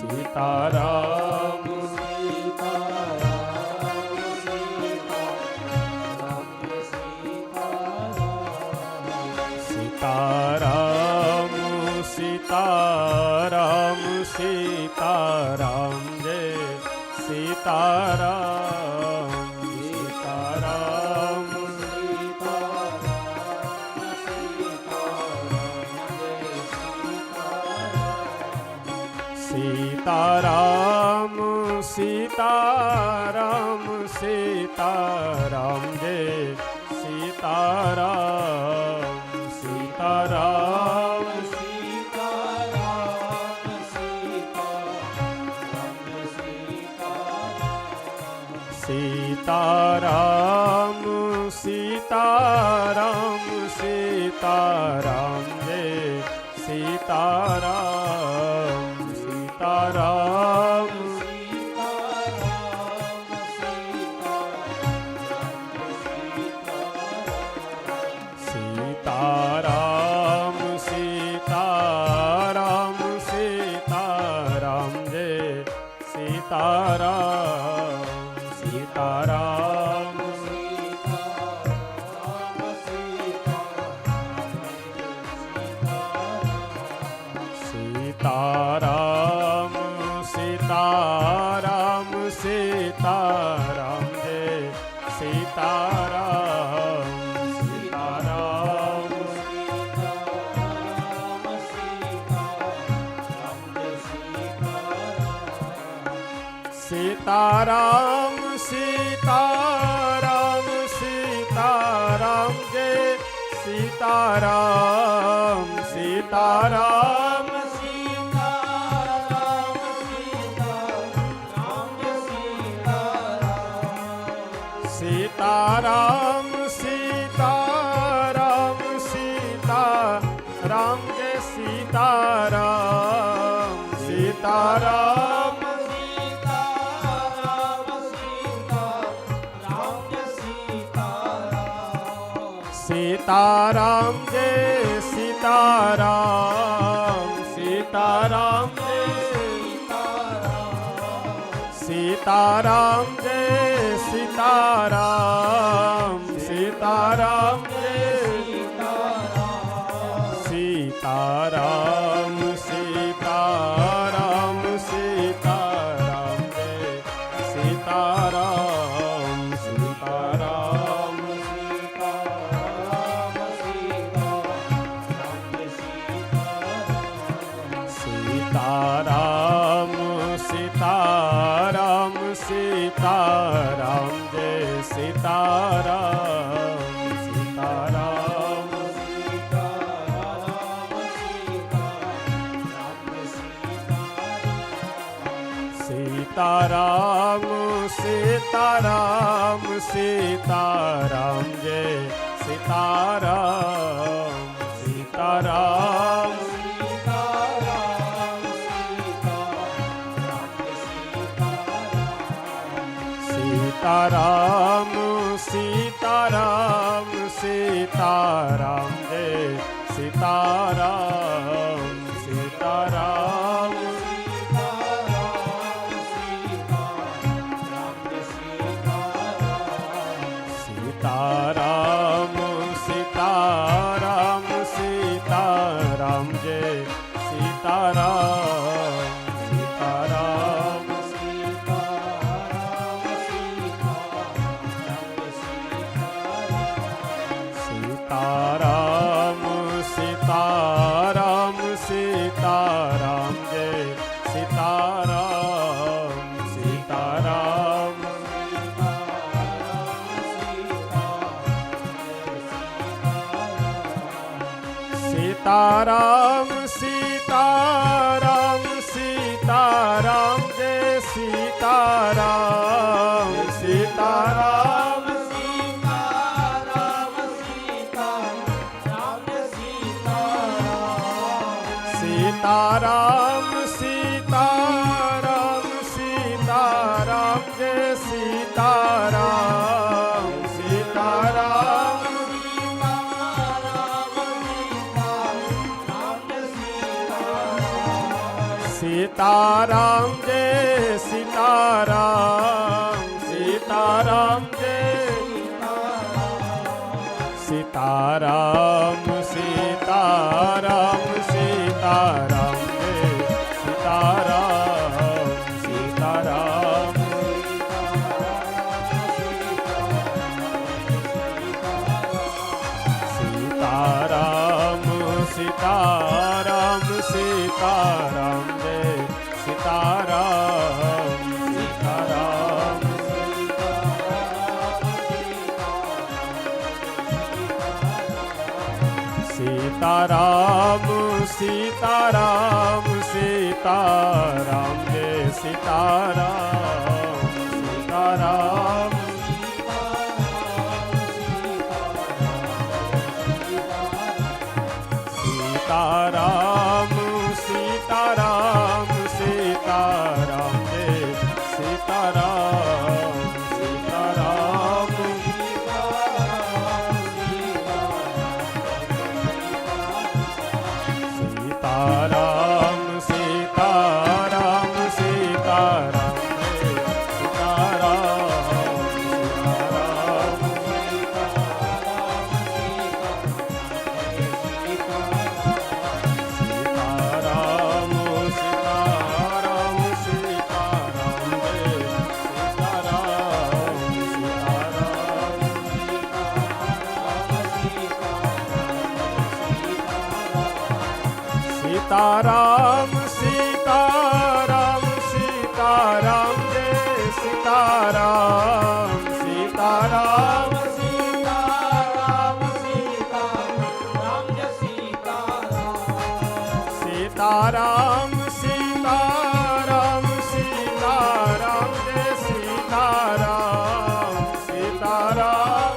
सीताराम सीताराम सीताराम सीताराम जय सीताराम सीताराम सीताराम सीताराम सीताराम जय सीताराम सीताराम सीताराम सीताराम सीताराम जय सीताराम सीताराम सीताराम सीताराम सीताराम जय सीताराम सीताराम सीताराम सीताराम सीताराम जय सीताराम सीताराम सीताराम सीताराम सीताराम जय सीताराम सीताराम सीताराम सीताराम सीताराम जय सीताराम सीताराम सीताराम जय सीताराम सीताराम जय सीताराम जय सीताराम सीताराम जय सीताराम सीताराम सीताराम जय सीताराम सीताराम सीताराम सीताराम सीताराम जय सीताराम सीताराम सीताराम सीताराम सीताराम जय सीताराम सीताराम सीताराम सीताराम सीताराम जय सीताराम सीताराम सीताराम सीताराम सीताराम जय सीताराम सीताराम सीताराम सीताराम सीताराम सीताराम सीताराम सीताराम जय सीताराम सीताराम सीताराम सीताराम सीताराम सीताराम जय सीताराम सीताराम सीताराम जय सीताराम सीताराम जय सीताराम सीताराम सीताराम जय सीताराम सीताराम सीताराम सीताराम सीताराम जय सीताराम सीताराम सीताराम सीताराम सीताराम जय सीताराम सीताराम सीताराम सीताराम सीताराम जय सीताराम सीताराम सीताराम सीताराम सीताराम जय सीताराम सीताराम सीताराम सीताराम जय सीताराम सीताराम सीताराम जय सीताराम सीताराम सीताराम सीताराम जय सीताराम सीताराम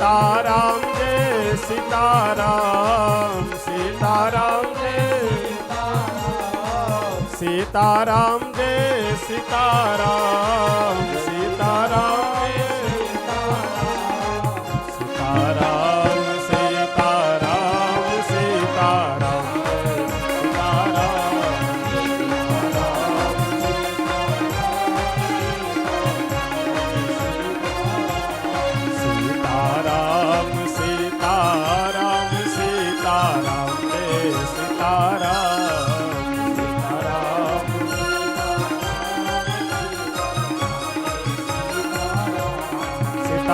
सीताराम जय सीताराम सीताराम सीताराम जय सीताराम सीताराम जय सीताराम जय सीताराम सीताराम सीताराम सीताराम सीताराम सीताराम सीताराम सीताराम जय सीताराम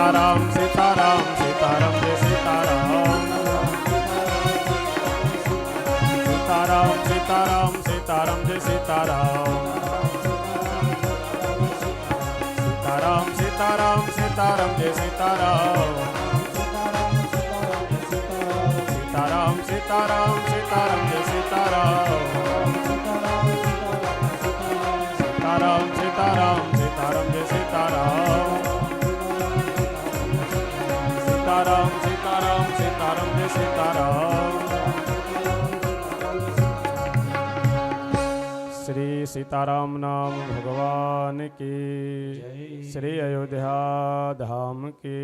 सीताराम सीताराम सीताराम सीताराम जय सीताराम सीताराम सीताराम सीताराम जय सीताराम सीताराम सीताराम सीताराम जय सीताराम सीताराम सीताराम सीताराम जय सीताराम सीताराम सीताराम सीताराम जय सीताराम सीताराम सीताराम सीताराम जय सीताराम श्री सीताराम नाम भगवान की श्री अयोध्या धाम की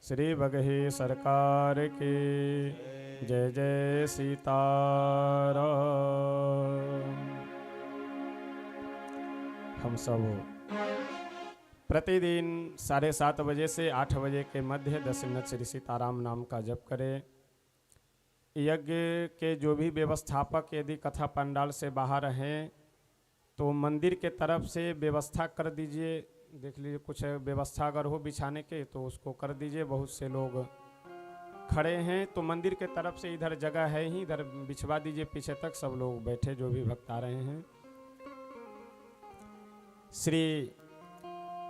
श्री बगही सरकार की जय जय सीताराम। हम सब प्रतिदिन 7:30 बजे से 8 बजे के मध्य 10 मिनट श्री सीताराम नाम का जप करें। यज्ञ के जो भी व्यवस्थापक यदि कथा पंडाल से बाहर हैं तो मंदिर के तरफ से व्यवस्था कर दीजिए। देख लीजिए कुछ व्यवस्था अगर हो बिछाने के तो उसको कर दीजिए। बहुत से लोग खड़े हैं, तो मंदिर के तरफ से इधर जगह है ही, इधर बिछवा दीजिए पीछे तक, सब लोग बैठे जो भी भक्त आ रहे हैं। श्री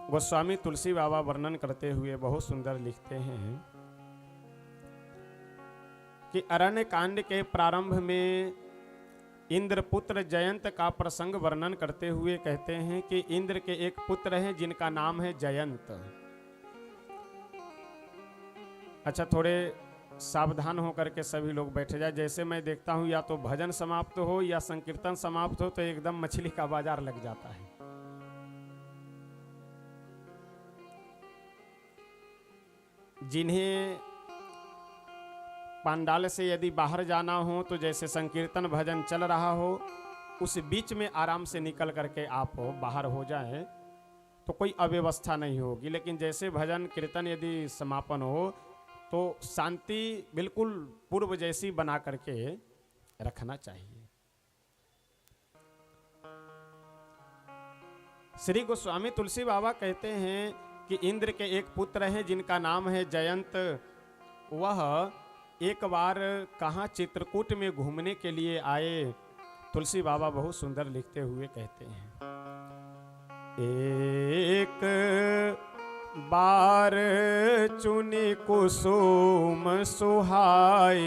गोस्वामी तुलसी बाबा वर्णन करते हुए बहुत सुंदर लिखते हैं कि अरण्य कांड के प्रारंभ में इंद्रपुत्र जयंत का प्रसंग वर्णन करते हुए कहते हैं कि इंद्र के एक पुत्र हैं जिनका नाम है जयंत। अच्छा, थोड़े सावधान होकर के सभी लोग बैठे जाए। जैसे मैं देखता हूं या तो भजन समाप्त हो या संकीर्तन समाप्त हो तो एकदम मछली का बाजार लग जाता है। जिन्हें पंडाल से यदि बाहर जाना हो तो जैसे संकीर्तन भजन चल रहा हो उस बीच में आराम से निकल करके आप बाहर हो जाएं तो कोई अव्यवस्था नहीं होगी। लेकिन जैसे भजन कीर्तन यदि समापन हो तो शांति बिल्कुल पूर्व जैसी बना करके रखना चाहिए। श्री गोस्वामी तुलसी बाबा कहते हैं कि इंद्र के एक पुत्र हैं जिनका नाम है जयंत। वह एक बार कहाँ चित्रकूट में घूमने के लिए आए। तुलसी बाबा बहुत सुंदर लिखते हुए कहते हैं, एक बार चुनी कुसुम सुहाए,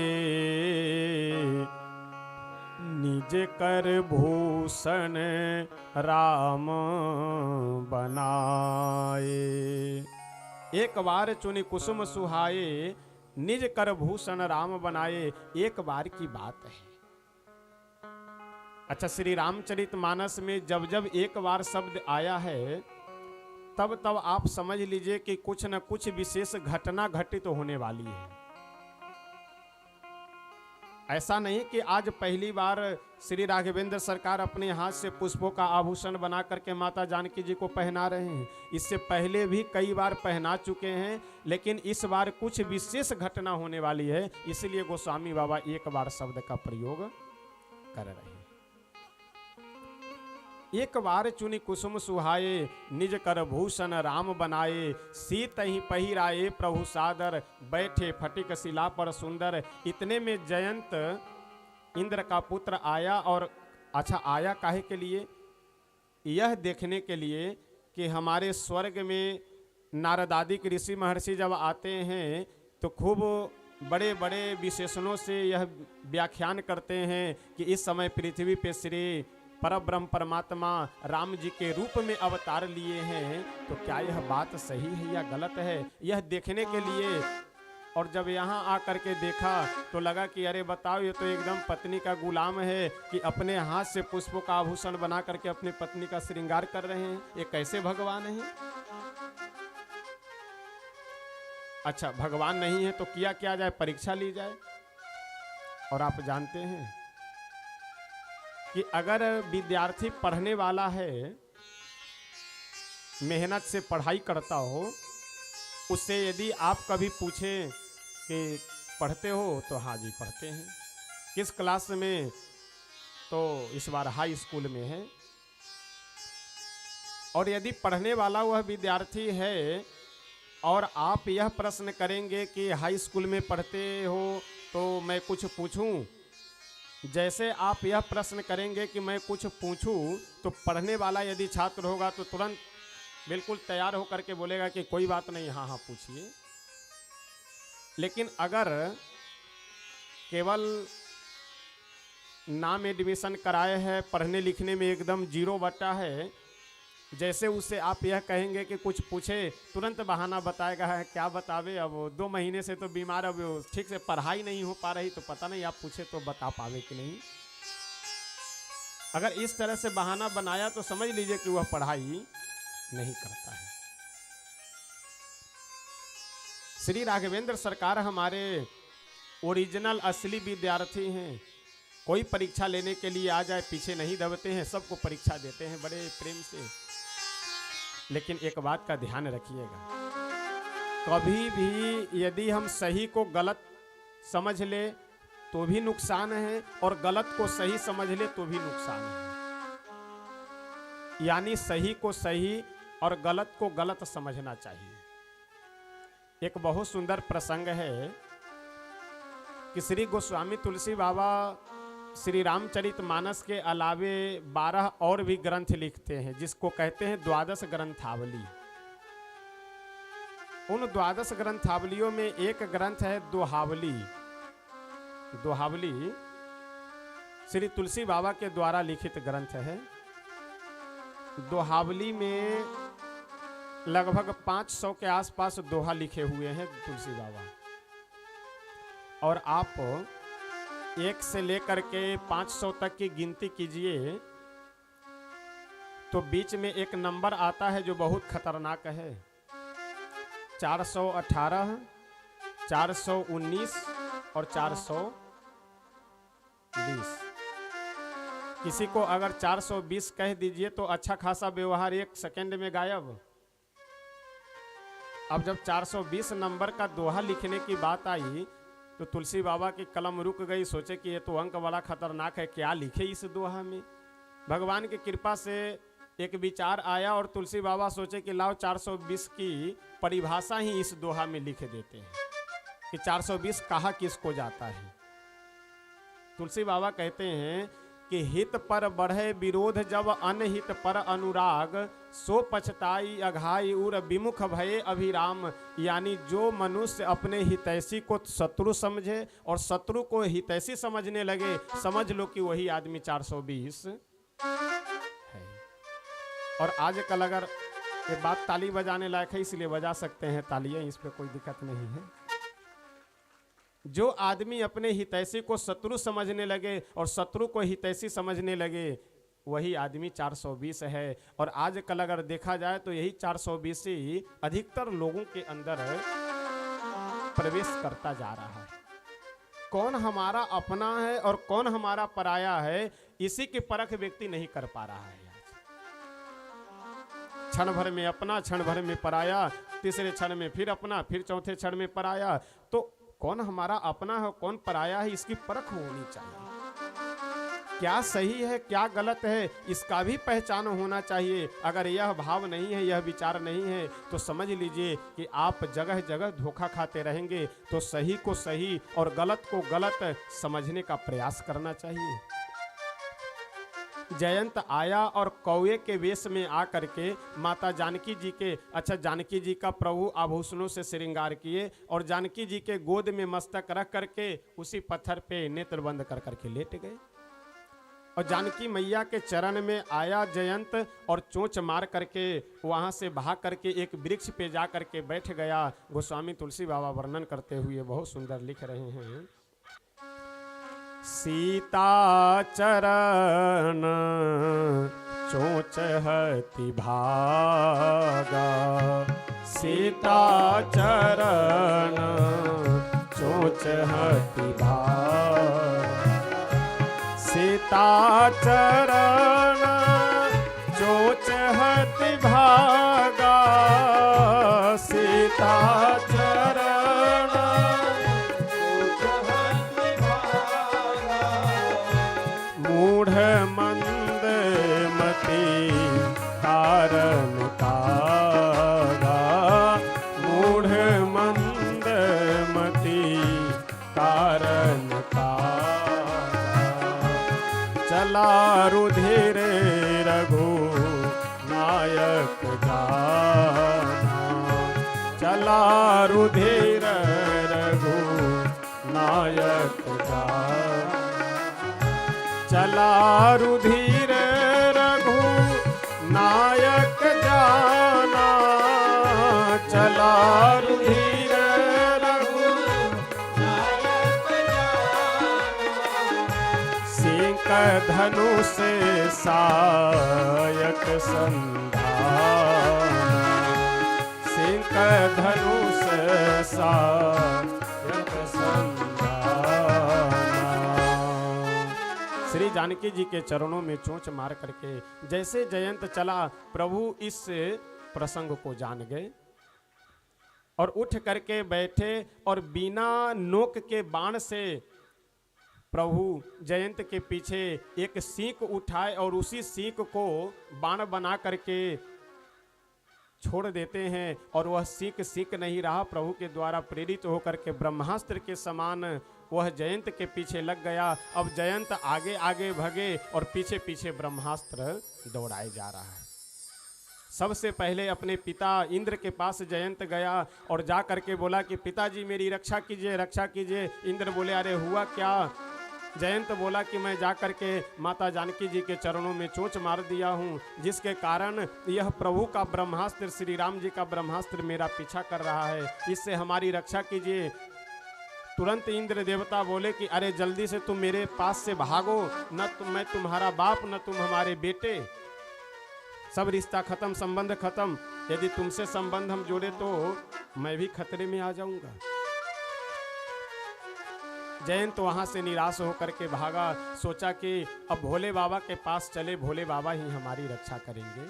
निज कर भूषण राम बनाए। एक बार चुनी कुसुम सुहाए, निज कर भूषण राम बनाए। एक बार की बात है। अच्छा, श्री रामचरितमानस में जब जब एक बार शब्द आया है तब तब आप समझ लीजिए कि कुछ न कुछ विशेष घटना घटित तो होने वाली है। ऐसा नहीं कि आज पहली बार श्री राघवेंद्र सरकार अपने हाथ से पुष्पों का आभूषण बना करके माता जानकी जी को पहना रहे हैं। इससे पहले भी कई बार पहना चुके हैं, लेकिन इस बार कुछ विशेष घटना होने वाली है, इसलिए गोस्वामी बाबा एक बार शब्द का प्रयोग कर रहे हैं। एक बार चुनी कुसुम सुहाए, निज कर भूषण राम बनाए। सीत ही पहिराए प्रभु सादर, बैठे फटिक शिला पर सुंदर। इतने में जयंत इंद्र का पुत्र आया। और अच्छा, आया काहे के लिए? यह देखने के लिए कि हमारे स्वर्ग में नारद आदि ऋषि महर्षि जब आते हैं तो खूब बड़े बड़े विशेषणों से यह व्याख्यान करते हैं कि इस समय पृथ्वी पे श्री परब्रह्म परमात्मा राम जी के रूप में अवतार लिए हैं। तो क्या यह बात सही है या गलत है, यह देखने के लिए। और जब यहाँ आकर के देखा तो लगा कि अरे बताओ, ये तो एकदम पत्नी का गुलाम है कि अपने हाथ से पुष्पों का आभूषण बना करके अपनी पत्नी का श्रृंगार कर रहे हैं। ये कैसे भगवान है? अच्छा, भगवान नहीं है तो किया क्या जाए, परीक्षा ली जाए। और आप जानते हैं कि अगर विद्यार्थी पढ़ने वाला है, मेहनत से पढ़ाई करता हो, उससे यदि आप कभी पूछें कि पढ़ते हो तो हाँ जी पढ़ते हैं। किस क्लास में? तो इस बार हाई स्कूल में है। और यदि पढ़ने वाला वह विद्यार्थी है और आप यह प्रश्न करेंगे कि हाई स्कूल में पढ़ते हो तो मैं कुछ पूछूं, जैसे आप यह प्रश्न करेंगे कि मैं कुछ पूछूं, तो पढ़ने वाला यदि छात्र होगा तो तुरंत बिल्कुल तैयार होकर के बोलेगा कि कोई बात नहीं, हाँ हाँ पूछिए। लेकिन अगर केवल नाम एडमिशन कराए है, पढ़ने लिखने में एकदम 0 बटा है, जैसे उससे आप यह कहेंगे कि कुछ पूछे, तुरंत बहाना बताएगा है। क्या बतावे, अब 2 महीने से तो बीमार, अब ठीक से पढ़ाई नहीं हो पा रही, तो पता नहीं आप पूछे तो बता पावे कि नहीं। अगर इस तरह से बहाना बनाया तो समझ लीजिए कि वह पढ़ाई नहीं करता है। श्री राघवेंद्र सरकार हमारे ओरिजिनल असली विद्यार्थी हैं। कोई परीक्षा लेने के लिए आ जाए पीछे नहीं दबते हैं, सबको परीक्षा देते हैं बड़े प्रेम से। लेकिन एक बात का ध्यान रखिएगा, कभी भी यदि हम सही को गलत समझ ले तो भी नुकसान है, और गलत को सही समझ ले तो भी नुकसान है। यानी सही को सही और गलत को गलत समझना चाहिए। एक बहुत सुंदर प्रसंग है कि श्री गोस्वामी तुलसी बाबा श्री रामचरितमानस के अलावे 12 और भी ग्रंथ लिखते हैं, जिसको कहते हैं द्वादश ग्रंथावली। उन द्वादश ग्रंथावलियों में एक ग्रंथ है दोहावली। दोहावली श्री तुलसी बाबा के द्वारा लिखित ग्रंथ है। दोहावली में लगभग 500 के आसपास दोहा लिखे हुए हैं तुलसी बाबा। और आप 1 से लेकर के 500 तक की गिनती कीजिए तो बीच में एक नंबर आता है जो बहुत खतरनाक है, 418, 419 और 420। किसी को अगर 420 कह दीजिए तो अच्छा खासा व्यवहार 1 सेकंड में गायब। अब जब 420 नंबर का दोहा लिखने की बात आई तो तुलसी बाबा की कलम रुक गई। सोचे कि ये तो अंक बड़ा खतरनाक है, क्या लिखे इस दोहा में। भगवान की कृपा से एक विचार आया और तुलसी बाबा सोचे कि लाओ 420 की परिभाषा ही इस दोहा में लिख देते हैं कि 420 कहा किसको जाता है। तुलसी बाबा कहते हैं कि हित पर बढ़े विरोध जब अनहित पर अनुराग, सो पछताई अघाई उर विमुख भये अभिराम। यानी जो मनुष्य अपने हितैषी को शत्रु समझे और शत्रु को हितैषी समझने लगे, समझ लो कि वही आदमी 420 है। और आजकल अगर ये बात ताली बजाने लायक है इसलिए बजा सकते हैं तालियां, इस पे कोई दिक्कत नहीं है। जो आदमी अपने हितैषी को शत्रु समझने लगे और शत्रु को हितैषी समझने लगे, वही आदमी 420 है। और आजकल अगर देखा जाए तो यही 420 ही अधिकतर लोगों के अंदर प्रवेश करता जा रहा है। कौन हमारा अपना है और कौन हमारा पराया है, इसी की परख व्यक्ति नहीं कर पा रहा है। क्षण भर में अपना, क्षण भर में पराया, तीसरे क्षण में फिर अपना, फिर चौथे क्षण में पराया। तो कौन हमारा अपना है कौन पराया है, इसकी परख होनी चाहिए। क्या सही है क्या गलत है, इसका भी पहचान होना चाहिए। अगर यह भाव नहीं है, यह विचार नहीं है, तो समझ लीजिए कि आप जगह जगह धोखा खाते रहेंगे। तो सही को सही और गलत को गलत समझने का प्रयास करना चाहिए। जयंत आया और कौवे के वेश में आकर के माता जानकी जी के, अच्छा जानकी जी का प्रभु आभूषणों से श्रृंगार किए और जानकी जी के गोद में मस्तक रख करके उसी पत्थर पे नेत्र बंद कर करके लेट गए। और जानकी मैया के चरण में आया जयंत और चोंच मार करके वहां से भाग करके एक वृक्ष पे जा करके बैठ गया। गोस्वामी तुलसी बाबा वर्णन करते हुए बहुत सुंदर लिख रहे हैं। सीता चरण चोंच हति भागा, सीता चरण चोंच हति भागा, सीता चरण चोंच हति भागा, सीता चरण चोंच हति भागा, मूढ़ मंद मति कारण कागा, मूढ़ मंद मति कारण चला रुधिर रघु नायक जाना, चला रुधिर रघु नायक जाना, चला रुधिर रघु नायक जाना, चला रुधिर रघु नायक जाना, सिंह धनुष सायक संधाना, सिंह धनुष सायक संधाना। श्री जानकी जी के चरणों में चोंच मार करके जैसे जयंत चला, प्रभु इस प्रसंग को जान गए और उठ करके बैठे और बिना नोक के बाण से प्रभु जयंत के पीछे एक सीख उठाए और उसी सीख को बाण बना करके छोड़ देते हैं। और वह सीख नहीं रहा, प्रभु के द्वारा प्रेरित होकर के ब्रह्मास्त्र के समान वह जयंत के पीछे लग गया। अब जयंत आगे आगे भगे और पीछे पीछे ब्रह्मास्त्र दौड़ाए जा रहा है। सबसे पहले अपने पिता इंद्र के पास जयंत गया और जा करके बोला कि पिताजी मेरी रक्षा कीजिए, रक्षा कीजिए। इंद्र बोले अरे हुआ क्या? जयंत बोला कि मैं जा करके माता जानकी जी के चरणों में चोंच मार दिया हूँ, जिसके कारण यह प्रभु का ब्रह्मास्त्र, श्री राम जी का ब्रह्मास्त्र मेरा पीछा कर रहा है, इससे हमारी रक्षा कीजिए। तुरंत इंद्र देवता बोले कि अरे जल्दी से तुम मेरे पास से भागो, न तो मैं तुम्हारा बाप न तुम हमारे बेटे, सब रिश्ता खत्म, संबंध खत्म। यदि तुमसे संबंध हम जोड़े तो मैं भी खतरे में आ जाऊंगा। जयंत वहां से निराश होकर के भागा, सोचा कि अब भोले बाबा के पास चले, भोले बाबा ही हमारी रक्षा करेंगे।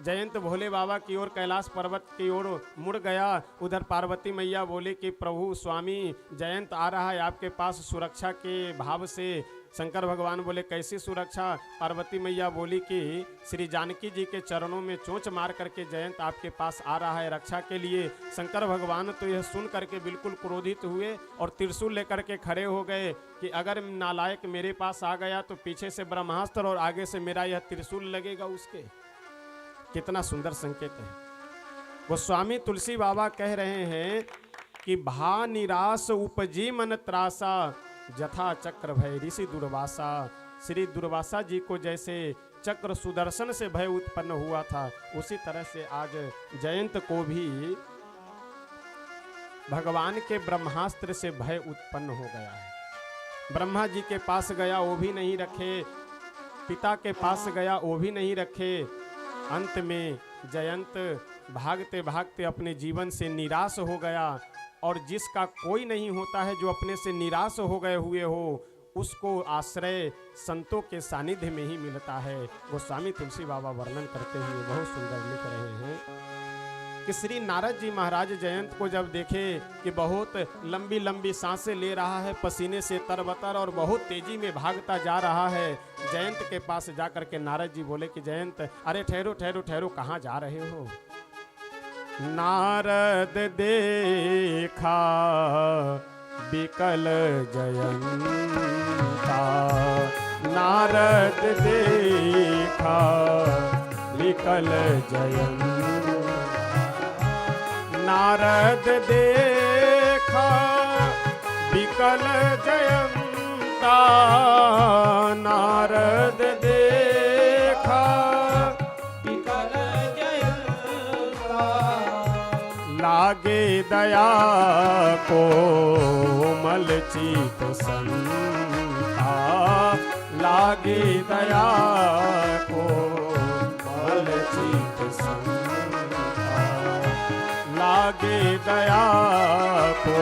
जयंत भोले बाबा की ओर, कैलाश पर्वत की ओर मुड़ गया। उधर पार्वती मैया बोले कि प्रभु स्वामी जयंत आ रहा है आपके पास सुरक्षा के भाव से। शंकर भगवान बोले कैसी सुरक्षा? पार्वती मैया बोली कि श्री जानकी जी के चरणों में चोंच मार करके जयंत आपके पास आ रहा है रक्षा के लिए। शंकर भगवान तो यह सुन करके बिल्कुल क्रोधित हुए और त्रिशूल लेकर के खड़े हो गए कि अगर नालायक मेरे पास आ गया तो पीछे से ब्रह्मास्त्र और आगे से मेरा यह त्रिशूल लगेगा उसके। कितना सुंदर संकेत है। गोस्वामी तुलसी बाबा कह रहे हैं कि भा निराश उपजी मन त्रासा, जथा चक्र भय ऋषि दुर्वासा। श्री दुर्वासा जी को जैसे चक्र सुदर्शन से भय उत्पन्न हुआ था, उसी तरह से आज जयंत को भी भगवान के ब्रह्मास्त्र से भय उत्पन्न हो गया है। ब्रह्मा जी के पास गया वो भी नहीं रखे, पिता के पास गया वो भी नहीं रखे। अंत में जयंत भागते भागते अपने जीवन से निराश हो गया। और जिसका कोई नहीं होता है, जो अपने से निराश हो गए हुए हो, उसको आश्रय संतों के सानिध्य में ही मिलता है। गोस्वामी तुलसी बाबा वर्णन करते हुए बहुत सुंदर लिख रहे हैं कि श्री नारद जी महाराज जयंत को जब देखे कि बहुत लंबी लंबी सांसें ले रहा है, पसीने से तरबतर और बहुत तेजी में भागता जा रहा है, जयंत के पास जाकर के नारद जी बोले कि जयंत अरे ठहरो ठहरो ठहरो, कहाँ जा रहे हो? नारद देखा बिकल जयंता, नारद देखा बिकल जयंता, नारद देखा बिकल जयंता, नारद देखा बिकल जयंता, लागे दया को मलचित संता, लागे दया को मलचित संता, लागे दया को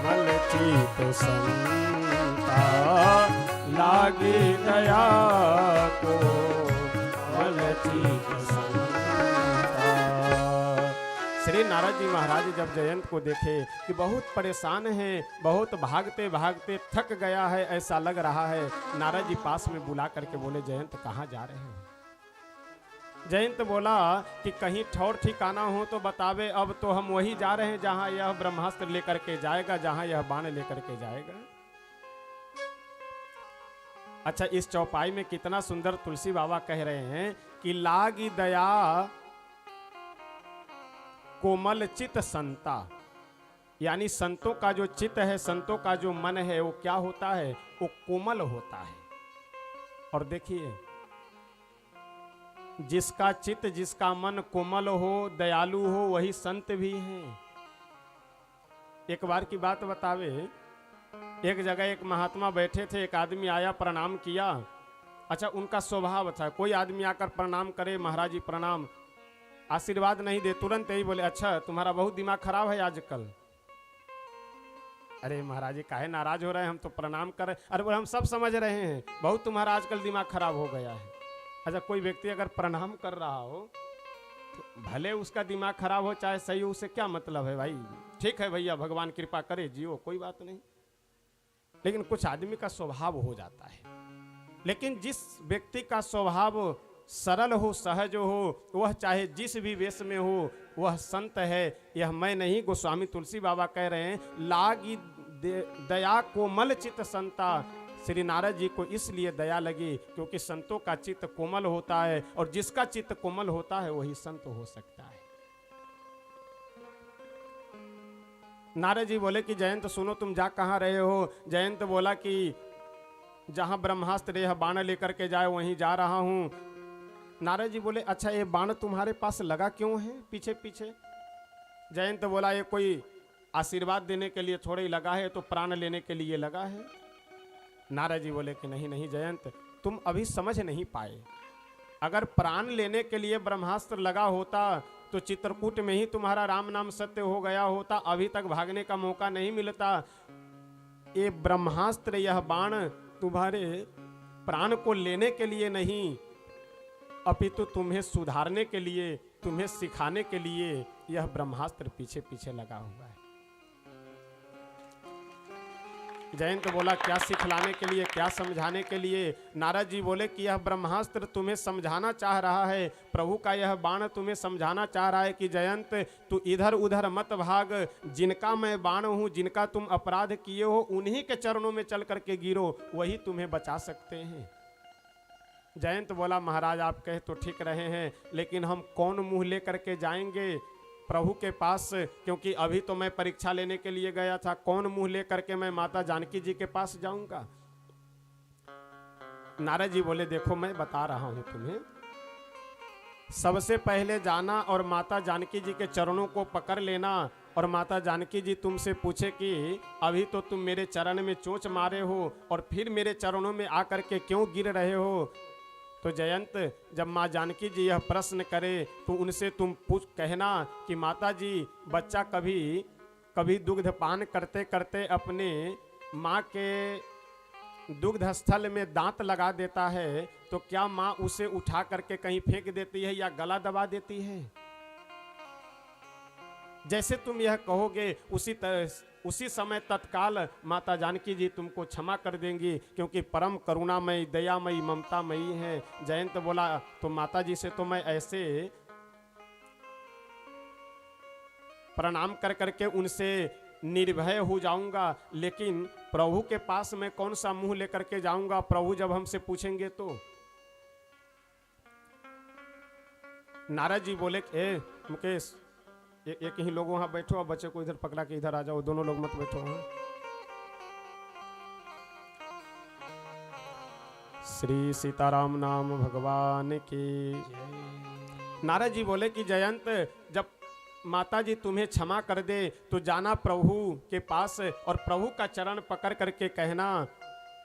मलचित संता, लागे दया को मलचित संता। श्री नारद जी महाराज जब जयंत को देखे कि बहुत परेशान है, बहुत भागते भागते थक गया है ऐसा लग रहा है, नारद जी पास में बुला करके बोले जयंत कहाँ जा रहे हो? जयंत बोला कि कहीं ठौर ठिकाना हो तो बतावे, अब तो हम वही जा रहे हैं जहां यह ब्रह्मास्त्र लेकर के जाएगा, जहां यह बाण लेकर के जाएगा। अच्छा, इस चौपाई में कितना सुंदर तुलसी बाबा कह रहे हैं कि लागी दया कोमल चित संता, यानी संतों का जो चित्त है, संतों का जो मन है, वो क्या होता है? वो कोमल होता है। और देखिए, जिसका चित्त, जिसका मन कोमल हो, दयालु हो, वही संत भी हैं। एक बार की बात बतावे, एक जगह एक महात्मा बैठे थे, एक आदमी आया, प्रणाम किया। अच्छा, उनका स्वभाव था, कोई आदमी आकर प्रणाम करे, महाराज जी प्रणाम, आशीर्वाद नहीं दे, तुरंत ही बोले अच्छा तुम्हारा बहुत दिमाग खराब है आजकल। अरे महाराज जी काहे नाराज हो रहे हैं, हम तो प्रणाम कर रहे। अरे बोले हम सब समझ रहे हैं, बहुत तुम्हारा आजकल दिमाग खराब हो गया है। अच्छा, कोई व्यक्ति अगर प्रणाम कर रहा हो तो भले उसका दिमाग खराब हो चाहे सही हो, उससे क्या मतलब है भाई? ठीक है भैया, भगवान कृपा करे, जियो, कोई बात नहीं। लेकिन कुछ आदमी का स्वभाव हो जाता है। लेकिन जिस व्यक्ति का स्वभाव सरल हो, सहज हो, वह चाहे जिस भी वेश में हो, वह संत है। यह मैं नहीं, गोस्वामी तुलसी बाबा कह रहे हैं, लागी दया कोमल चित्त संता। श्री नारद जी को इसलिए दया लगी क्योंकि संतों का चित्त कोमल होता है, और जिसका चित्त कोमल होता है वही संत हो सकता है। नारद जी बोले कि जयंत सुनो, तुम जा कहाँ रहे हो? जयंत बोला कि जहां ब्रह्मास्त्र यह बाण लेकर के जाए वहीं जा रहा हूं। नारद जी बोले अच्छा, ये बाण तुम्हारे पास लगा क्यों है पीछे पीछे? जयंत बोला ये कोई आशीर्वाद देने के लिए थोड़ा ही लगा है, तो प्राण लेने के लिए लगा है। नारद जी बोले कि नहीं नहीं जयंत, तुम अभी समझ नहीं पाए। अगर प्राण लेने के लिए ब्रह्मास्त्र लगा होता तो चित्रकूट में ही तुम्हारा राम नाम सत्य हो गया होता, अभी तक भागने का मौका नहीं मिलता। ये ब्रह्मास्त्र, यह बाण तुम्हारे प्राण को लेने के लिए नहीं, अपितु तुम्हें सुधारने के लिए, तुम्हें सिखाने के लिए यह ब्रह्मास्त्र पीछे पीछे लगा हुआ है। जयंत बोला क्या सिखलाने के लिए, क्या समझाने के लिए? नारद जी बोले कि यह ब्रह्मास्त्र तुम्हें समझाना चाह रहा है, प्रभु का यह बाण तुम्हें समझाना चाह रहा है कि जयंत तू इधर उधर मत भाग, जिनका मैं बाण हूँ, जिनका तुम अपराध किए हो, उन्हीं के चरणों में चल करके गिरो, वही तुम्हें बचा सकते हैं। जयंत बोला महाराज आप कहे तो ठीक रहे हैं, लेकिन हम कौन मुंह लेकर के जाएंगे प्रभु के पास, क्योंकि अभी तो मैं परीक्षा लेने के लिए गया था, कौन मुंह लेकर के मैं माता जानकी जी के पास जाऊंगा? नारद जी बोले देखो मैं बता रहा हूं तुम्हें, सबसे पहले जाना और माता जानकी जी के चरणों को पकड़ लेना, और माता जानकी जी तुमसे पूछे कि अभी तो तुम मेरे चरण में चोंच मारे हो और फिर मेरे चरणों में आकर के क्यों गिर रहे हो? तो जयंत जब माँ जानकी जी यह प्रश्न करे तो उनसे तुम पूछ कहना कि माता जी बच्चा कभी कभी दुग्ध पान करते करते अपने माँ के दुग्ध स्थल में दांत लगा देता है, तो क्या माँ उसे उठा करके कहीं फेंक देती है या गला दबा देती है? जैसे तुम यह कहोगे उसी समय तत्काल माता जानकी जी तुमको क्षमा कर देंगी, क्योंकि परम करुणामयी, दयामयी, ममतामयी है। जयंत बोला तो माता जी से तो मैं ऐसे प्रणाम कर करके उनसे निर्भय हो जाऊंगा, लेकिन प्रभु के पास मैं कौन सा मुंह लेकर के जाऊंगा? प्रभु जब हमसे पूछेंगे तो। नारद जी बोले ए मुकेश, एक ही लोग वहां बैठो, और बच्चे को इधर पकड़ा के इधर आ जाओ, दोनों लोग मत बैठो वहां। श्री सीताराम नाम भगवान की। नारद जी बोले कि जयंत जब माता जी तुम्हें क्षमा कर दे तो जाना प्रभु के पास और प्रभु का चरण पकड़ करके कहना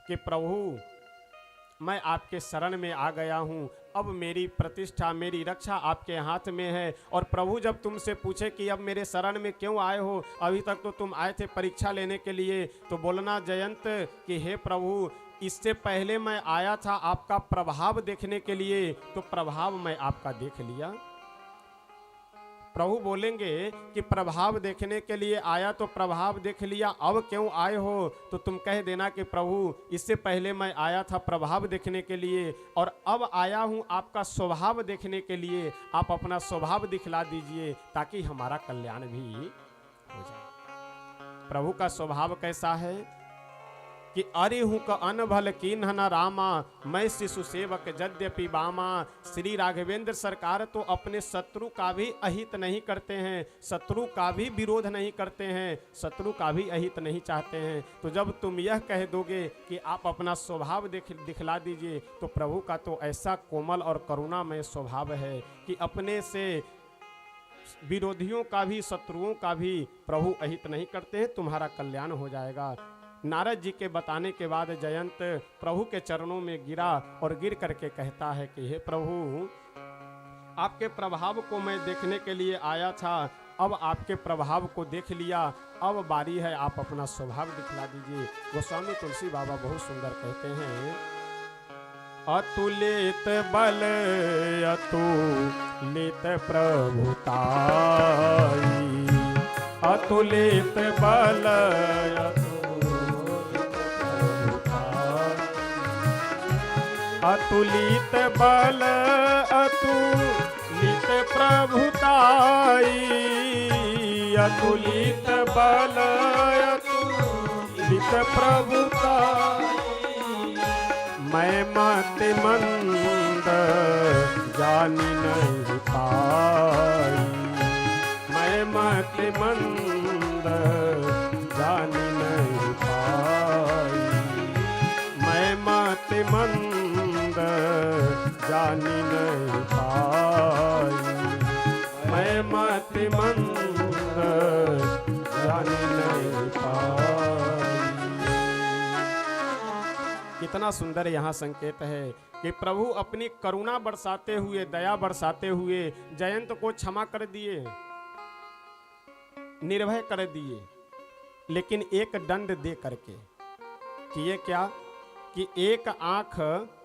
कि प्रभु मैं आपके शरण में आ गया हूँ, अब मेरी प्रतिष्ठा, मेरी रक्षा आपके हाथ में है। और प्रभु जब तुमसे पूछे कि अब मेरे शरण में क्यों आए हो, अभी तक तो तुम आए थे परीक्षा लेने के लिए, तो बोलना जयंत कि हे प्रभु इससे पहले मैं आया था आपका प्रभाव देखने के लिए, तो प्रभाव मैं आपका देख लिया। प्रभु बोलेंगे कि प्रभाव देखने के लिए आया तो प्रभाव देख लिया, अब क्यों आए हो? तो तुम कह देना कि प्रभु इससे पहले मैं आया था प्रभाव देखने के लिए, और अब आया हूँ आपका स्वभाव देखने के लिए। आप अपना स्वभाव दिखला दीजिए ताकि हमारा कल्याण भी हो जाए। प्रभु का स्वभाव कैसा है कि अरिहु क अनभल कीन्ह न रामा, मैं शिशु सेवक यद्यपि बामा। श्री राघवेंद्र सरकार तो अपने शत्रु का भी अहित नहीं करते हैं, शत्रु का भी विरोध नहीं करते हैं, शत्रु का भी अहित नहीं चाहते हैं। तो जब तुम यह कह दोगे कि आप अपना स्वभाव दिखला दीजिए, तो प्रभु का तो ऐसा कोमल और करुणामय स्वभाव है कि अपने से विरोधियों का भी, शत्रुओं का भी प्रभु अहित नहीं करते हैं। तुम्हारा कल्याण हो जाएगा। नारद जी के बताने के बाद जयंत प्रभु के चरणों में गिरा और गिर करके कहता है कि हे प्रभु आपके प्रभाव को मैं देखने के लिए आया था, अब आपके प्रभाव को देख लिया, अब बारी है आप अपना स्वभाव दिखला दीजिए। गोस्वामी तुलसी बाबा बहुत सुंदर कहते हैं, अतुलित बल अतुलित प्रभुताई, अतुलित बल अतुलित बल अतुलित प्रभुताई, अतुलित बल अतुलित प्रभुताई। मैं मत मंद जानी नहीं पाई, मैं मत मंद जानी नहीं पाई, मैं मत मंद जानी नहीं पाई, मैं मत मंद जानी नहीं पाई। कितना सुंदर यहाँ संकेत है कि प्रभु अपनी करुणा बरसाते हुए, दया बरसाते हुए जयंत को क्षमा कर दिए, निर्भय कर दिए, लेकिन एक दंड दे करके किए क्या कि एक आंख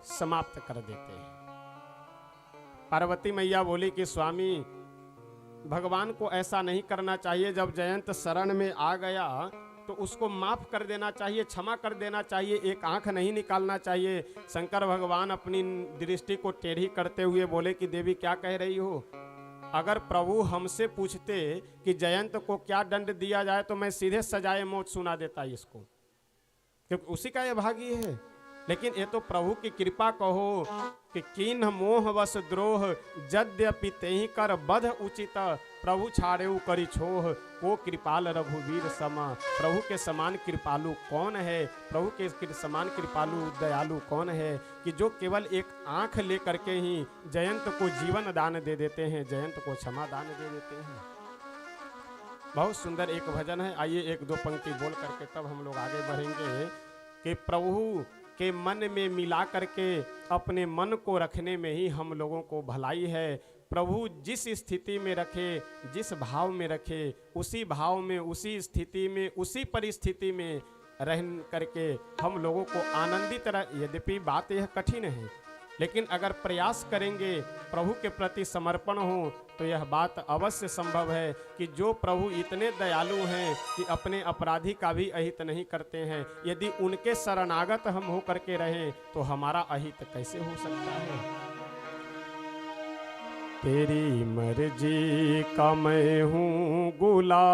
समाप्त कर देते हैं। पार्वती मैया बोली कि स्वामी, भगवान को ऐसा नहीं करना चाहिए, जब जयंत शरण में आ गया तो उसको माफ कर देना चाहिए, क्षमा कर देना चाहिए, एक आंख नहीं निकालना चाहिए। शंकर भगवान अपनी दृष्टि को टेढ़ी करते हुए बोले कि देवी क्या कह रही हो? अगर प्रभु हमसे पूछते कि जयंत को क्या दंड दिया जाए तो मैं सीधे सजाए मौत सुना देता इसको, क्योंकि उसी का यह भागी है। लेकिन ये तो प्रभु की कृपा कहो कि कीन मोह वश द्रोह, यद्यपि तेहि कर बध उचित, प्रभु छाड़ेउ करी छोह, को कृपाल रघुवीर समा। प्रभु के समान कृपालु कौन है? प्रभु के समान कृपालु दयालु कौन है कि जो केवल एक आंख लेकर के ही जयंत को जीवन दान दे देते हैं, जयंत को क्षमा दान दे देते हैं। बहुत सुंदर एक भजन है, आइए एक दो पंक्ति बोल करके तब हम लोग आगे बढ़ेंगे कि प्रभु के मन में मिला करके अपने मन को रखने में ही हम लोगों को भलाई है। प्रभु जिस स्थिति में रखे, जिस भाव में रखे, उसी भाव में, उसी स्थिति में, उसी परिस्थिति में रह करके हम लोगों को आनंदित यद्यपि बात यह कठिन है, लेकिन अगर प्रयास करेंगे प्रभु के प्रति समर्पण हो तो यह बात अवश्य संभव है कि जो प्रभु इतने दयालु हैं कि अपने अपराधी का भी अहित नहीं करते हैं, यदि उनके शरणागत हम हो करके रहें तो हमारा अहित कैसे हो सकता है? तेरी मर्जी का मैं हूँ गुलाम,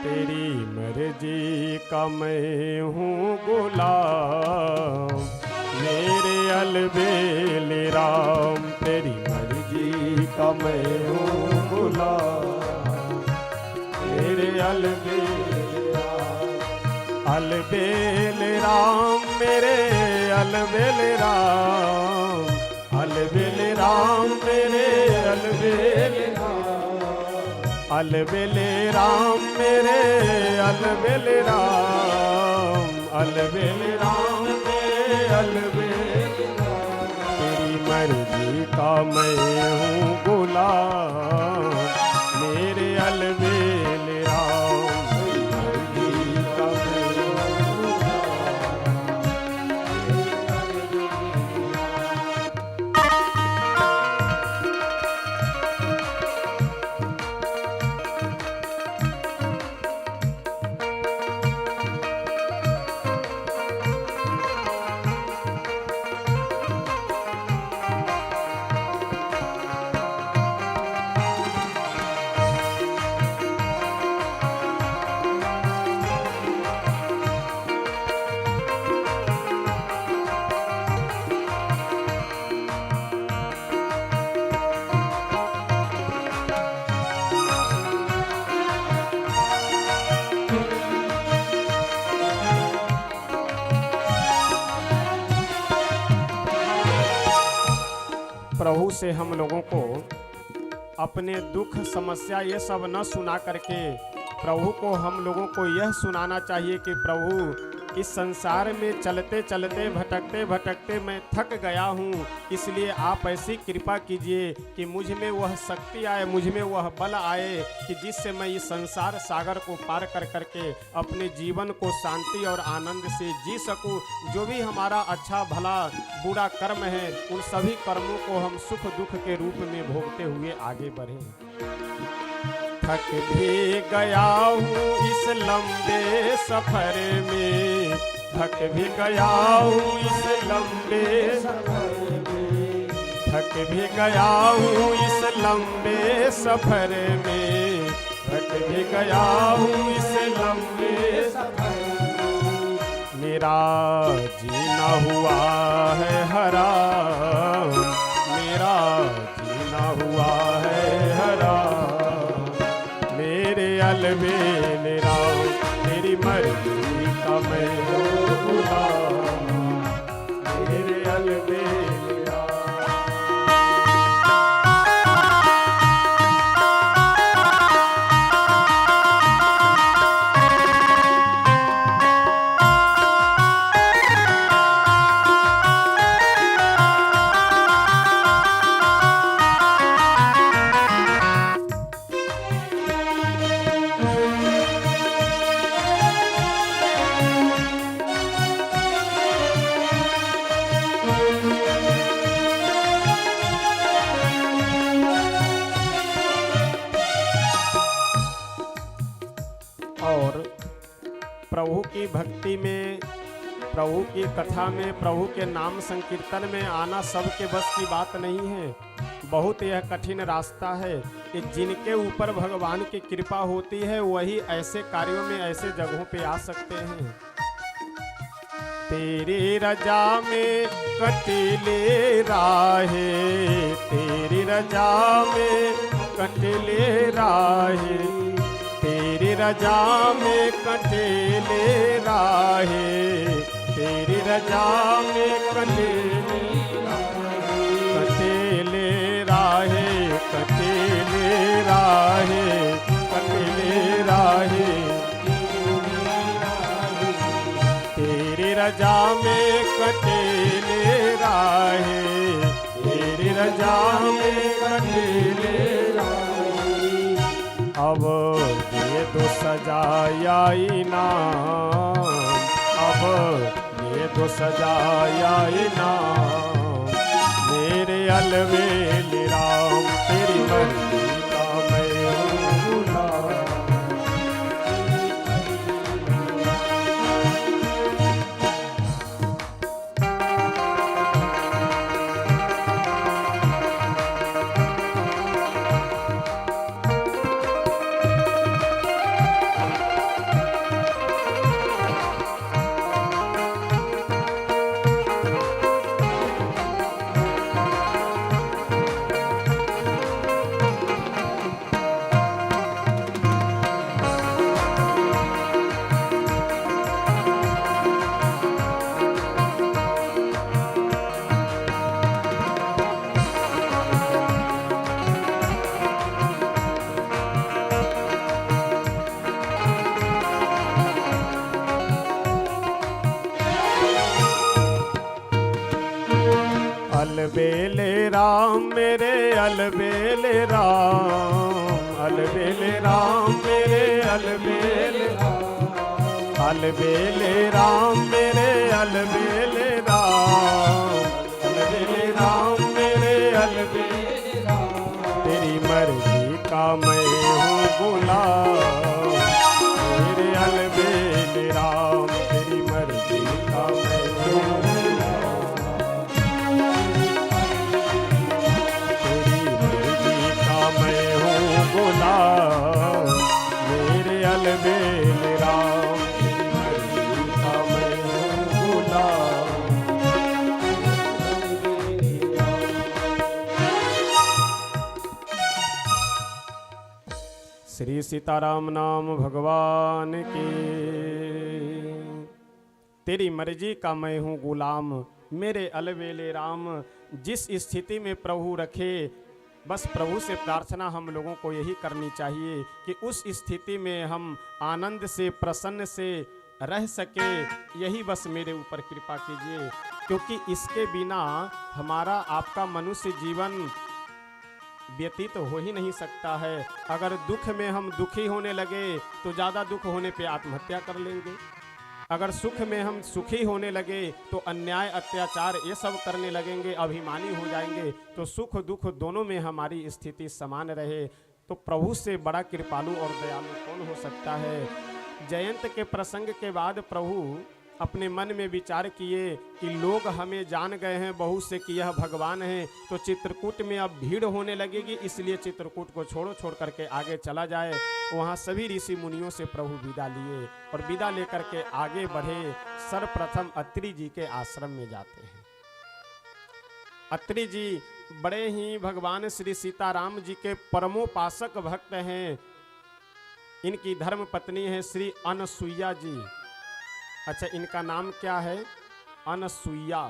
तेरी मर्जी का मैं हूँ गुलाम, मेरे अलबेले राम, तेरी मर्जी का मैं हूँ गुलाम, मेरे अलबेले राम, अलबेले राम, मेरे अलबेले राम, अलबेले राम, मेरे अलबेले राम, अलबेले राम, मेरे अलबेले राम, अलबेले राम, मेरे अलबेले राम, तेरी मर्जी का मैं हूँ गुलाम, मेरे अलबेले राम, तेरी मर्जी का मैं हूँ गुलाम, मेरे प्रभु से हम लोगों को अपने दुख समस्या ये सब न सुना करके प्रभु को हम लोगों को यह सुनाना चाहिए कि प्रभु इस संसार में चलते चलते भटकते भटकते मैं थक गया हूँ, इसलिए आप ऐसी कृपा कीजिए कि मुझ में वह शक्ति आए, मुझ में वह बल आए कि जिससे मैं इस संसार सागर को पार कर करके अपने जीवन को शांति और आनंद से जी सकूँ। जो भी हमारा अच्छा भला बुरा कर्म है उन सभी कर्मों को हम सुख दुख के रूप में भोगते हुए आगे बढ़ें। थक भी गया हूँ इस लंबे सफर में, थक भी गया हूँ इस लंबे सफर में, थक भी गया हूँ इस लंबे सफर में, थक भी गया हूँ इस लंबे सफर में। मेरा जीना हुआ है हराम, मेरा जीना हुआ है हराम, मेरे अलबेल राम तेरी मर्जी का मैं हूँ गुलाम, मेरे अलबेल राम। और प्रभु की भक्ति में, प्रभु की कथा में, प्रभु के नाम संकीर्तन में आना सबके बस की बात नहीं है। बहुत यह कठिन रास्ता है कि जिनके ऊपर भगवान की कृपा होती है वही ऐसे कार्यों में, ऐसे जगहों पे आ सकते हैं। तेरी रजा में कटले राहे, तेरी रजा में कटले राहे, तेरी रजा में कटले राहे, तेरी रजा में कटले राहे, कटले राहे, कटले राहे, तेरी रजा में कटले राहे, तेरी रजा में कटले राहे। अब ये तो सजाया इनाम, अब ये तो सजाया इनाम, मेरे अलबेल राम तेरी मर्जी का मैं हूँ गुलाम। अलबेल राम मेरे अलबेल राम, अलबेल राम मेरे अलबेल राम, अलबेल राम मेरे अलबेल राम, अलबेल राम मेरे अलबेल राम, तेरी मर्जी का मैं हूँ गुलाम, मेरे अलबेल राम तेरी मर्जी का मैं हूँ गुलाम, मेरे अलबेल राम तेरी मर्जी का मैं हूँ गुलाम। श्री सीताराम नाम भगवान की। तेरी मर्जी का मैं हूँ गुलाम, मेरे अलबेले राम। जिस स्थिति में प्रभु रखे, बस प्रभु से प्रार्थना हम लोगों को यही करनी चाहिए कि उस स्थिति में हम आनंद से, प्रसन्न से रह सके। यही बस मेरे ऊपर कृपा कीजिए, क्योंकि इसके बिना हमारा आपका मनुष्य जीवन व्यतीत हो ही नहीं सकता है। अगर दुख में हम दुखी होने लगे तो ज़्यादा दुख होने पे आत्महत्या कर लेंगे। अगर सुख में हम सुखी होने लगे तो अन्याय, अत्याचार ये सब करने लगेंगे, अभिमानी हो जाएंगे। तो सुख दुख दोनों में हमारी स्थिति समान रहे। तो प्रभु से बड़ा कृपालु और दयालु कौन हो सकता है। जयंत के प्रसंग के बाद प्रभु अपने मन में विचार किए कि लोग हमें जान गए हैं बहुत से कि यह भगवान है, तो चित्रकूट में अब भीड़ होने लगेगी, इसलिए चित्रकूट को छोड़ करके आगे चला जाए। वहाँ सभी ऋषि मुनियों से प्रभु विदा लिए और विदा लेकर के आगे बढ़े। सर्वप्रथम अत्रि जी के आश्रम में जाते हैं। अत्रि जी बड़े ही भगवान श्री सीताराम जी के परमोपासक भक्त हैं। इनकी धर्म पत्नी है श्री अनसुईया जी। अच्छा, इनका नाम क्या है? अनसुईया।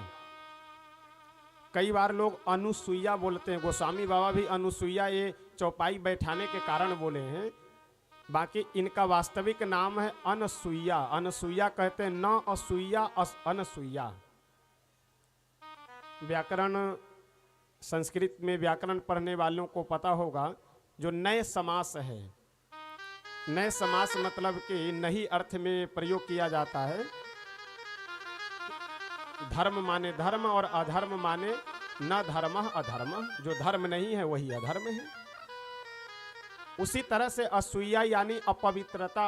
कई बार लोग अनुसुईया बोलते हैं, गोस्वामी बाबा भी अनुसुईया ये चौपाई बैठाने के कारण बोले हैं, बाकी इनका वास्तविक नाम है अनसुईया। अनसुईया कहते हैं न असुईया, अनसुईया। व्याकरण, संस्कृत में व्याकरण पढ़ने वालों को पता होगा, जो नए समास है, नए समास मतलब कि नई अर्थ में प्रयोग किया जाता है। धर्म माने धर्म और अधर्म माने न धर्म अधर्म, जो धर्म नहीं है वही अधर्म है। उसी तरह से असूया यानी अपवित्रता,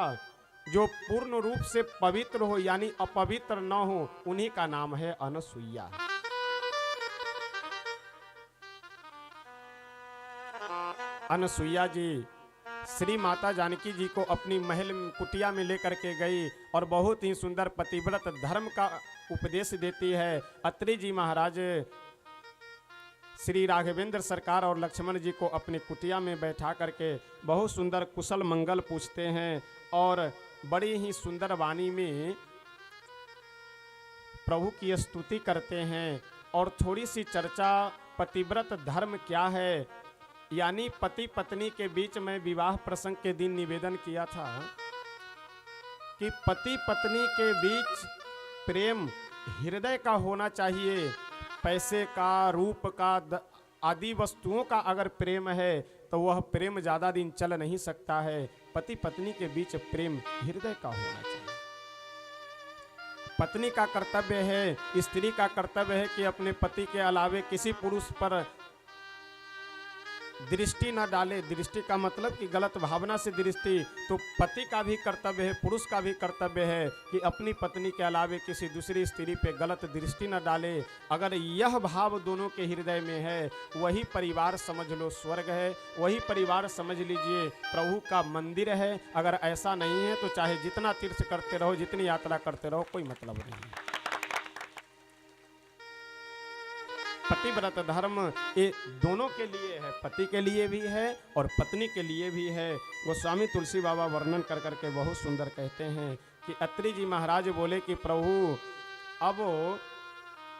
जो पूर्ण रूप से पवित्र हो यानी अपवित्र न हो, उन्हीं का नाम है अनसुईया। अनसुईया जी श्री माता जानकी जी को अपनी महल कुटिया में लेकर के गई और बहुत ही सुंदर पतिव्रत धर्म का उपदेश देती है। अत्रि जी महाराज श्री राघवेंद्र सरकार और लक्ष्मण जी को अपनी कुटिया में बैठा करके बहुत सुंदर कुशल मंगल पूछते हैं और बड़ी ही सुंदर वाणी में प्रभु की स्तुति करते हैं। और थोड़ी सी चर्चा पतिव्रत धर्म क्या है, यानी पति पत्नी के बीच में विवाह प्रसंग के दिन निवेदन किया था कि पति पत्नी के बीच प्रेम हृदय का होना चाहिए। पैसे का, रूप का, आदि वस्तुओं का अगर प्रेम है तो वह प्रेम ज़्यादा दिन चल नहीं सकता है। पति पत्नी के बीच प्रेम हृदय का होना चाहिए। पत्नी का कर्तव्य है, स्त्री का कर्तव्य है कि अपने पति के अलावे किसी पुरुष पर दृष्टि न डाले। दृष्टि का मतलब कि गलत भावना से दृष्टि, तो पति का भी कर्तव्य है, पुरुष का भी कर्तव्य है कि अपनी पत्नी के अलावे किसी दूसरी स्त्री पे गलत दृष्टि न डाले। अगर यह भाव दोनों के हृदय में है, वही परिवार समझ लो स्वर्ग है, वही परिवार समझ लीजिए प्रभु का मंदिर है। अगर ऐसा नहीं है तो चाहे जितना तीर्थ करते रहो, जितनी यात्रा करते रहो, कोई मतलब नहीं। पतिव्रत धर्म ये दोनों के लिए है, पति के लिए भी है और पत्नी के लिए भी है। गोस्वामी तुलसी बाबा वर्णन कर करके बहुत सुंदर कहते हैं कि अत्रि जी महाराज बोले कि प्रभु अब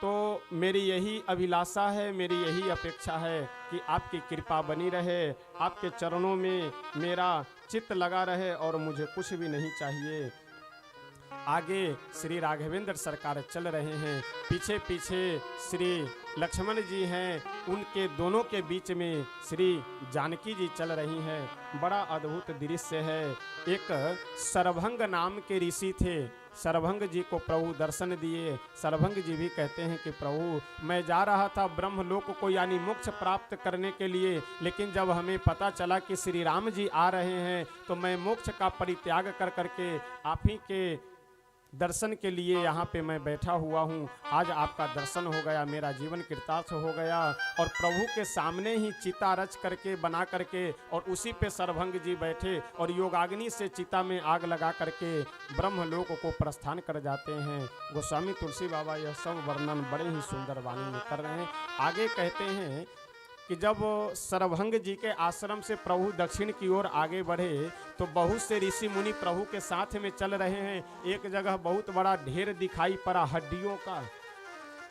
तो मेरी यही अभिलाषा है, मेरी यही अपेक्षा है कि आपकी कृपा बनी रहे, आपके चरणों में मेरा चित्त लगा रहे और मुझे कुछ भी नहीं चाहिए। आगे श्री राघवेंद्र सरकार चल रहे हैं, पीछे पीछे श्री लक्ष्मण जी हैं, उनके दोनों के बीच में श्री जानकी जी चल रही हैं। बड़ा अद्भुत दृश्य है। एक सरभंग नाम के ऋषि थे, सरभंग जी को प्रभु दर्शन दिए। सरभंग जी भी कहते हैं कि प्रभु मैं जा रहा था ब्रह्मलोक को यानी मोक्ष प्राप्त करने के लिए, लेकिन जब हमें पता चला कि श्री राम जी आ रहे हैं तो मैं मोक्ष का परित्याग कर करके आप ही के दर्शन के लिए यहाँ पे मैं बैठा हुआ हूँ। आज आपका दर्शन हो गया, मेरा जीवन कृतार्थ हो गया। और प्रभु के सामने ही चिता रच करके बना करके और उसी पे सरभंग जी बैठे और योगाग्नि से चिता में आग लगा करके ब्रह्मलोक को प्रस्थान कर जाते हैं। गोस्वामी तुलसी बाबा यह सब वर्णन बड़े ही सुंदर वाणी में कर रहे हैं। आगे कहते हैं कि जब सरभंग जी के आश्रम से प्रभु दक्षिण की ओर आगे बढ़े तो बहुत से ऋषि मुनि प्रभु के साथ में चल रहे हैं। एक जगह बहुत बड़ा ढेर दिखाई पड़ा हड्डियों का।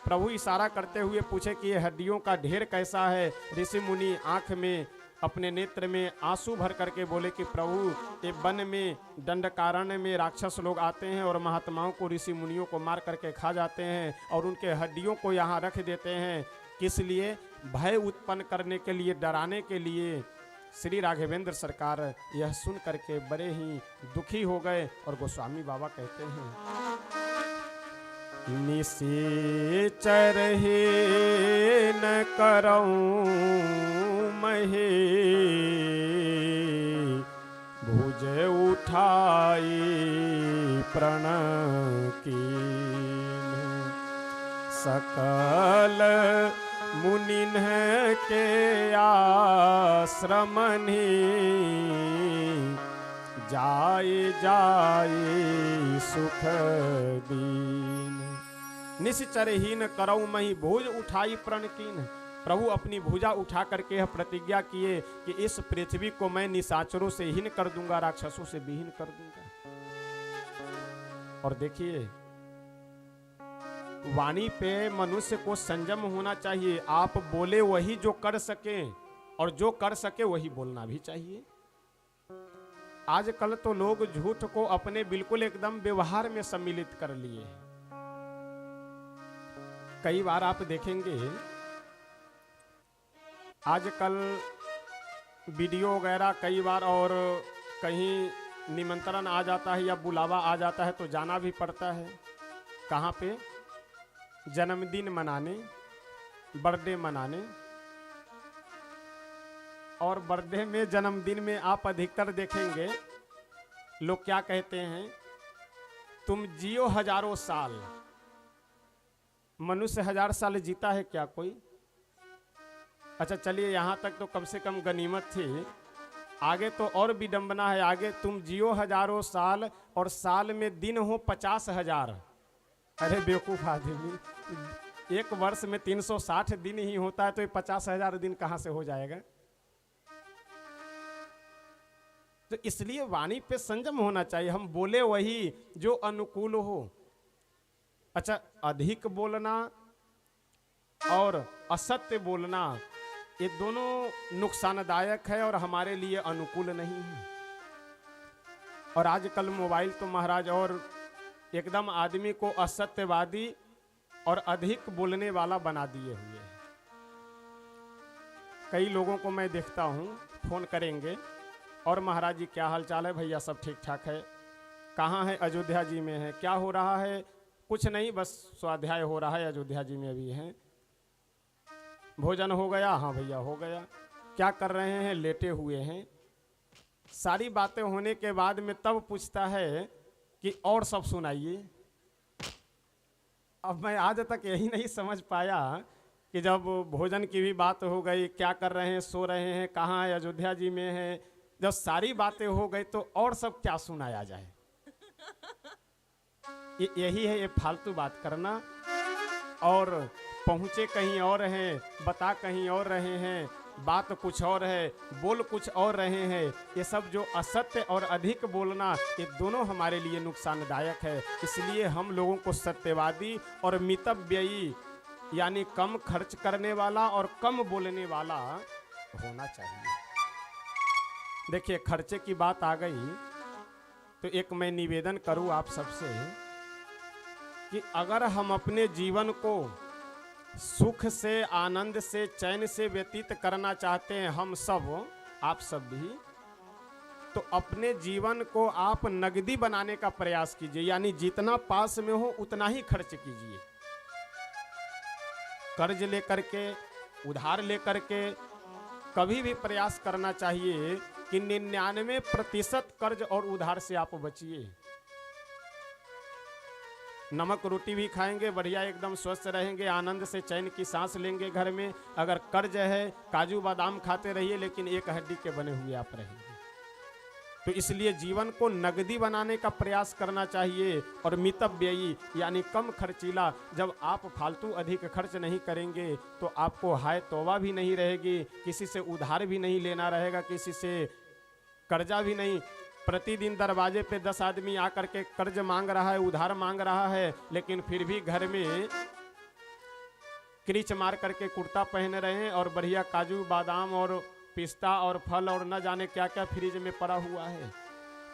प्रभु इशारा करते हुए पूछे कि ये हड्डियों का ढेर कैसा है। ऋषि मुनि आंख में, अपने नेत्र में आंसू भर करके बोले कि प्रभु ये वन में दंडकारण्य में राक्षस लोग आते हैं और महात्माओं को, ऋषि मुनियों को मार करके खा जाते हैं और उनके हड्डियों को यहाँ रख देते हैं। किस लिए? भय उत्पन्न करने के लिए, डराने के लिए। श्री राघवेंद्र सरकार यह सुन करके बड़े ही दुखी हो गए और गोस्वामी बाबा कहते हैं निशाचर ही न करऊं महे, भुज उठाई प्रण कीन। सकल मुनिन के आश्रमनि, जाए जाए सुख दीन। निश्चरहीन करऊ मही, भुज उठाई प्रण कीन। प्रभु अपनी भुजा उठा करके यह प्रतिज्ञा किए कि इस पृथ्वी को मैं निशाचरों से हीन कर दूंगा, राक्षसों से विहीन कर दूंगा। और देखिए, वाणी पे मनुष्य को संयम होना चाहिए। आप बोले वही जो कर सके, और जो कर सके वही बोलना भी चाहिए। आजकल तो लोग झूठ को अपने बिल्कुल एकदम व्यवहार में सम्मिलित कर लिए हैं। कई बार आप देखेंगे, आजकल वीडियो वगैरह कई बार, और कहीं निमंत्रण आ जाता है या बुलावा आ जाता है तो जाना भी पड़ता है। कहाँ पे? जन्मदिन मनाने, बर्थडे मनाने। और बर्थडे में, जन्मदिन में आप अधिकतर देखेंगे लोग क्या कहते हैं, तुम जियो हजारों साल। मनुष्य 1000 साल जीता है क्या कोई? अच्छा चलिए, यहाँ तक तो कम से कम गनीमत थी, आगे तो और विडंबना है। आगे तुम जियो हजारों साल और साल में दिन हो 50,000। अरे बेवकूफ आदमी, एक वर्ष में 360 दिन ही होता है, तो ये 50,000 दिन कहाँ से हो जाएगा? तो इसलिए वाणी पे संयम होना चाहिए। हम बोले वही जो अनुकूल हो। अच्छा, अधिक बोलना और असत्य बोलना, ये दोनों नुकसानदायक है और हमारे लिए अनुकूल नहीं है। और आजकल मोबाइल तो महाराज और एकदम आदमी को असत्यवादी और अधिक बोलने वाला बना दिए हुए है। कई लोगों को मैं देखता हूँ, फोन करेंगे और महाराज जी क्या हाल चाल है? भैया सब ठीक ठाक है। कहाँ है? अयोध्या जी में है। क्या हो रहा है? कुछ नहीं, बस स्वाध्याय हो रहा है, अयोध्या जी में अभी हैं। भोजन हो गया? हाँ भैया हो गया। क्या कर रहे हैं? लेटे हुए हैं। सारी बातें होने के बाद में तब पूछता है कि और सब सुनाइए। अब मैं आज तक यही नहीं समझ पाया कि जब भोजन की भी बात हो गई, क्या कर रहे हैं, सो रहे हैं, कहाँ है, अयोध्या जी में है, जब सारी बातें हो गई तो और सब क्या सुनाया जाए? यही है, ये फालतू बात करना। और पहुँचे कहीं और हैं, बता कहीं और रहे हैं, बात कुछ और है, बोल कुछ और रहे हैं। ये सब जो असत्य और अधिक बोलना, ये दोनों हमारे लिए नुकसानदायक है। इसलिए हम लोगों को सत्यवादी और मितव्ययी, यानी कम खर्च करने वाला और कम बोलने वाला होना चाहिए। देखिए, खर्चे की बात आ गई तो एक मैं निवेदन करूं आप सबसे कि अगर हम अपने जीवन को सुख से, आनंद से, चैन से व्यतीत करना चाहते हैं, हम सब, आप सब भी, तो अपने जीवन को आप नगदी बनाने का प्रयास कीजिए। यानी जितना पास में हो उतना ही खर्च कीजिए। कर्ज लेकर के, उधार लेकर के कभी भी प्रयास करना चाहिए कि 99% कर्ज और उधार से आप बचिए। नमक रोटी भी खाएंगे, बढ़िया एकदम स्वस्थ रहेंगे, आनंद से चैन की सांस लेंगे घर में। अगर कर्ज है, काजू बादाम खाते रहिए, लेकिन एक हड्डी के बने हुए आप रहेंगे। तो इसलिए जीवन को नगदी बनाने का प्रयास करना चाहिए और मितव्ययी यानी कम खर्चीला। जब आप फालतू अधिक खर्च नहीं करेंगे तो आपको हाय तौबा भी नहीं रहेगी, किसी से उधार भी नहीं लेना रहेगा, किसी से कर्जा भी नहीं। प्रतिदिन दरवाजे पे 10 आदमी आकर के कर्ज मांग रहा है, उधार मांग रहा है, लेकिन फिर भी घर में क्रीच मार करके कुर्ता पहन रहे हैं और बढ़िया काजू बादाम और पिस्ता और फल और न जाने क्या क्या फ्रिज में पड़ा हुआ है।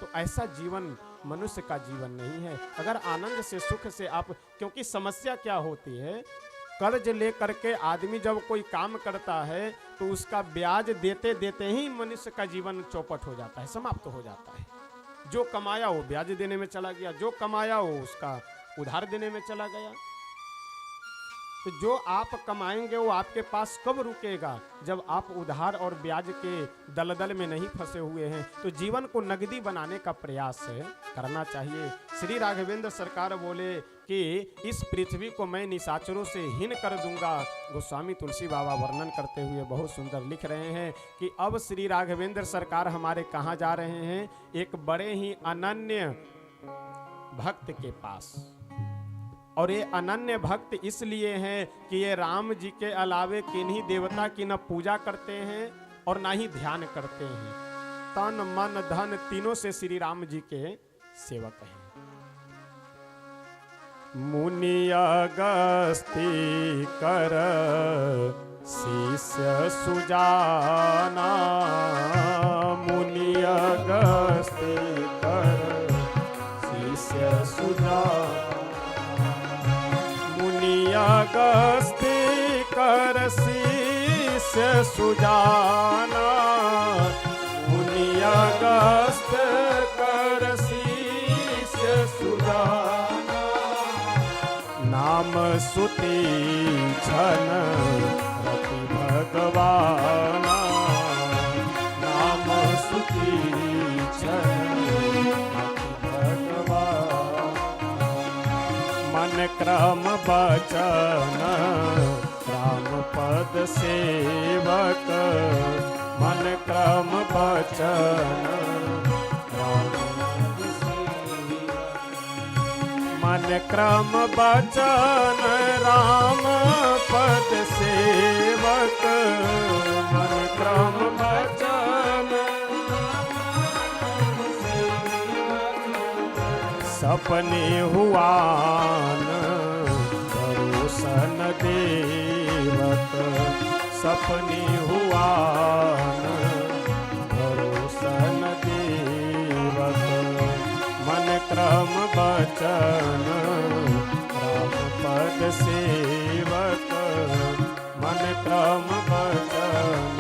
तो ऐसा जीवन मनुष्य का जीवन नहीं है। अगर आनंद से, सुख से आप, क्योंकि समस्या क्या होती है, कर्ज लेकर के आदमी जब कोई काम करता है तो उसका ब्याज देते देते ही मनुष्य का जीवन चौपट हो जाता है, समाप्त हो जाता है। जो कमाया वो ब्याज देने में चला गया, जो कमाया वो उसका उधार देने में चला गया। तो जो आप कमाएंगे वो आपके पास कब रुकेगा, जब आप उधार और ब्याज के दलदल में नहीं फंसे हुए हैं। तो जीवन को नगदी बनाने का प्रयास करना चाहिए। श्री राघवेंद्र सरकार बोले कि इस पृथ्वी को मैं निशाचरों से हीन कर दूंगा। गोस्वामी तुलसी बाबा वर्णन करते हुए बहुत सुंदर लिख रहे हैं कि अब श्री राघवेंद्र सरकार हमारे कहाँ जा रहे हैं, एक बड़े ही अनन्य भक्त के पास। और ये अनन्य भक्त इसलिए हैं कि ये राम जी के अलावे किन्हीं देवता की न पूजा करते हैं और ना ही ध्यान करते हैं। तन मन धन तीनों से श्री राम जी के सेवक हैं। मुनि अगस्ती कर शिष्य सुजाना, मुनि अगस्ती कर शिष्य सुजाना, मुनि अगस्ती कर शिष्य सुजाना, मुनि अगस्त कर शिष्य सुजाना, नाम सुति छन रति भगवाना, नाम सुति छन रति भगवाना, मन क्रम बचन राम पद सेवक, मन क्रम बचन राम पद सेवक, मन क्रम बचन राम पद सेवक, मन क्रम बचन सपने हुआन दर्शन देवक, सपने हुआन दर्शन देवक, मन क्रम बचन राम पद सेवक, मन क्रम बचन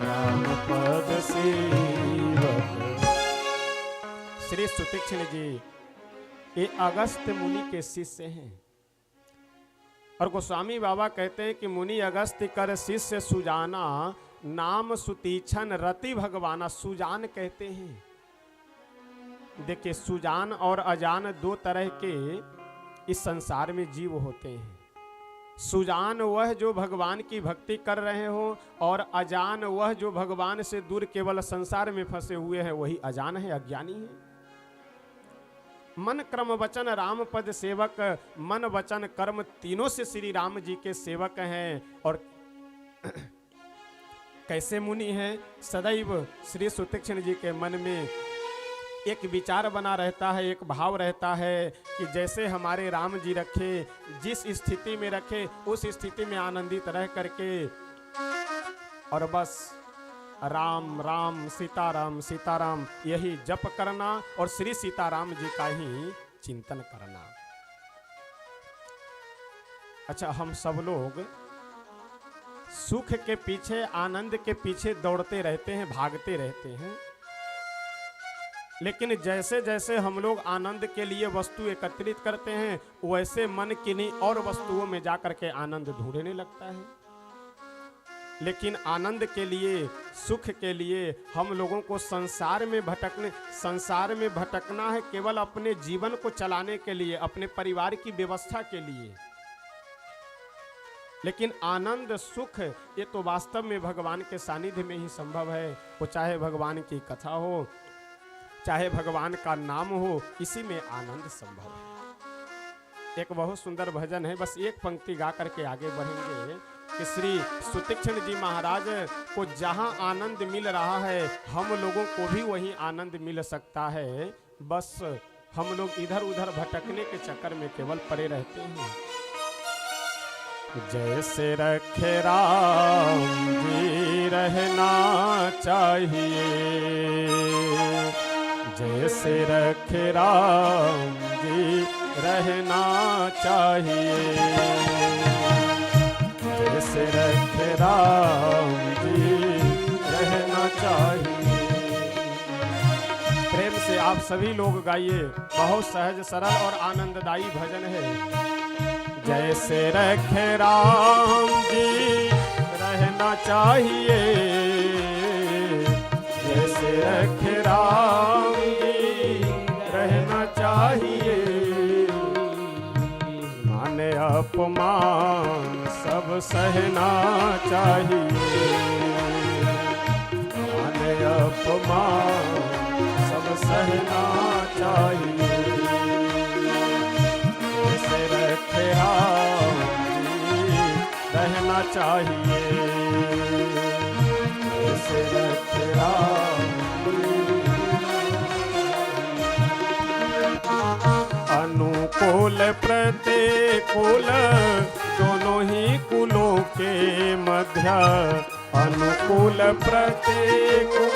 राम पद सेवक। श्री सुतीक्ष्ण जी ये अगस्त्य मुनि के शिष्य हैं और गोस्वामी बाबा कहते हैं कि मुनि अगस्त्य कर शिष्य सुजाना, नाम सुतीक्षण रति भगवाना। सुजान कहते हैं, देखिए सुजान और अजान दो तरह के इस संसार में जीव होते हैं। सुजान वह जो भगवान की भक्ति कर रहे हो और अजान वह जो भगवान से दूर केवल संसार में फंसे हुए हैं, वही अजान है, अज्ञानी है। मन क्रम वचन राम पद सेवक, मन वचन कर्म तीनों से श्री राम जी के सेवक हैं। और कैसे मुनि हैं, सदैव श्री सुतीक्ष्ण जी के मन में एक विचार बना रहता है, एक भाव रहता है कि जैसे हमारे राम जी रखे, जिस स्थिति में रखे उस स्थिति में आनंदित रह करके और बस राम राम सीताराम सीताराम यही जप करना और श्री सीताराम जी का ही चिंतन करना। अच्छा, हम सब लोग सुख के पीछे, आनंद के पीछे दौड़ते रहते हैं, भागते रहते हैं, लेकिन जैसे जैसे हम लोग आनंद के लिए वस्तु एकत्रित करते हैं वैसे मन किन्हीं और वस्तुओं में जाकर के आनंद ढूंढने लगता है। लेकिन आनंद के लिए, सुख के लिए हम लोगों को संसार में भटकना है केवल अपने जीवन को चलाने के लिए, अपने परिवार की व्यवस्था के लिए। लेकिन आनंद सुख ये तो वास्तव में भगवान के सानिध्य में ही संभव है। वो चाहे भगवान की कथा हो, चाहे भगवान का नाम हो, इसी में आनंद संभव है। एक बहुत सुंदर भजन है, बस एक पंक्ति गा करके आगे बढ़ेंगे कि श्री सुतीक्ष्ण जी महाराज को जहां आनंद मिल रहा है हम लोगों को भी वही आनंद मिल सकता है। बस हम लोग इधर उधर भटकने के चक्कर में केवल पड़े रहते हैं। जैसे रखे राम जी रहना चाहिए, जैसे रखे राम जी रहना चाहिए, जैसे रखे राम जी रहना चाहिए। प्रेम से आप सभी लोग गाइए, बहुत सहज सरल और आनंददायी भजन है। जैसे रखे राम जी रहना चाहिए, जैसे रखे राम जी रहना चाहिए। माने अपमान सब सहना चाहिए, माने अपमान सब सहना चाहिए। जैसे रखे राम जी रहना चाहिए, जैसे रखे राम जी। अनुकूल प्रतिकूल दोनों ही कुलों के मध्य, अनुकूल प्रतिकूल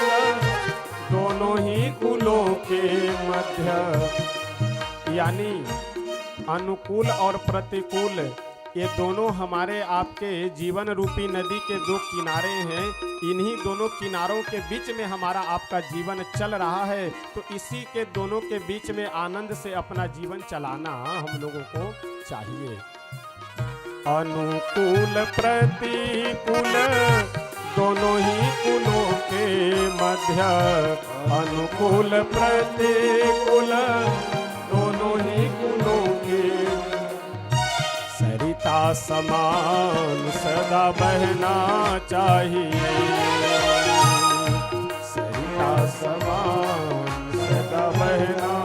दोनों ही कुलों के मध्य। यानी अनुकूल और प्रतिकूल ये दोनों हमारे आपके जीवन रूपी नदी के दो किनारे हैं। इन्हीं दोनों किनारों के बीच में हमारा आपका जीवन चल रहा है, तो इसी के दोनों के बीच में आनंद से अपना जीवन चलाना हम लोगों को चाहिए। अनुकूल प्रतिकूल दोनों ही कुलों के मध्य, अनुकूल प्रतिकूल दोनों ही कुलों के। सरिता समान सदा बहना चाहिए, सरिता समान सदा बहना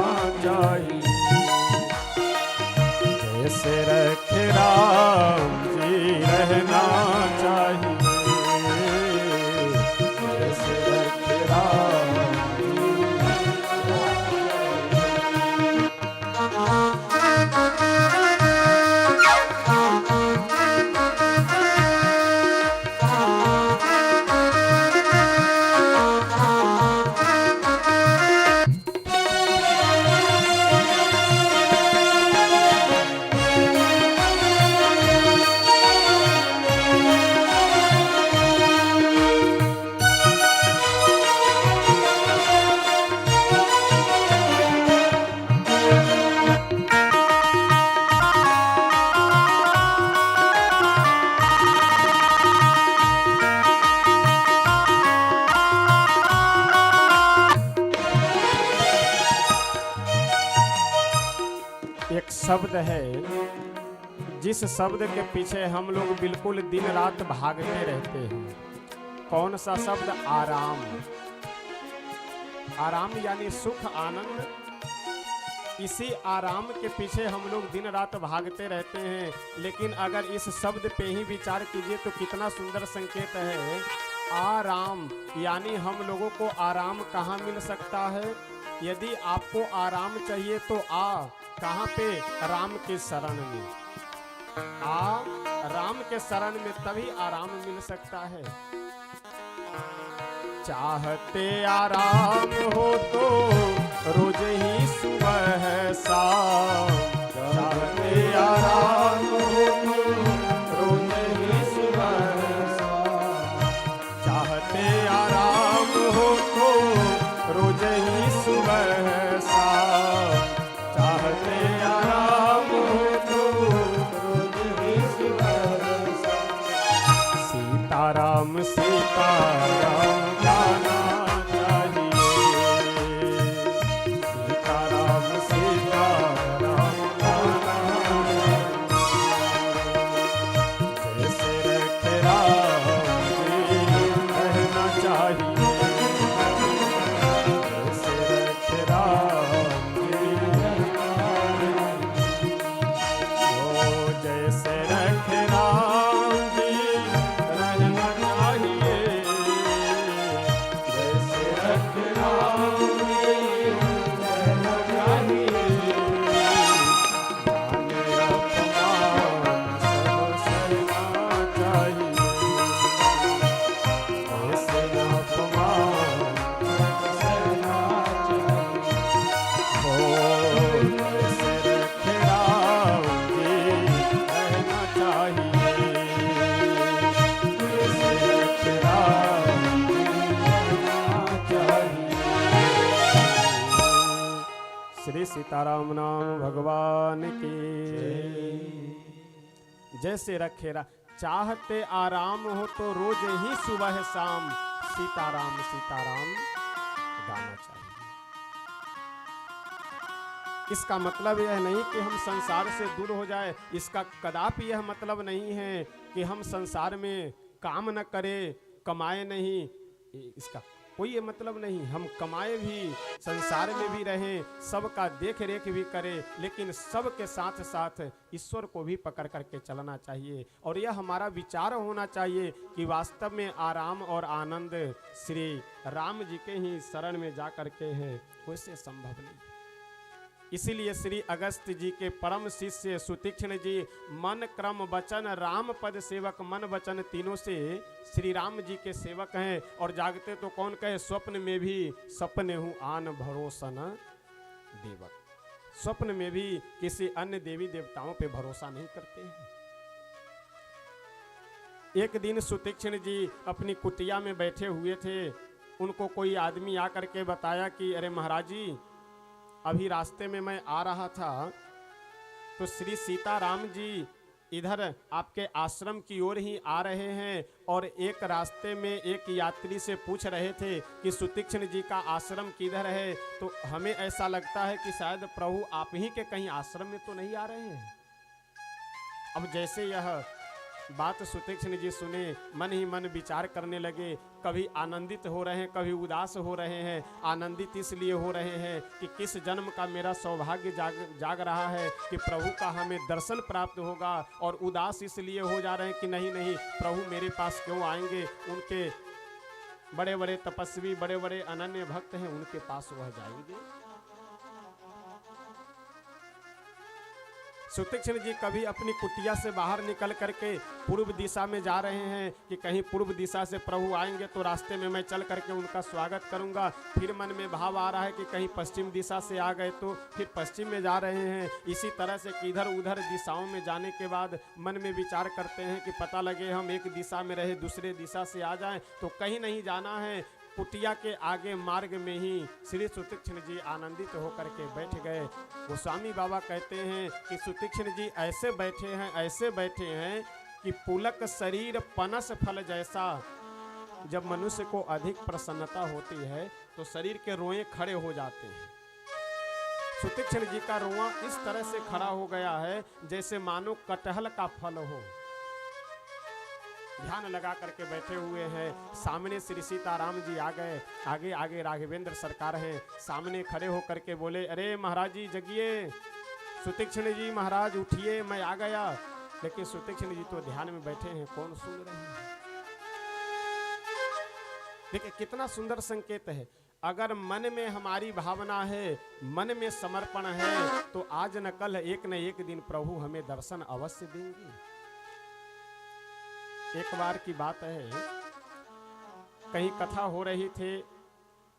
चाहिए। जैसे रखे राम जी रहना चाहिए, जैसे रखे राम जी। एक शब्द है जिस शब्द के पीछे हम लोग बिल्कुल दिन रात भागते रहते हैं। कौन सा शब्द? आराम। आराम यानी सुख आनंद। इसी आराम के पीछे हम लोग दिन रात भागते रहते हैं। लेकिन अगर इस शब्द पे ही विचार कीजिए तो कितना सुंदर संकेत है। आराम यानी हम लोगों को आराम कहाँ मिल सकता है? यदि आपको आराम चाहिए तो कहाँ पे? राम के शरण में। राम के शरण में तभी आराम मिल सकता है। चाहते आराम हो तो रोज ही सुबह शाम, चाहते आराम हो तो रोज ही सुबह शाम, चाहते आराम हो तो रोज ही सुबह शाम, चाहते आराम हो तो रोज ही सुबह शाम। सीताराम सीताराम गाना चाहिए, सीताराम सीताराम श्री सीताराम नाम भगवान की। जैसे रखे चाहते आराम हो तो रोज ही सुबह शाम सीताराम सीताराम गाना चाहिए। इसका मतलब यह नहीं कि हम संसार से दूर हो जाए, इसका कदापि यह मतलब नहीं है कि हम संसार में काम न करें, कमाए नहीं, इसका कोई ये मतलब नहीं। हम कमाए भी, संसार में भी रहें, सबका देख रेख भी करें, लेकिन सबके साथ साथ ईश्वर को भी पकड़ करके चलना चाहिए। और यह हमारा विचार होना चाहिए कि वास्तव में आराम और आनंद श्री राम जी के ही शरण में जा करके है, वैसे संभव नहीं। इसीलिए श्री अगस्त जी के परम शिष्य सुतीक्ष्ण जी मन क्रम वचन राम पद सेवक, मन वचन तीनों से श्री राम जी के सेवक हैं। और जागते तो कौन कहे, स्वप्न में भी सपने हूँ आन भरोसा न देवक। स्वप्न में भी किसी अन्य देवी देवताओं पे भरोसा नहीं करते हैं। एक दिन सुतीक्ष्ण जी अपनी कुटिया में बैठे हुए थे, उनको कोई आदमी आकर के बताया कि अरे महाराज जी, अभी रास्ते में मैं आ रहा था तो श्री सीताराम जी इधर आपके आश्रम की ओर ही आ रहे हैं, और एक रास्ते में एक यात्री से पूछ रहे थे कि सुतीक्ष्ण जी का आश्रम किधर है, तो हमें ऐसा लगता है कि शायद प्रभु आप ही के कहीं आश्रम में तो नहीं आ रहे हैं। अब जैसे यह बात सुतीक्ष्ण जी सुने, मन ही मन विचार करने लगे। कभी आनंदित हो रहे हैं, कभी उदास हो रहे हैं। आनंदित इसलिए हो रहे हैं कि किस जन्म का मेरा सौभाग्य जाग रहा है कि प्रभु का हमें दर्शन प्राप्त होगा, और उदास इसलिए हो जा रहे हैं कि नहीं नहीं, प्रभु मेरे पास क्यों आएंगे, उनके बड़े बड़े तपस्वी, बड़े बड़े अनन्य भक्त हैं, उनके पास वह जाएंगे। सुतीक्ष्ण जी कभी अपनी कुटिया से बाहर निकल करके पूर्व दिशा में जा रहे हैं कि कहीं पूर्व दिशा से प्रभु आएंगे तो रास्ते में मैं चल करके उनका स्वागत करूंगा। फिर मन में भाव आ रहा है कि कहीं पश्चिम दिशा से आ गए तो फिर पश्चिम में जा रहे हैं। इसी तरह से इधर उधर दिशाओं में जाने के बाद मन में विचार करते हैं कि पता लगे हम एक दिशा में रहे दूसरे दिशा से आ जाएं, तो कहीं नहीं जाना है। कुटिया के आगे मार्ग में ही श्री सुतीक्ष्ण जी आनंदित होकर के बैठ गए। गोस्वामी बाबा कहते हैं कि सुतीक्ष्ण जी ऐसे बैठे हैं कि पुलक शरीर पनस फल जैसा। जब मनुष्य को अधिक प्रसन्नता होती है तो शरीर के रोए खड़े हो जाते हैं। सुतीक्ष्ण जी का रोआ इस तरह से खड़ा हो गया है जैसे मानो कटहल का फल हो। ध्यान लगा करके बैठे हुए हैं। सामने श्री सीताराम जी आ गए, आगे आगे राघवेंद्र सरकार हैं। सामने खड़े होकर के बोले, अरे महाराज जी जगिए, सुतीक्ष्ण जी महाराज उठिए, मैं आ गया। लेकिन सुतीक्ष्ण जी तो ध्यान में बैठे हैं, कौन सुन रहे हैं। देखिए कितना सुंदर संकेत है। अगर मन में हमारी भावना है, मन में समर्पण है, तो आज न कल एक न एक दिन प्रभु हमें दर्शन अवश्य देंगे। एक बार की बात है, कहीं कथा हो रही थी।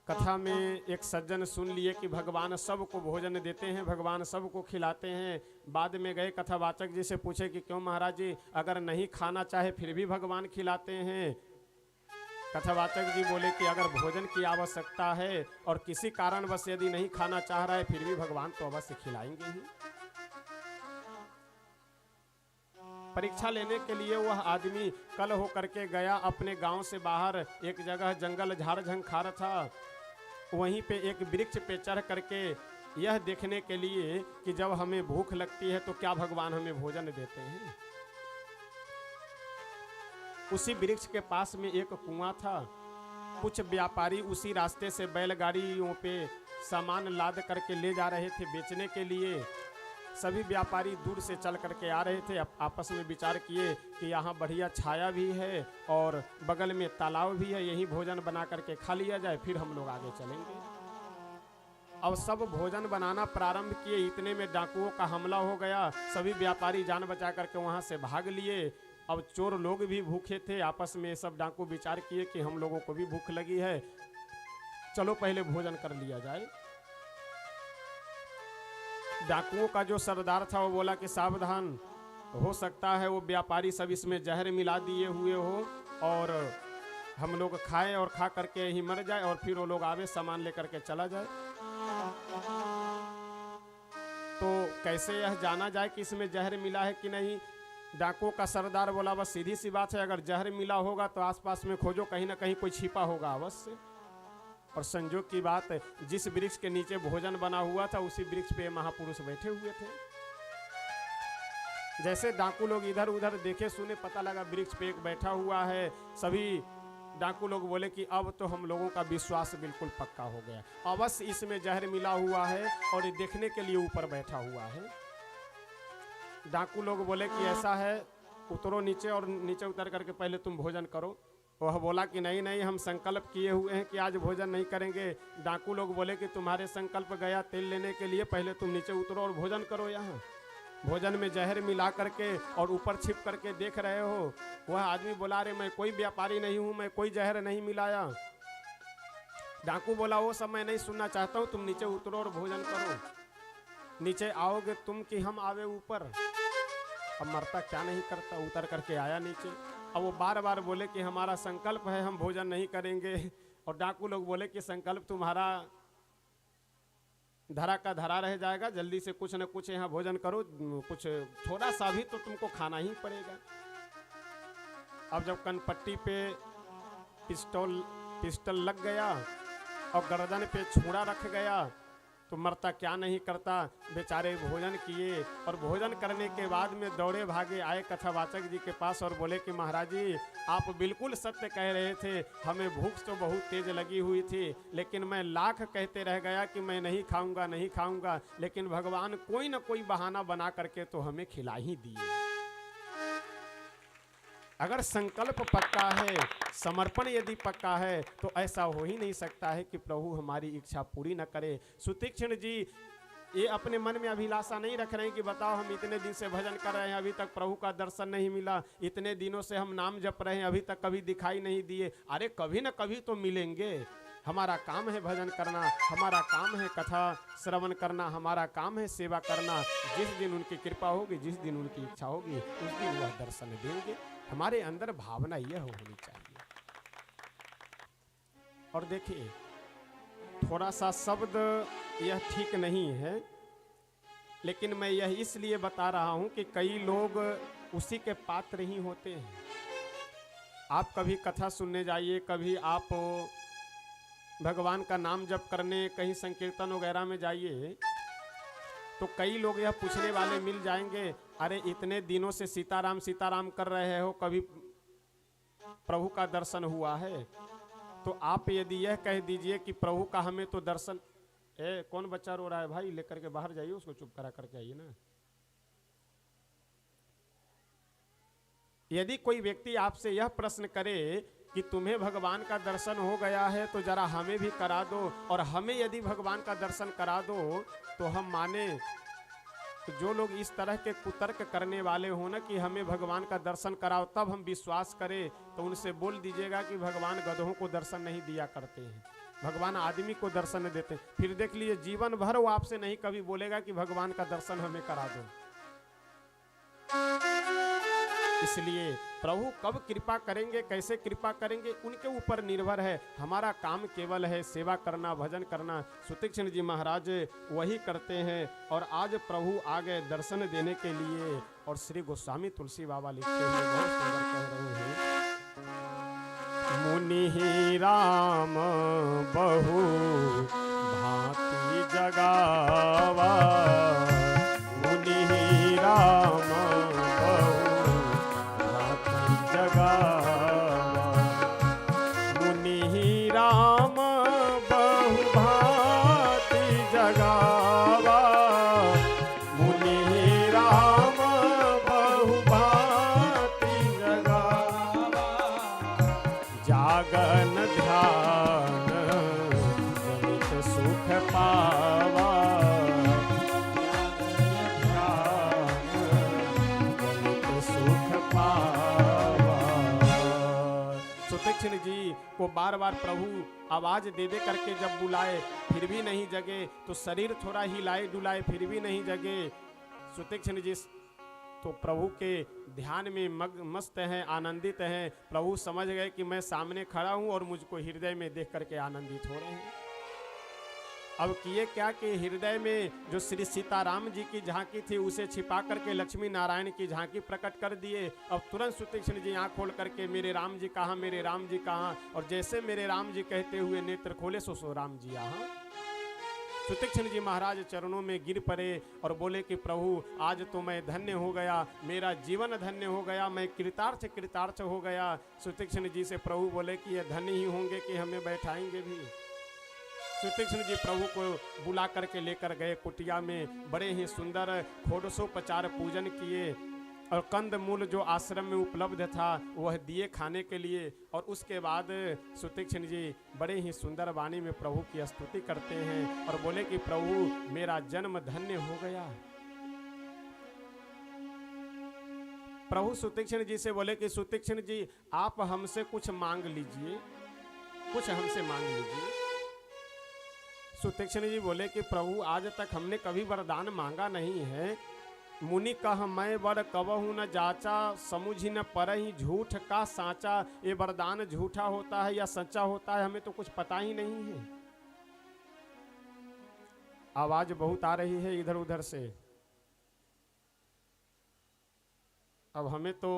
कथा में एक सज्जन सुन लिए कि भगवान सबको भोजन देते हैं, भगवान सबको खिलाते हैं। बाद में गए कथावाचक जी से पूछे कि क्यों महाराज जी, अगर नहीं खाना चाहे फिर भी भगवान खिलाते हैं। कथावाचक जी बोले कि अगर भोजन की आवश्यकता है और किसी कारणवश यदि नहीं खाना चाह रहा है फिर भी भगवान तो अवश्य खिलाएंगे ही। परीक्षा लेने के लिए वह आदमी कल हो करके गया अपने गांव से बाहर। एक जगह जंगल झाड़ झंखार था, वहीं पे एक वृक्ष पे चढ़ करके यह देखने के लिए कि जब हमें भूख लगती है तो क्या भगवान हमें भोजन देते हैं। उसी वृक्ष के पास में एक कुआं था। कुछ व्यापारी उसी रास्ते से बैलगाड़ियों पे सामान लाद करके ले जा रहे थे बेचने के लिए। सभी व्यापारी दूर से चल करके आ रहे थे। आपस में विचार किए कि यहाँ बढ़िया छाया भी है और बगल में तालाब भी है, यहीं भोजन बना करके खा लिया जाए, फिर हम लोग आगे चलेंगे। अब सब भोजन बनाना प्रारंभ किए, इतने में डाकुओं का हमला हो गया। सभी व्यापारी जान बचा करके वहाँ से भाग लिए। अब चोर लोग भी भूखे थे। आपस में सब डाकू विचार किए कि हम लोगों को भी भूख लगी है, चलो पहले भोजन कर लिया जाए। डाकुओं का जो सरदार था वो बोला कि सावधान, हो सकता है वो व्यापारी सब इसमें जहर मिला दिए हुए हो और हम लोग खाएं और खा करके ही मर जाए और फिर वो लोग आवे सामान लेकर के चला जाए। कैसे यह जाना जाए कि इसमें जहर मिला है कि नहीं। डाकुओं का सरदार बोला बस सीधी सी बात है, अगर जहर मिला होगा तो आसपास में खोजो, कहीं ना कहीं कोई छिपा होगा अवश्य। और संजोग की बात है, जिस वृक्ष के नीचे भोजन बना हुआ था उसी वृक्ष पे महापुरुष बैठे हुए थे। जैसे डाकू लोग इधर उधर देखे सुने, पता लगा वृक्ष पे एक बैठा हुआ है। सभी डाकू लोग बोले कि अब तो हम लोगों का विश्वास बिल्कुल पक्का हो गया, अवश्य इसमें जहर मिला हुआ है और ये देखने के लिए ऊपर बैठा हुआ है। डाकू लोग बोले कि ऐसा है, उतरो नीचे और नीचे उतर करके पहले तुम भोजन करो। वह बोला कि नहीं नहीं, हम संकल्प किए हुए हैं कि आज भोजन नहीं करेंगे। डाकू लोग बोले कि तुम्हारे संकल्प गया तेल लेने के लिए, पहले तुम नीचे उतरो और भोजन करो। यहाँ भोजन में जहर मिला करके और ऊपर छिप करके देख रहे हो। वह आदमी बोला अरे मैं कोई व्यापारी नहीं हूँ, मैं कोई जहर नहीं मिलाया। डाकू बोला वो सब मैं नहीं सुनना चाहता हूँ, तुम नीचे उतरो और भोजन करो। नीचे आओगे तुम कि हम आवे ऊपर। अब मरता क्या नहीं करता, उतर करके आया नीचे। अब वो बार बार बोले कि हमारा संकल्प है, हम भोजन नहीं करेंगे। और डाकू लोग बोले कि संकल्प तुम्हारा धरा का धरा रह जाएगा, जल्दी से कुछ न कुछ यहाँ भोजन करो, कुछ थोड़ा सा भी तो तुमको खाना ही पड़ेगा। अब जब कनपट्टी पे पिस्टल लग गया और गर्दन पे छुरा रख गया तो मरता क्या नहीं करता। बेचारे भोजन किए और भोजन करने के बाद में दौड़े भागे आए कथावाचक जी के पास और बोले कि महाराज जी आप बिल्कुल सत्य कह रहे थे, हमें भूख तो बहुत तेज लगी हुई थी, लेकिन मैं लाख कहते रह गया कि मैं नहीं खाऊंगा नहीं खाऊंगा, लेकिन भगवान कोई ना कोई बहाना बना करके तो हमें खिला ही दिए। अगर संकल्प पक्का है, समर्पण यदि पक्का है, तो ऐसा हो ही नहीं सकता है कि प्रभु हमारी इच्छा पूरी न करे। सुतीक्ष्ण जी ये अपने मन में अभिलाषा नहीं रख रहे हैं कि बताओ हम इतने दिन से भजन कर रहे हैं, अभी तक प्रभु का दर्शन नहीं मिला, इतने दिनों से हम नाम जप रहे हैं, अभी तक कभी दिखाई नहीं दिए। अरे कभी न कभी तो मिलेंगे। हमारा काम है भजन करना, हमारा काम है कथा श्रवण करना, हमारा काम है सेवा करना। जिस दिन उनकी कृपा होगी, जिस दिन उनकी इच्छा होगी, उस दिन वह दर्शन देंगे। हमारे अंदर भावना यह होनी चाहिए। और देखिए थोड़ा सा शब्द यह ठीक नहीं है, लेकिन मैं यह इसलिए बता रहा हूं कि कई लोग उसी के पात्र ही होते हैं। आप कभी कथा सुनने जाइए, कभी आप भगवान का नाम जप करने कहीं संकीर्तन वगैरह में जाइए, तो कई लोग यह पूछने वाले मिल जाएंगे, अरे इतने दिनों से सीताराम सीताराम कर रहे हो, कभी प्रभु का दर्शन हुआ है? तो आप यदि यह कह दीजिए कि प्रभु का हमें तो दर्शन, कौन बच्चा रो रहा है भाई, लेकर के बाहर जाइए, उसको चुप करा करके आइए ना। यदि कोई व्यक्ति आपसे यह प्रश्न करे कि तुम्हें भगवान का दर्शन हो गया है तो जरा हमें भी करा दो, और हमें यदि भगवान का दर्शन करा दो तो हम माने। तो जो लोग इस तरह के कुतर्क करने वाले हो ना कि हमें भगवान का दर्शन कराओ तब हम विश्वास करें, तो उनसे बोल दीजिएगा कि भगवान गधों को दर्शन नहीं दिया करते हैं, भगवान आदमी को दर्शन देते हैं। फिर देख लीजिए जीवन भर वो आपसे नहीं कभी बोलेगा कि भगवान का दर्शन हमें करा दो। इसलिए प्रभु कब कृपा करेंगे, कैसे कृपा करेंगे, उनके ऊपर निर्भर है। हमारा काम केवल है सेवा करना, भजन करना। सुतीक्ष्ण जी महाराज वही करते हैं, और आज प्रभु आ गए दर्शन देने के लिए। और श्री गोस्वामी तुलसी बाबा लिखते हैं, बहुत सुंदर कह रहे हैं, मुनि राम बहु भांति जगावा, मुनि राम मुनि राम बहु भांति जगावा, मुनि राम बहु भांति जगावा, जागन ध्यान जनित सुख पावा, सुतीक्ष्ण जी को बार बार प्रभु आवाज दे दे करके जब बुलाए फिर भी नहीं जगे, तो शरीर थोड़ा हिलाए डुलाए फिर भी नहीं जगे। सुतीक्ष्ण जी तो प्रभु के ध्यान में मस्त हैं, आनंदित हैं। प्रभु समझ गए कि मैं सामने खड़ा हूं और मुझको हृदय में देख करके आनंदित हो रहे हैं। अब किए क्या कि हृदय में जो श्री सीताराम जी की झांकी थी उसे छिपा करके लक्ष्मी नारायण की झांकी प्रकट कर दिए। अब तुरंत सुतीक्ष्ण जी आंख खोल करके मेरे राम जी कहाँ, मेरे राम जी कहाँ, और जैसे मेरे राम जी कहते हुए नेत्र खोले सो राम जी यहाँ। सुतीक्ष्ण जी महाराज चरणों में गिर पड़े और बोले कि प्रभु आज तो मैं धन्य हो गया, मेरा जीवन धन्य हो गया, मैं कृतार्थ हो गया। सुतीक्ष्ण जी से प्रभु बोले कि ये धन्य ही होंगे कि हमें बैठाएंगे भी। सुतीक्ष्ण जी प्रभु को बुला करके लेकर गए कुटिया में, बड़े ही सुंदर षोडशोपचार पूजन किए और कंद मूल जो आश्रम में उपलब्ध था वह दिए खाने के लिए। और उसके बाद सुतीक्ष्ण जी बड़े ही सुंदर वाणी में प्रभु की स्तुति करते हैं और बोले कि प्रभु मेरा जन्म धन्य हो गया। प्रभु सुतीक्ष्ण जी से बोले कि सुतीक्ष्ण जी आप हमसे कुछ मांग लीजिए, कुछ हमसे मांग लीजिए। सुतीक्ष्ण जी बोले कि प्रभु आज तक हमने कभी वरदान मांगा नहीं है। मुनि कह मैं वर कबहू न जाचा, समुझी न परहि झूठ का साचा। ये वरदान झूठा होता है या सच्चा होता है हमें तो कुछ पता ही नहीं है। आवाज बहुत आ रही है इधर उधर से। अब हमें तो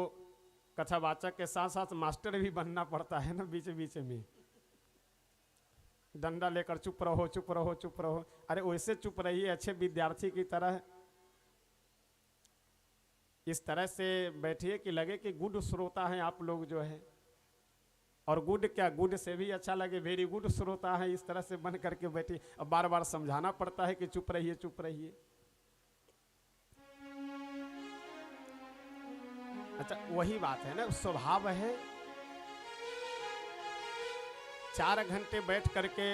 कथावाचक के साथ साथ मास्टर भी बनना पड़ता है ना, बीच बीच में डंडा लेकर चुप रहो चुप रहो चुप रहो। अरे वैसे चुप रहिए अच्छे विद्यार्थी की तरह, इस तरह से बैठिए कि लगे कि गुड श्रोता हैं आप लोग जो है, और गुड क्या गुड से भी अच्छा लगे, वेरी गुड श्रोता है, इस तरह से बन करके बैठिए। अब बार बार समझाना पड़ता है कि चुप रहिए चुप रहिए। अच्छा वही बात है ना, स्वभाव है। 4 घंटे बैठ करके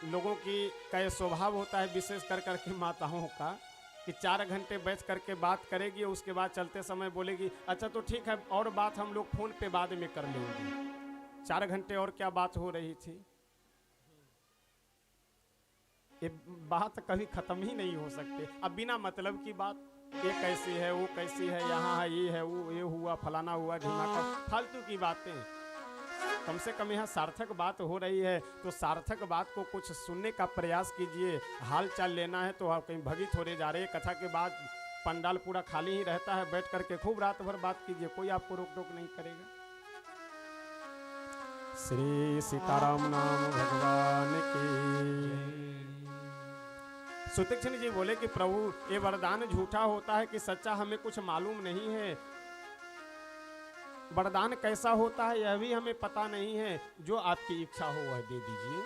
लोगों की का स्वभाव होता है, विशेष कर करके माताओं का, कि 4 घंटे बैठ करके बात करेगी और उसके बाद चलते समय बोलेगी अच्छा तो ठीक है और बात हम लोग फोन पे बाद में कर लेंगे। 4 घंटे और क्या बात हो रही थी, ये बात कभी खत्म ही नहीं हो सकती। अब बिना मतलब की बात, ये कैसी है वो कैसी है, यहाँ है ये है वो, ये हुआ फलाना हुआ ढिमाका, फालतू की बातें। कम से कम यहाँ सार्थक बात हो रही है तो सार्थक बात को कुछ सुनने का प्रयास कीजिए। हाल चाल लेना है तो आप कहीं भगित हो रहे जा रहे, कथा के बाद पंडाल पूरा खाली ही रहता है, बैठ करके खूब रात भर बात कीजिए, कोई आपको रोक टोक नहीं करेगा। श्री सीताराम नाम भगवान की। सुतीक्ष्ण जी बोले कि प्रभु ये वरदान झूठा होता है कि सच्चा हमें कुछ मालूम नहीं है, वरदान कैसा होता है यह भी हमें पता नहीं है, जो आपकी इच्छा हो वह दे दीजिए।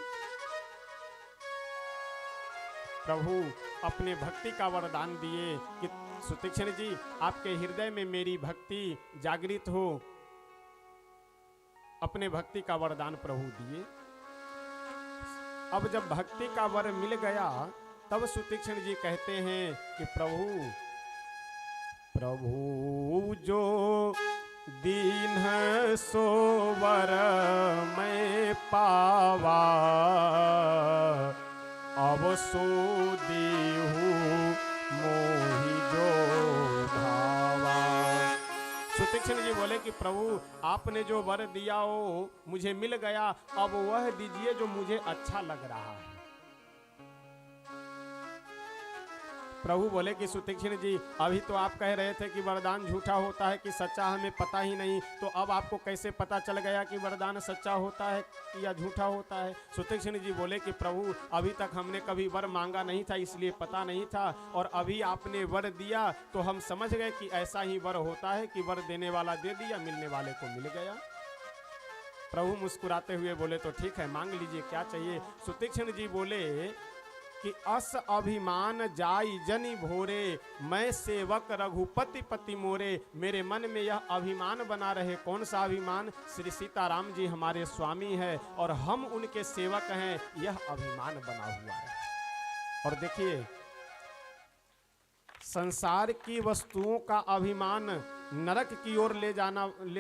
प्रभु अपने भक्ति का वरदान दिए कि सुतीक्ष्ण जी आपके हृदय में मेरी भक्ति जागृत हो, अपने भक्ति का वरदान प्रभु दिए। अब जब भक्ति का वर मिल गया तब सुतीक्ष्ण जी कहते हैं कि प्रभु प्रभु जो दीन है सो वर मैं पावा, अब सो देहु मोहि जो भावा। सुतीक्ष्ण जी बोले कि प्रभु आपने जो वर दिया हो मुझे मिल गया, अब वह दीजिए जो मुझे अच्छा लग रहा है। प्रभु बोले कि सुतीक्ष्ण जी अभी तो आप कह रहे थे कि वरदान झूठा होता है कि सच्चा हमें पता ही नहीं, तो अब आपको कैसे पता चल गया कि वरदान सच्चा होता है या झूठा होता है। सुतीक्ष्ण जी बोले कि प्रभु अभी तक हमने कभी वर मांगा नहीं था इसलिए पता नहीं था, और अभी आपने वर दिया तो हम समझ गए कि ऐसा ही वर होता है कि वर देने वाला दे दिया, मिलने वाले को मिल गया। प्रभु मुस्कुराते हुए बोले तो ठीक है मांग लीजिए क्या चाहिए। सुतीक्ष्ण जी बोले कि अस अभिमान जाई जनि भोरे, मैं सेवक रघुपति पति मोरे। मेरे मन में यह अभिमान बना रहे, कौन सा अभिमान, श्री सीताराम जी हमारे स्वामी है और हम उनके सेवक हैं, यह अभिमान बना हुआ है। और देखिए संसार की वस्तुओं का अभिमान नरक की ओर ले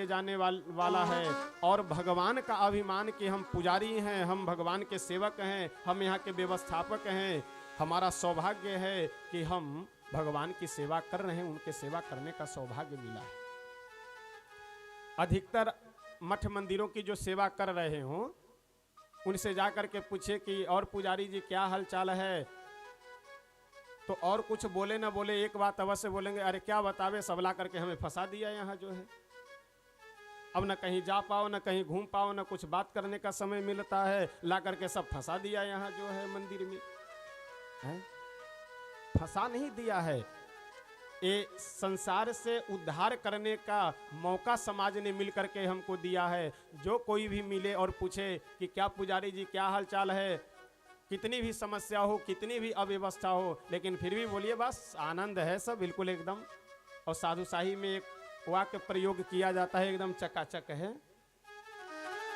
जाने वाला है, और भगवान का अभिमान कि हम पुजारी हैं, हम भगवान के सेवक हैं, हम यहाँ के व्यवस्थापक हैं, हमारा सौभाग्य है कि हम भगवान की सेवा कर रहे हैं, उनके सेवा करने का सौभाग्य मिला है। अधिकतर मठ मंदिरों की जो सेवा कर रहे हो उनसे जा करके पूछे कि और पुजारी जी क्या हाल चाल है, तो और कुछ बोले ना बोले एक बात अवश्य बोलेंगे, अरे क्या बतावे, सब ला करके हमें फंसा दिया यहाँ जो है। अब न कहीं जा पाओ, न कहीं घूम पाओ, न कुछ बात करने का समय मिलता है, ला करके सब फंसा दिया यहाँ जो है मंदिर में है। फंसा नहीं दिया है, ये संसार से उद्धार करने का मौका समाज ने मिल करके हमको दिया है। जो कोई भी मिले और पूछे कि क्या पुजारी जी क्या हाल चाल है, कितनी भी समस्या हो, कितनी भी अव्यवस्था हो, लेकिन फिर भी बोलिए बस आनंद है सब बिल्कुल एकदम। और साधु शाही में एक वाक्य प्रयोग किया जाता है, एकदम चकाचक है,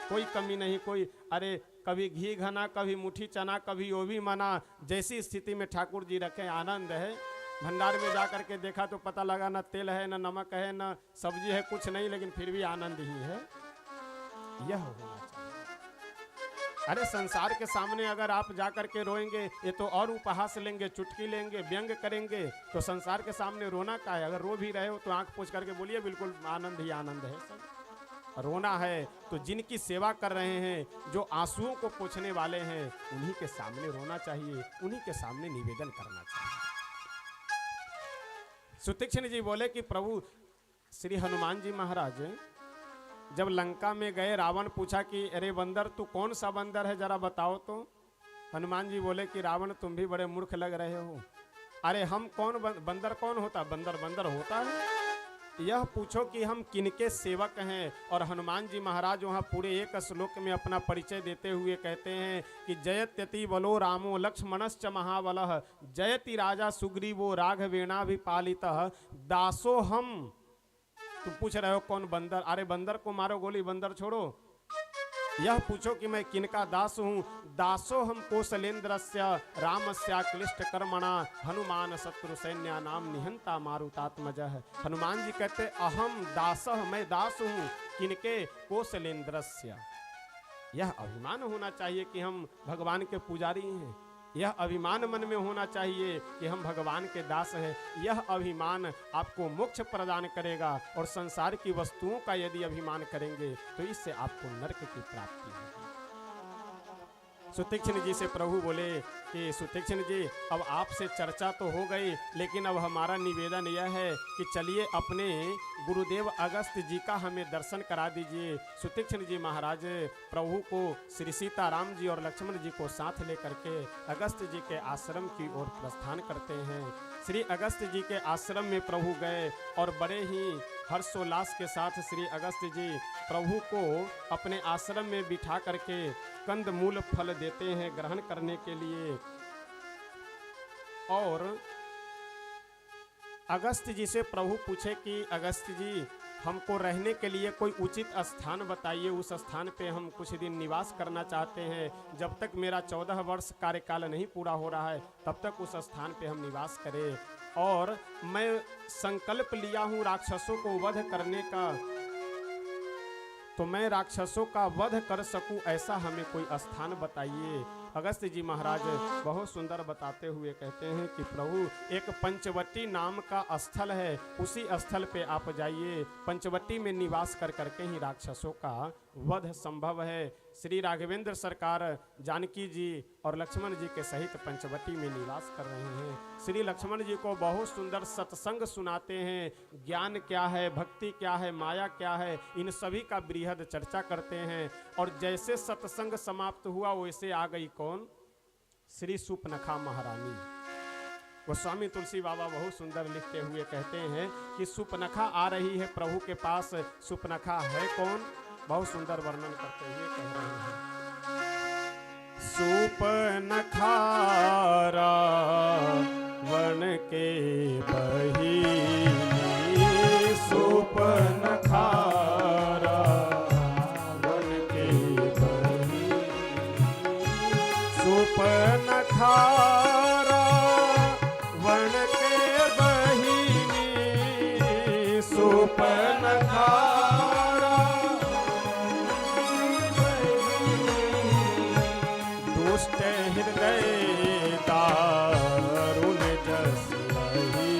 कोई कमी नहीं, कोई अरे कभी घी घना, कभी मुट्ठी चना, कभी वो भी मना, जैसी स्थिति में ठाकुर जी रखे आनंद है। भंडार में जा करके देखा तो पता लगा ना तेल है, ना नमक है, ना सब्जी है, कुछ नहीं, लेकिन फिर भी आनंद ही है। यह होना चाहिए। अरे संसार के सामने अगर आप जा करके रोएंगे, ये तो और उपहास लेंगे, चुटकी लेंगे, व्यंग करेंगे, तो संसार के सामने रोना का है। अगर रो भी रहे हो तो आंख पोंछ करके बोलिए बिल्कुल आनंद ही आनंद है सब। रोना है तो जिनकी सेवा कर रहे हैं, जो आंसुओं को पोंछने वाले हैं, उन्हीं के सामने रोना चाहिए, उन्हीं के सामने निवेदन करना चाहिए। सुतीक्ष्ण जी बोले कि प्रभु श्री हनुमान जी महाराज जब लंका में गए, रावण पूछा कि अरे बंदर तू कौन सा बंदर है जरा बताओ तो। हनुमान जी बोले कि रावण तुम भी बड़े मूर्ख लग रहे हो, अरे हम कौन बंदर कौन होता, बंदर बंदर होता है, यह पूछो कि हम किनके सेवक हैं। और हनुमान जी महाराज वहाँ पूरे एक श्लोक में अपना परिचय देते हुए कहते हैं कि जयत्यति बलो रामो लक्ष्मणश्च महाबलः जयति राजा सुग्रीवो राघवेणाभिपालितः दासो हम। तुम पूछ रहे हो कौन बंदर, अरे बंदर को मारो गोली, बंदर छोड़ो। यह पूछो कि मैं किनका दास हूँ, दासो हम कौशलेन्द्रस्य रामस्य क्लिष्ट कर्मणा हनुमान शत्रु सैन्या नाम निहंता मारुतात्मजः। हनुमान जी कहते अहम दासः, मैं दास हूँ किनके, कौशलेन्द्रस्य। यह अभिमान होना चाहिए कि हम भगवान के पुजारी हैं, यह अभिमान मन में होना चाहिए कि हम भगवान के दास हैं। यह अभिमान आपको मोक्ष प्रदान करेगा, और संसार की वस्तुओं का यदि अभिमान करेंगे तो इससे आपको नरक की प्राप्ति होगी। सुतीक्ष्ण जी से प्रभु बोले कि सुतीक्ष्ण जी अब आपसे चर्चा तो हो गई, लेकिन अब हमारा निवेदन यह है कि चलिए अपने गुरुदेव अगस्त्य जी का हमें दर्शन करा दीजिए। सुतीक्ष्ण जी महाराज प्रभु को श्री सीताराम जी और लक्ष्मण जी को साथ लेकर के अगस्त्य जी के आश्रम की ओर प्रस्थान करते हैं। श्री अगस्त्य जी के आश्रम में प्रभु गए और बड़े ही हर्षोल्लास के साथ श्री अगस्त्य जी प्रभु को अपने आश्रम में बिठा करके कंद मूल फल देते हैं ग्रहण करने के लिए। और अगस्त्य जी से प्रभु पूछे कि अगस्त्य जी हमको रहने के लिए कोई उचित स्थान बताइए, उस स्थान पे हम कुछ दिन निवास करना चाहते हैं। जब तक मेरा 14 वर्ष कार्यकाल नहीं पूरा हो रहा है तब तक उस स्थान पे हम निवास करें, और मैं संकल्प लिया हूँ राक्षसों को वध करने का, तो मैं राक्षसों का वध कर सकूं ऐसा हमें कोई स्थान बताइए। अगस्त्य जी महाराज बहुत सुंदर बताते हुए कहते हैं कि प्रभु एक पंचवटी नाम का स्थल है, उसी स्थल पे आप जाइए। पंचवटी में निवास कर करके ही राक्षसों का वध संभव है। श्री राघवेंद्र सरकार जानकी जी और लक्ष्मण जी के सहित पंचवटी में निवास कर रहे हैं। श्री लक्ष्मण जी को बहुत सुंदर सत्संग सुनाते हैं, ज्ञान क्या है, भक्ति क्या है, माया क्या है, इन सभी का बृहद चर्चा करते हैं। और जैसे सत्संग समाप्त हुआ वैसे आ गई कौन, श्री सुपनखा महारानी। गोस्वामी तुलसी बाबा बहुत सुंदर लिखते हुए कहते हैं कि सुपनखा आ रही है प्रभु के पास। सुपनखा है कौन, बहुत सुंदर वर्णन करते हुए कह रहे हैं। सुपनखा रावण के बहिनी, सुपनखा रावण के बहिनी, सुपनखा रावण के बहिनी, सुपनखा हृदय दारुण जस वही,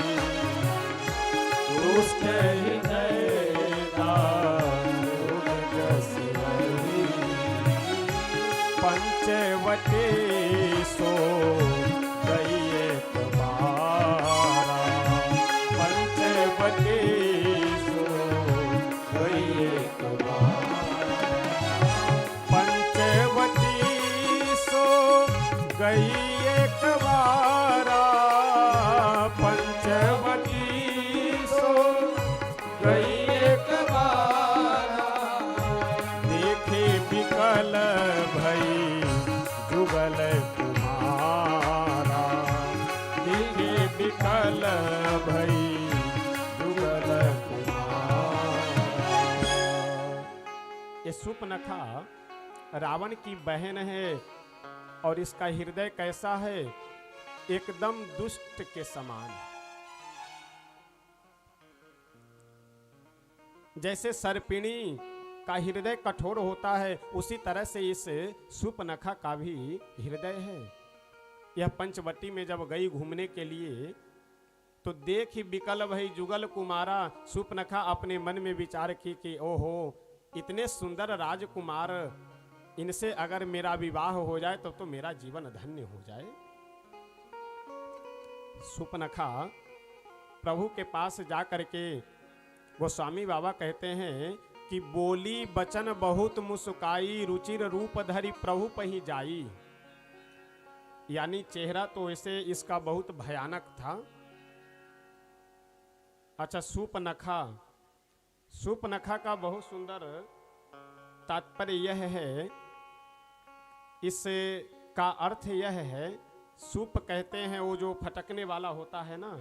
विकल भई जुगल कुमार। ये सूर्पनखा रावण की बहन है और इसका हृदय कैसा है, एकदम दुष्ट के समान। जैसे सर्पिणी का हृदय कठोर होता है, उसी तरह से इस सूर्पनखा का भी हृदय है। यह पंचवटी में जब गई घूमने के लिए तो देख ही विकल भई जुगल कुमारा। सूर्पनखा अपने मन में विचार की कि ओहो, इतने सुंदर राजकुमार, इनसे अगर मेरा विवाह हो जाए तो मेरा जीवन धन्य हो जाए। सूर्पनखा प्रभु के पास जा करके गोस्वामी बाबा कहते हैं कि बोली बचन बहुत मुस्काई, रुचिर रूप धरी प्रभु पही जाई। यानी चेहरा तो ऐसे इसका बहुत भयानक था। अच्छा, सूर्पनखा का बहुत सुंदर तात्पर्य यह है, इस का अर्थ यह है, सूप कहते हैं वो जो फटकने वाला होता है ना,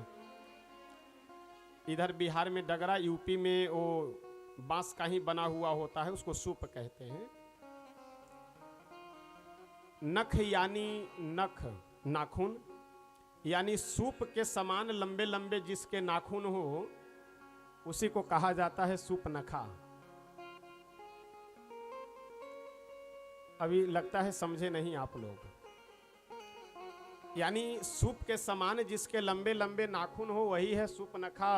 इधर बिहार में डगरा, यूपी में वो बांस का ही बना हुआ होता है, उसको सूप कहते हैं। नख यानी नख, नाखून, यानी सूप के समान लंबे लंबे जिसके नाखून हो उसी को कहा जाता है सूर्पनखा। अभी लगता है समझे नहीं आप लोग। यानी सूप के समान जिसके लंबे लंबे नाखून हो वही है सूर्पनखा।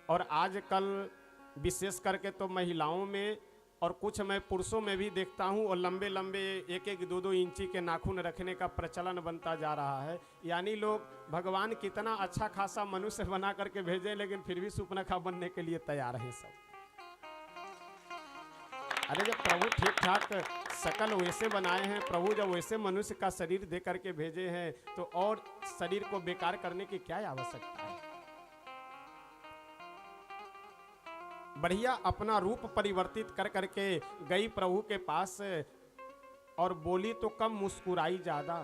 और आजकल विशेष करके तो महिलाओं में और कुछ मैं पुरुषों में भी देखता हूँ, और लंबे लंबे 1-1, 2-2 इंची के नाखून रखने का प्रचलन बनता जा रहा है। यानी लोग भगवान कितना अच्छा खासा मनुष्य बना करके भेजे, लेकिन फिर भी सूर्पनखा बनने के लिए तैयार हैं सब। अरे जब प्रभु ठीक ठाक शकल वैसे बनाए हैं, प्रभु जब वैसे मनुष्य का शरीर दे करके भेजे हैं, तो और शरीर को बेकार करने की क्या आवश्यकता है। बढ़िया अपना रूप परिवर्तित कर करके गई प्रभु के पास, और बोली तो कम मुस्कुराई ज्यादा।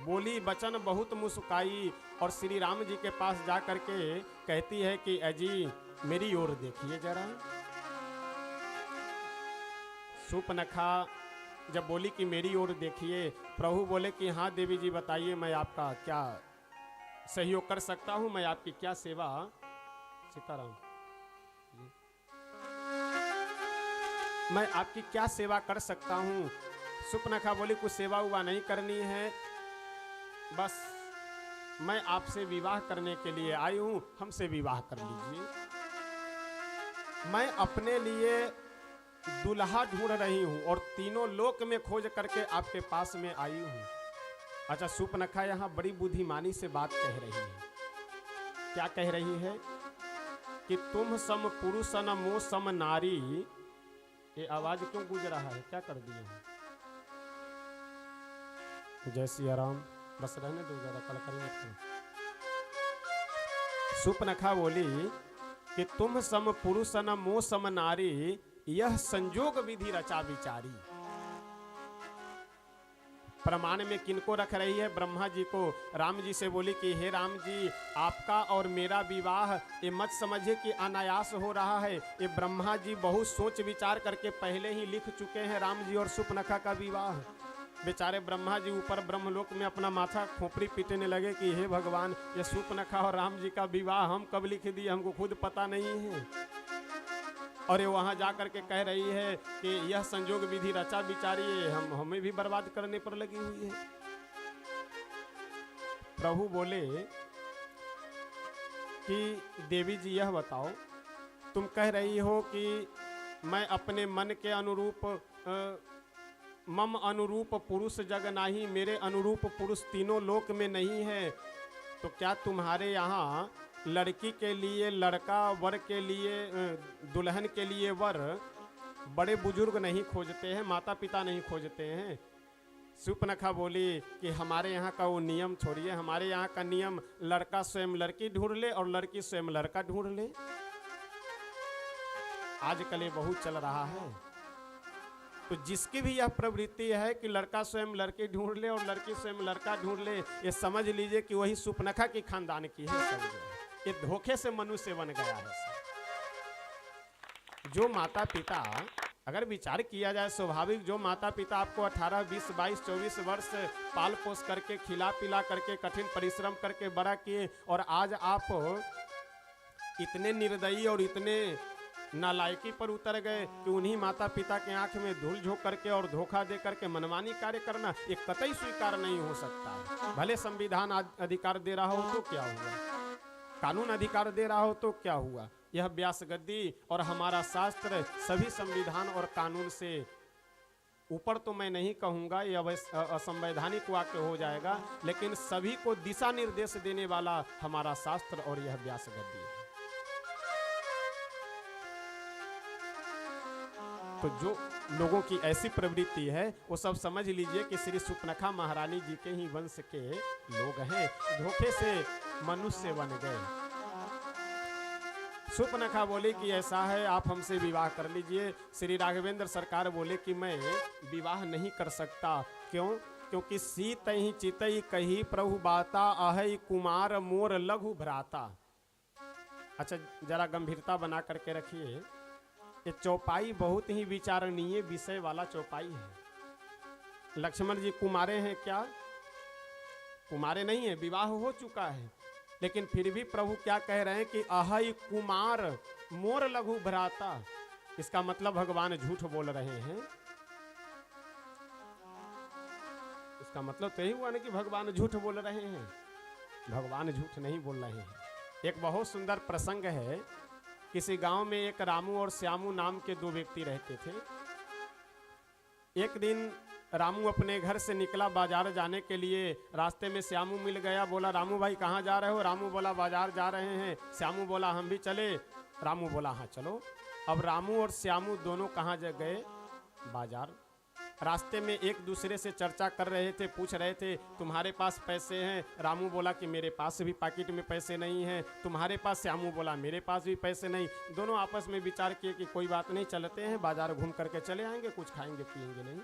बोली बचन बहुत मुस्काई, और श्री राम जी के पास जा करके कहती है कि अजी मेरी ओर देखिए जरा। सूर्पनखा जब बोली कि मेरी ओर देखिए, प्रभु बोले कि हाँ देवी जी बताइए, मैं आपका क्या सहयोग कर सकता हूँ, मैं आपकी क्या सेवा। सीताराम, मैं आपकी क्या सेवा कर सकता हूँ। सूर्पनखा बोली कुछ सेवा हुआ नहीं करनी है, बस मैं आपसे विवाह करने के लिए आई हूँ, हमसे विवाह कर लीजिए। मैं अपने लिए दुल्हा ढूंढ रही हूँ और तीनों लोक में खोज करके आपके पास में आई हूँ। अच्छा, सूर्पनखा यहाँ बड़ी बुद्धिमानी से बात कह रही है। क्या कह रही है कि तुम सम पुरुष न मो सम नारी। ये आवाज क्यों गूंज रहा है, क्या कर दिए हैं? जय सिया राम, बस रहने दो जरा, कल करेंगे। सूर्पनखा बोली कि तुम सम पुरुष न मो सम नारी, यह संजोग विधि रचा विचारी। प्रमाण में किनको रख रही है? ब्रह्मा जी को। राम जी से बोली कि हे राम जी, आपका और मेरा विवाह ये मत समझिए कि अनायास हो रहा है। ये ब्रह्मा जी बहुत सोच विचार करके पहले ही लिख चुके हैं राम जी और सूर्पनखा का विवाह। बेचारे ब्रह्मा जी ऊपर ब्रह्मलोक में अपना माथा खोपड़ी पीटने लगे कि हे भगवान, ये सूर्पनखा और राम जी का विवाह हम कब लिख दिए, हमको खुद पता नहीं है। और ये वहां जा करके कह रही है कि यह संजोग विधि रचा विचारी, हमें भी बर्बाद करने पर लगी हुई है। प्रभु बोले कि देवी जी यह बताओ, तुम कह रही हो कि मैं अपने मन के अनुरूप, मम अनुरूप पुरुष जग नाही, मेरे अनुरूप पुरुष तीनों लोक में नहीं है, तो क्या तुम्हारे यहाँ लड़की के लिए लड़का, वर के लिए दुल्हन के लिए वर, बड़े बुजुर्ग नहीं खोजते हैं, माता पिता नहीं खोजते हैं? सूर्पनखा बोली कि हमारे यहाँ का वो नियम छोड़िए, हमारे यहाँ का नियम लड़का स्वयं लड़की ढूंढ ले और लड़की स्वयं लड़का ढूंढ ले। आजकल ये बहुत चल रहा है। तो जिसकी भी यह प्रवृत्ति है कि लड़का स्वयं लड़की ढूंढ ले और लड़की स्वयं लड़का ढूंढ ले, ये समझ लीजिए कि वही सुपनखा की खानदान की है सब जो है। ये धोखे से मनुष्य बन गया है सब। जो माता पिता, अगर विचार किया जाए स्वाभाविक, जो माता पिता आपको 18, 20, 22, 24 वर्ष पाल पोस करके खिला पिला करके कठिन परिश्रम करके बड़ा किए, और आज आप इतने निर्दयी और इतने नालायकी पर उतर गए कि उन्हीं माता पिता के आंख में धूल झोंक करके और धोखा दे करके मनमानी कार्य करना, ये कतई स्वीकार नहीं हो सकता। भले संविधान अधिकार दे रहा हो तो क्या हुआ, कानून अधिकार दे रहा हो तो क्या हुआ, यह व्यास गद्दी और हमारा शास्त्र सभी संविधान और कानून से ऊपर तो मैं नहीं कहूंगा, यह असंवैधानिक वाक्य हो जाएगा, लेकिन सभी को दिशा निर्देश देने वाला हमारा शास्त्र और यह व्यास गद्दी है। तो जो लोगों की ऐसी प्रवृत्ति है वो सब समझ लीजिए कि श्री सुपनखा महारानी जी के ही वंश के लोग हैं, धोखे से मनुष्य बन गए। सुपनखा बोले कि ऐसा है, आप हमसे विवाह कर लीजिए। श्री राघवेंद्र सरकार बोले कि मैं विवाह नहीं कर सकता। क्यों? क्योंकि सीत ही चितई कही प्रभु बाता, अहै कुमार मोर लघु भ्राता। अच्छा, जरा गंभीरता बना करके रखिए, ये चौपाई बहुत ही विचारणीय विषय वाला चौपाई है। लक्ष्मण जी कुमारे हैं क्या? कुमारे नहीं है, विवाह हो चुका है, लेकिन फिर भी प्रभु क्या कह रहे हैं कि अहै कुमार मोर लघु भ्राता। इसका मतलब भगवान झूठ बोल रहे हैं। इसका मतलब तो यही हुआ ना कि भगवान झूठ बोल रहे हैं। भगवान झूठ नहीं बोल रहे हैं। एक बहुत सुंदर प्रसंग है। किसी गांव में एक रामू और श्यामू नाम के दो व्यक्ति रहते थे। एक दिन रामू अपने घर से निकला बाजार जाने के लिए। रास्ते में श्यामू मिल गया। बोला, रामू भाई कहाँ जा रहे हो? रामू बोला, बाजार जा रहे हैं। श्यामू बोला, हम भी चले? रामू बोला, हाँ चलो। अब रामू और श्यामू दोनों कहाँ गए? बाजार। रास्ते में एक दूसरे से चर्चा कर रहे थे, पूछ रहे थे तुम्हारे पास पैसे हैं? रामू बोला कि मेरे पास भी पॉकेट में पैसे नहीं हैं। तुम्हारे पास? श्यामू बोला मेरे पास भी पैसे नहीं। दोनों आपस में विचार किए कि कोई बात नहीं, चलते हैं बाजार घूम करके चले आएंगे, कुछ खाएंगे पिएंगे नहीं।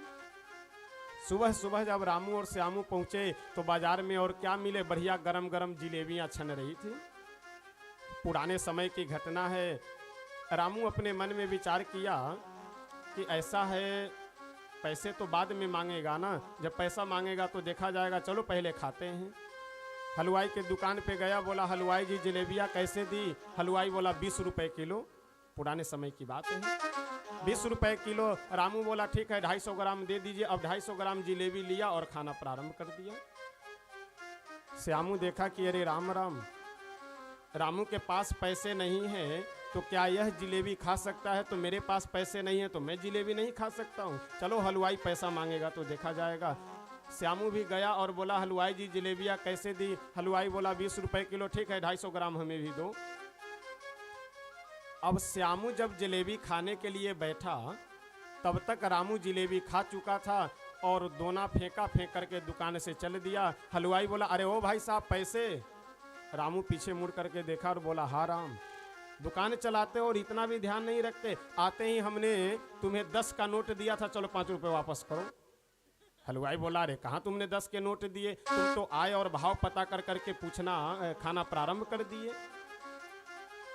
सुबह सुबह जब रामू और श्यामू पहुंचे तो बाजार में और क्या मिले, बढ़िया गरम गरम जिलेबियां छन रही थी। पुराने समय की घटना है। रामू अपने मन में विचार किया कि ऐसा है, पैसे तो बाद में मांगेगा ना, जब पैसा मांगेगा तो देखा जाएगा, चलो पहले खाते हैं। हलवाई के दुकान पे गया। बोला, हलवाई जी जलेबियाँ कैसे दी? हलवाई बोला 20 रुपए किलो। पुराने समय की बात है, 20 रुपए किलो। रामू बोला ठीक है 250 ग्राम दे दीजिए। अब 250 ग्राम जिलेबी लिया और खाना प्रारंभ कर दिया। श्यामू देखा कि अरे राम राम, रामू के पास पैसे नहीं है तो क्या यह जिलेबी खा सकता है? तो मेरे पास पैसे नहीं है तो मैं जिलेबी नहीं खा सकता हूँ। चलो हलवाई पैसा मांगेगा तो देखा जाएगा। श्यामू भी गया और बोला, हलवाई जी जलेबियाँ कैसे दी? हलवाई बोला 20 रुपए किलो। ठीक है 250 ग्राम हमें भी दो। अब श्यामू जब जलेबी खाने के लिए बैठा तब तक रामू जिलेबी खा चुका था और दोना फेंक करके दुकान से चल दिया। हलवाई बोला, अरे ओ भाई साहब पैसे? रामू पीछे मुड़ करके देखा और बोला, हाँ राम, दुकान चलाते और इतना भी ध्यान नहीं रखते। आते ही हमने तुम्हें 10 का नोट दिया था, चलो 5 रुपए वापस करो। हलवाई बोला, अरे कहाँ तुमने 10 के नोट दिए? तुम तो आए और भाव पता कर करके पूछना खाना प्रारंभ कर दिए।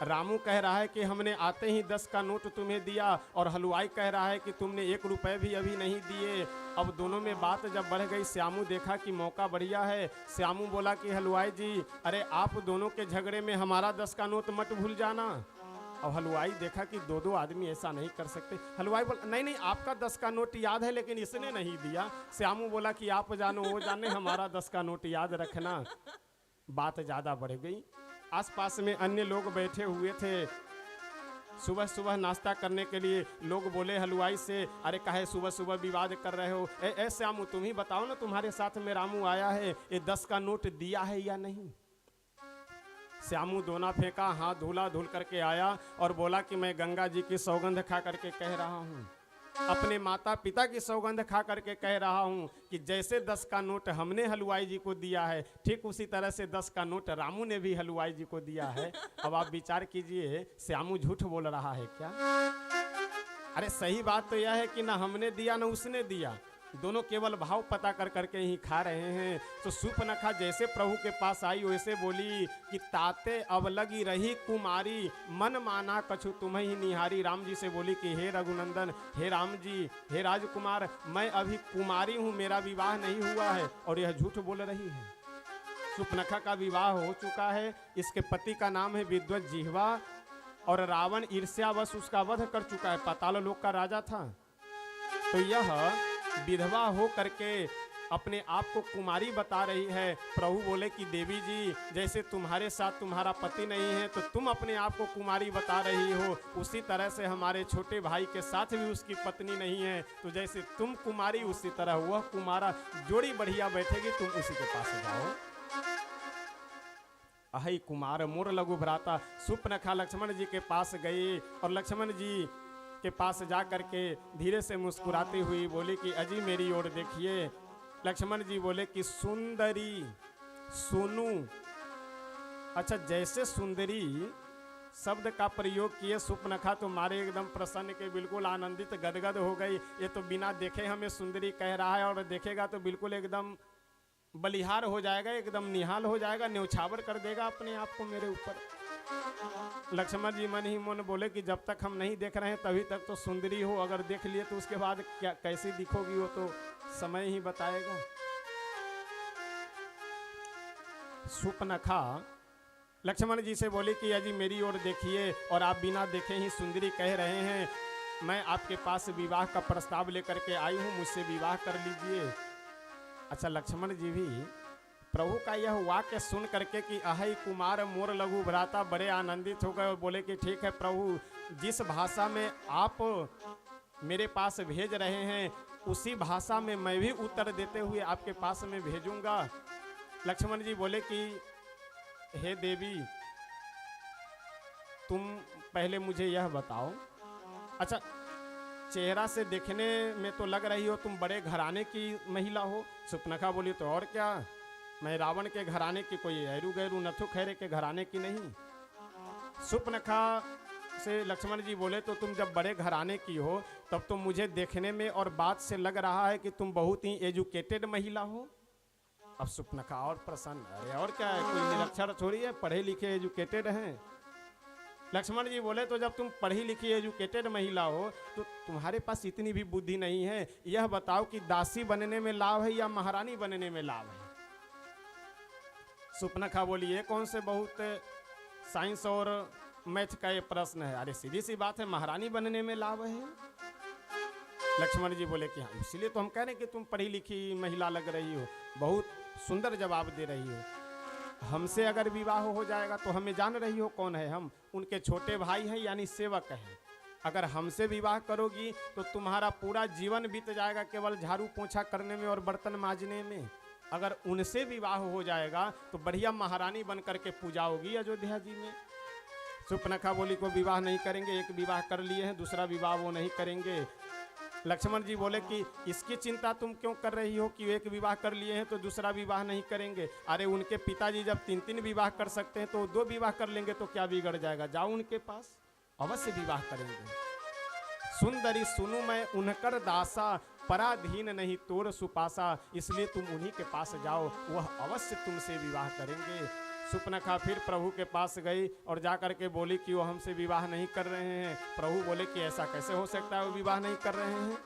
रामू कह रहा है कि हमने आते ही 10 का नोट तुम्हें दिया और हलवाई कह रहा है कि तुमने 1 रुपए भी अभी नहीं दिए। अब दोनों में बात जब बढ़ गई, श्यामू देखा कि मौका बढ़िया है। श्यामू बोला कि हलवाई जी, अरे आप दोनों के झगड़े में हमारा 10 का नोट मत भूल जाना। अब हलवाई देखा कि दो आदमी ऐसा नहीं कर सकते। हलवाई बोला, नहीं नहीं आपका 10 का नोट याद है लेकिन इसने नहीं दिया। श्यामू बोला कि आप जानो वो जाने, हमारा 10 का नोट याद रखना। बात ज़्यादा बढ़ गई। आसपास में अन्य लोग बैठे हुए थे। सुबह सुबह नाश्ता करने के लिए लोग बोले हलवाई से, अरे काहे सुबह सुबह विवाद कर रहे हो? ए श्यामू तुम ही बताओ ना, तुम्हारे साथ में रामू आया है, ये 10 का नोट दिया है या नहीं? श्यामू दोना फेंका, हाथ धुला, धुल करके आया और बोला कि मैं गंगा जी की सौगंध खा करके कह रहा हूँ, अपने माता पिता की सौगंध खा करके कह रहा हूँ कि जैसे 10 का नोट हमने हलवाई जी को दिया है, ठीक उसी तरह से 10 का नोट रामू ने भी हलवाई जी को दिया है। अब आप विचार कीजिए, श्यामू झूठ बोल रहा है क्या? अरे सही बात तो यह है कि ना हमने दिया ना उसने दिया, दोनों केवल भाव पता कर करके ही खा रहे हैं। तो सूर्पनखा जैसे प्रभु के पास आई वैसे बोली कि ताते अब लगी रही कुमारी, मन माना कछु तुम्हें ही निहारी। राम जी से बोली कि हे रघुनंदन, हे राम जी, हे राजकुमार, मैं अभी कुमारी हूँ, मेरा विवाह नहीं हुआ है। और यह झूठ बोल रही है। सूर्पनखा का विवाह हो चुका है, इसके पति का नाम है विद्वत जिह्वा, और रावण ईर्ष्यावश उसका वध कर चुका है, पाताल लोक का राजा था। तो यह विधवा हो करके अपने आप को कुमारी बता रही है। प्रभु बोले कि देवी जी, जैसे तुम्हारे साथ तुम्हारा पति नहीं है तो तुम अपने आप को कुमारी बता रही हो, उसी तरह से हमारे छोटे भाई के साथ भी उसकी पत्नी नहीं है। तो जैसे तुम कुमारी उसी तरह वह कुमारा, जोड़ी बढ़िया बैठेगी, तुम उसी के पास जाओ। अहि कुमार मोर लघु भ्राता। सूर्पनखा लक्ष्मण जी के पास गई और लक्ष्मण जी के पास जा करके धीरे से मुस्कुराती हुई बोली कि अजी मेरी ओर देखिए। लक्ष्मण जी बोले कि सुंदरी सोनू। अच्छा, जैसे सुंदरी शब्द का प्रयोग किए सूर्पनखा तो मारे एकदम प्रसन्न के बिल्कुल आनंदित गदगद हो गई। ये तो बिना देखे हमें सुंदरी कह रहा है, और देखेगा तो बिल्कुल एकदम बलिहार हो जाएगा, एकदम निहाल हो जाएगा, न्यौछावर कर देगा अपने आप को मेरे ऊपर। लक्ष्मण जी मन ही मन बोले कि जब तक हम नहीं देख रहे हैं तभी तक तो सुंदरी हो, अगर देख लिए तो उसके बाद क्या कैसी दिखोगी वो तो समय ही बताएगा। सूर्पनखा लक्ष्मण जी से बोले कि अजी मेरी ओर देखिए, और आप बिना देखे ही सुंदरी कह रहे हैं। मैं आपके पास विवाह का प्रस्ताव लेकर के आई हूँ, मुझसे विवाह कर लीजिए। अच्छा, लक्ष्मण जी भी प्रभु का यह वाक्य सुन करके कि अहि कुमार मोर लघु भ्राता बड़े आनंदित हो गए और बोले कि ठीक है प्रभु, जिस भाषा में आप मेरे पास भेज रहे हैं उसी भाषा में मैं भी उत्तर देते हुए आपके पास में भेजूंगा। लक्ष्मण जी बोले कि हे देवी, तुम पहले मुझे यह बताओ, अच्छा चेहरा से देखने में तो लग रही हो तुम बड़े घराने की महिला हो। सूर्पनखा बोली तो और क्या, मैं रावण के घराने की, कोई ऐरू गैरू नथु खैरे के घराने की नहीं। सूर्पनखा से लक्ष्मण जी बोले तो तुम जब बड़े घराने की हो तब तो मुझे देखने में और बात से लग रहा है कि तुम बहुत ही एजुकेटेड महिला हो। अब सूर्पनखा और प्रसन्न, अरे और क्या है, कोई निरक्षर थोड़ी है, पढ़े लिखे एजुकेटेड हैं। लक्ष्मण जी बोले तो जब तुम पढ़ी लिखी एजुकेटेड महिला हो तो तुम्हारे पास इतनी भी बुद्धि नहीं है, यह बताओ कि दासी बनने में लाभ है या महारानी बनने में लाभ है। सूर्पनखा बोली ये कौन से बहुत साइंस और मैथ का ये प्रश्न है, अरे सीधी सी बात है, महारानी बनने में लाभ है। लक्ष्मण जी बोले कि हाँ, इसीलिए तो हम कह रहे हैं कि तुम पढ़ी लिखी महिला लग रही हो, बहुत सुंदर जवाब दे रही हो। हमसे अगर विवाह हो जाएगा तो हमें जान रही हो कौन है, हम उनके छोटे भाई हैं यानी सेवक हैं। अगर हमसे विवाह करोगी तो तुम्हारा पूरा जीवन बीत जाएगा केवल झाड़ू पोछा करने में और बर्तन मांजने में। अगर उनसे विवाह हो जाएगा तो बढ़िया महारानी बन करके पूजा होगी अयोध्या जी में। सूर्पनखा बोली को विवाह नहीं करेंगे, एक विवाह कर लिए हैं, दूसरा विवाह वो नहीं करेंगे। लक्ष्मण जी बोले कि इसकी चिंता तुम क्यों कर रही हो कि एक विवाह कर लिए हैं तो दूसरा विवाह नहीं करेंगे। अरे उनके पिताजी जब 3-3 विवाह कर सकते हैं तो 2 विवाह कर लेंगे तो क्या बिगड़ जाएगा, जाओ उनके पास, अवश्य विवाह करेंगे। सुंदरी सुनु मैं उनकर दासा, पराधीन नहीं तोर सुपासा, इसलिए तुम उन्हीं के पास जाओ, वह अवश्य तुमसे विवाह करेंगे। सूर्पनखा फिर प्रभु के पास गई और जाकर के बोली कि वो हमसे विवाह नहीं कर रहे हैं। प्रभु बोले कि ऐसा कैसे हो सकता है, वो विवाह नहीं कर रहे हैं।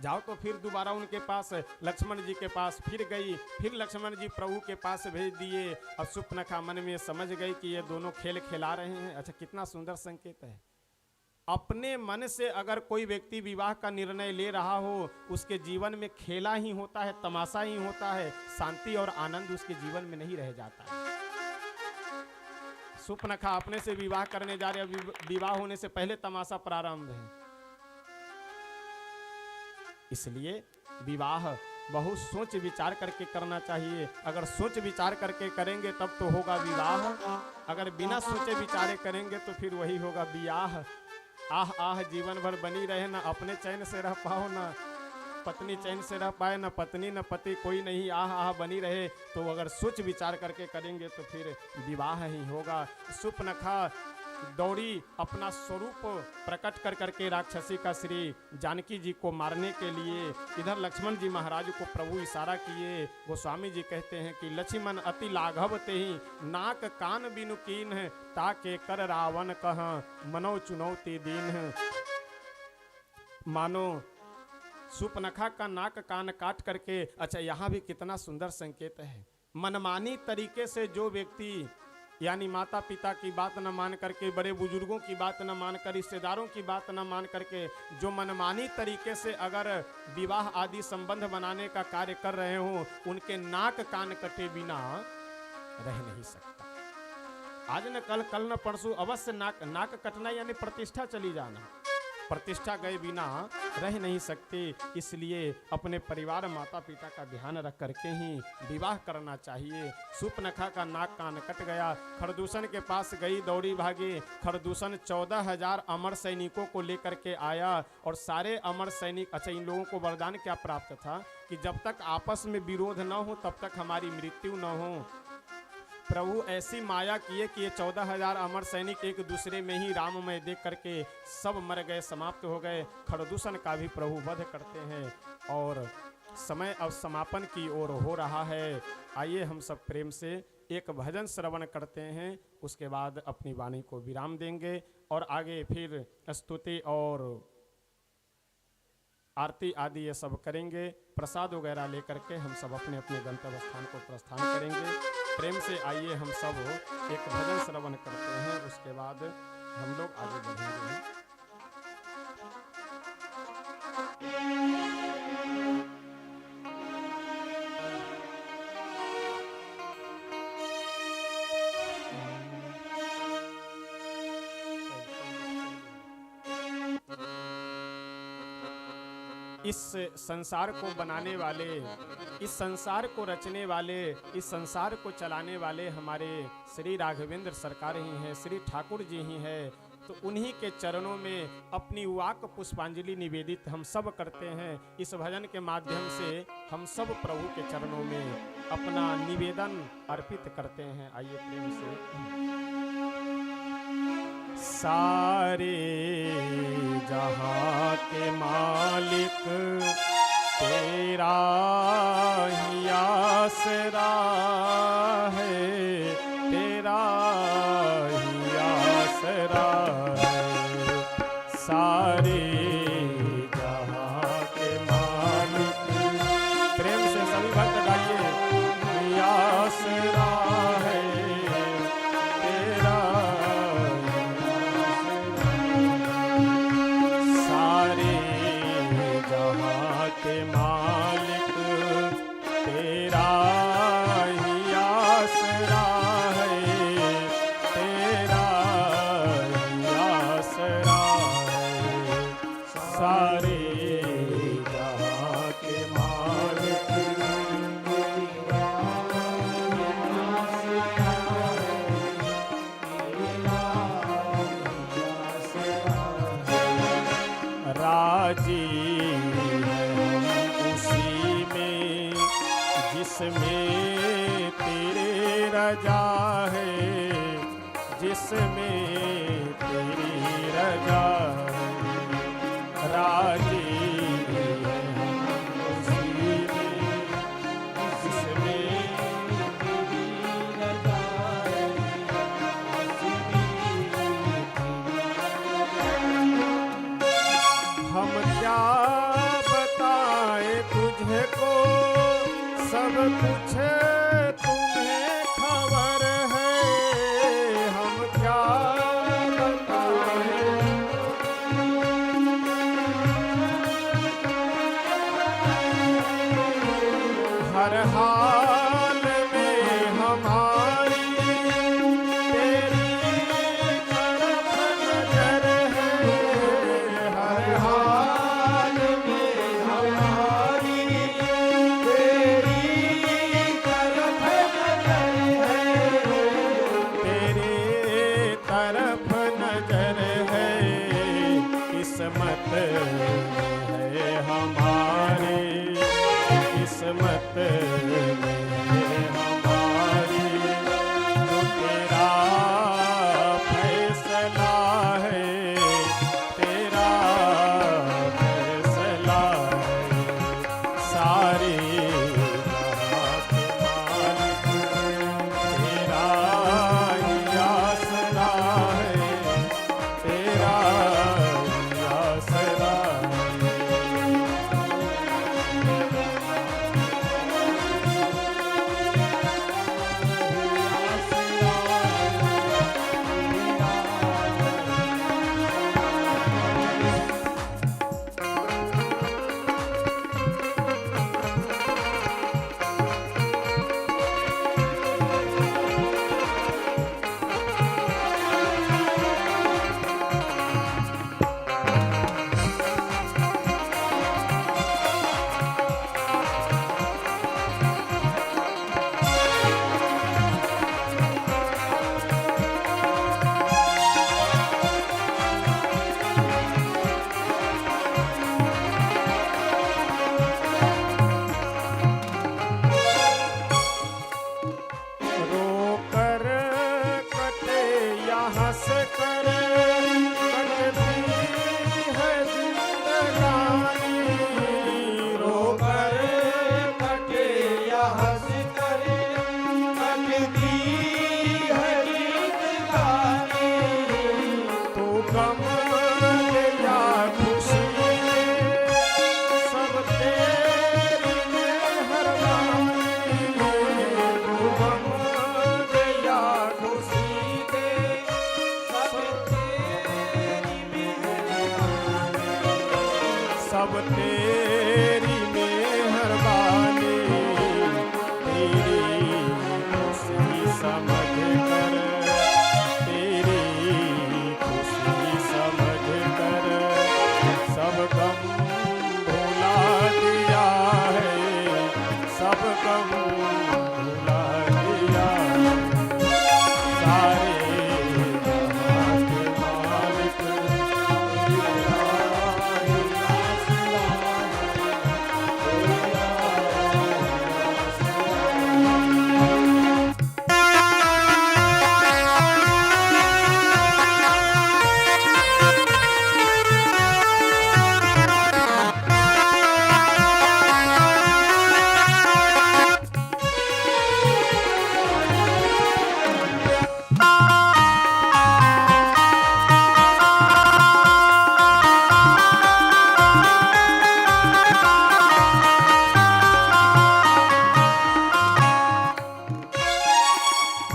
जाओ तो फिर दोबारा उनके पास, लक्ष्मण जी के पास फिर गई, फिर लक्ष्मण जी प्रभु के पास भेज दिए। अब सूर्पनखा मन में समझ गई कि ये दोनों खेल खिला रहे हैं। अच्छा, कितना सुंदर संकेत है, अपने मन से अगर कोई व्यक्ति विवाह का निर्णय ले रहा हो उसके जीवन में खेला ही होता है, तमाशा ही होता है, शांति और आनंद उसके जीवन में नहीं रह जाता है। सूर्पनखा अपने से विवाह करने जा रहे, विवाह होने से पहले तमाशा प्रारंभ है। इसलिए विवाह बहुत सोच विचार करके करना चाहिए। अगर सोच विचार करके करेंगे तब तो होगा विवाह, अगर बिना सोचे विचारे करेंगे तो फिर वही होगा ब्याह। आह आह जीवन भर बनी रहे, ना अपने चैन से रह पाओ, ना पत्नी चैन से रह पाए, ना पत्नी न पति कोई नहीं, आह आह बनी रहे। तो अगर सोच विचार करके करेंगे तो फिर विवाह ही होगा। सूर्पनखा दौड़ी अपना स्वरूप प्रकट कर करके राक्षसी का श्री जानकी जी को मारने के लिए। इधर लक्ष्मण जी महाराज को प्रभु इशारा किए। गोस्वामी जी कहते हैं कि लक्ष्मण अति लाघव ते ही नाक कान बिनु कीन है, ताके कर रावण कह मनो चुनौती दीन है। मानो सुपनखा का नाक कान काट करके, अच्छा यहाँ भी कितना सुंदर संकेत है। मनमानी तरीके से जो व्यक्ति यानी माता पिता की बात न मान करके, बड़े बुजुर्गों की बात न मान कर, रिश्तेदारों की बात न मान करके जो मनमानी तरीके से अगर विवाह आदि संबंध बनाने का कार्य कर रहे हो, उनके नाक कान कटे बिना रह नहीं सकता। आज न कल, कल न परसों अवश्य नाक कटना यानी प्रतिष्ठा चली जाना। प्रतिष्ठा गए बिना रह नहीं सकते। इसलिए अपने परिवार माता पिता का ध्यान रख करके ही विवाह करना चाहिए। सुपनखा का नाक कान कट गया। खरदूषण के पास गई, दौड़ी भागे। खरदूषण 14,000 अमर सैनिकों को लेकर के आया और सारे अमर सैनिक, अच्छा इन लोगों को वरदान क्या प्राप्त था कि जब तक आपस में विरोध न हो तब तक हमारी मृत्यु न हो। प्रभु ऐसी माया किए कि ये 14,000 अमर सैनिक एक दूसरे में ही राममय देख करके सब मर गए, समाप्त हो गए। खरदूषण का भी प्रभु वध करते हैं और समय अब समापन की ओर हो रहा है। आइए हम सब प्रेम से एक भजन श्रवण करते हैं, उसके बाद अपनी वाणी को विराम देंगे और आगे फिर स्तुति और आरती आदि ये सब करेंगे। प्रसाद वगैरह लेकर के हम सब अपने अपने गंतव्य स्थान को प्रस्थान करेंगे। प्रेम से आइए हम सब एक भजन श्रवण करते हैं, उसके बाद हम लोग आगे बढ़ेंगे। इस संसार को बनाने वाले, इस संसार को रचने वाले, इस संसार को चलाने वाले हमारे श्री राघवेंद्र सरकार ही हैं, श्री ठाकुर जी ही हैं। तो उन्हीं के चरणों में अपनी वाक पुष्पांजलि निवेदित हम सब करते हैं। इस भजन के माध्यम से हम सब प्रभु के चरणों में अपना निवेदन अर्पित करते हैं। आइए प्रेम से। सारे जहां के मालिक तेरा ही आसरा है, तेरा ही आसरा है। सारे जहां के मालिक, प्रेम से सभी भक्त गाइए। आसरा है के मालिक, तेरा ही आसरा है, तेरा ही आसरा है। सारे जहां के मालिक, राजी जिसमें तेरे रजा है, जिसमें तेरी रजा है। राजी उसी में जिसमें तेरी रजा है, हम क्या बताएं तुझको, सब कुछ तुम्हें खबर है। हम क्या बताएं हंस कर कटती है जिंदगानी, रो कर कटे या हंस कर कटती है जिंदगानी। तू गम दे या खुशी दे, सब तेरी मेहरबानी। तू गम दे या खुशी दे, सब तेरी मेहरबानी। सब तेरी मेहरबानी। तेरी खुशी समझ कर, तेरी खुशी समझ कर सब गम भुला दिया है, सब गम भुला दिया है। सारे जहां के मालिक तेरा ही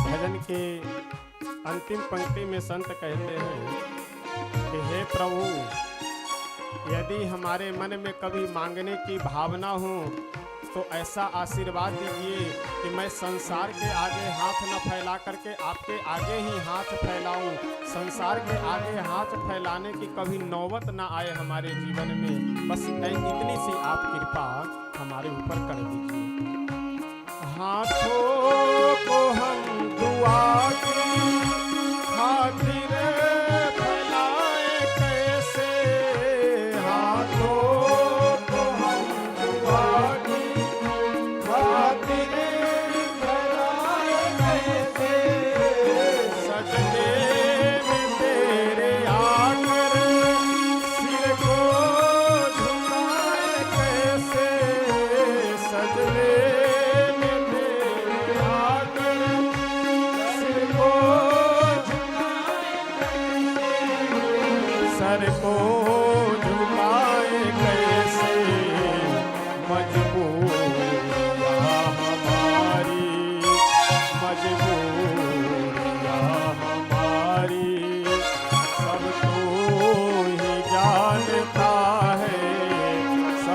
भजन के अंतिम पंक्ति में संत कहते हैं कि हे प्रभु, यदि हमारे मन में कभी मांगने की भावना हो तो ऐसा आशीर्वाद दीजिए कि मैं संसार के आगे हाथ न फैला करके आपके आगे ही हाथ फैलाऊं। संसार के आगे हाथ फैलाने की कभी नौबत ना आए हमारे जीवन में। बस इतनी सी आप कृपा हमारे ऊपर कर दीजिए। हाथों को हम दुआ की खातिर फैलाए कैसे, हाथों को हम दुआ की खातिर फैलाए कैसे, सजदे में तेरे आकर सिर को झुकाए कैसे, सजदे में तेरे आकर सिर को सर को झुकाए कैसे, मजबूर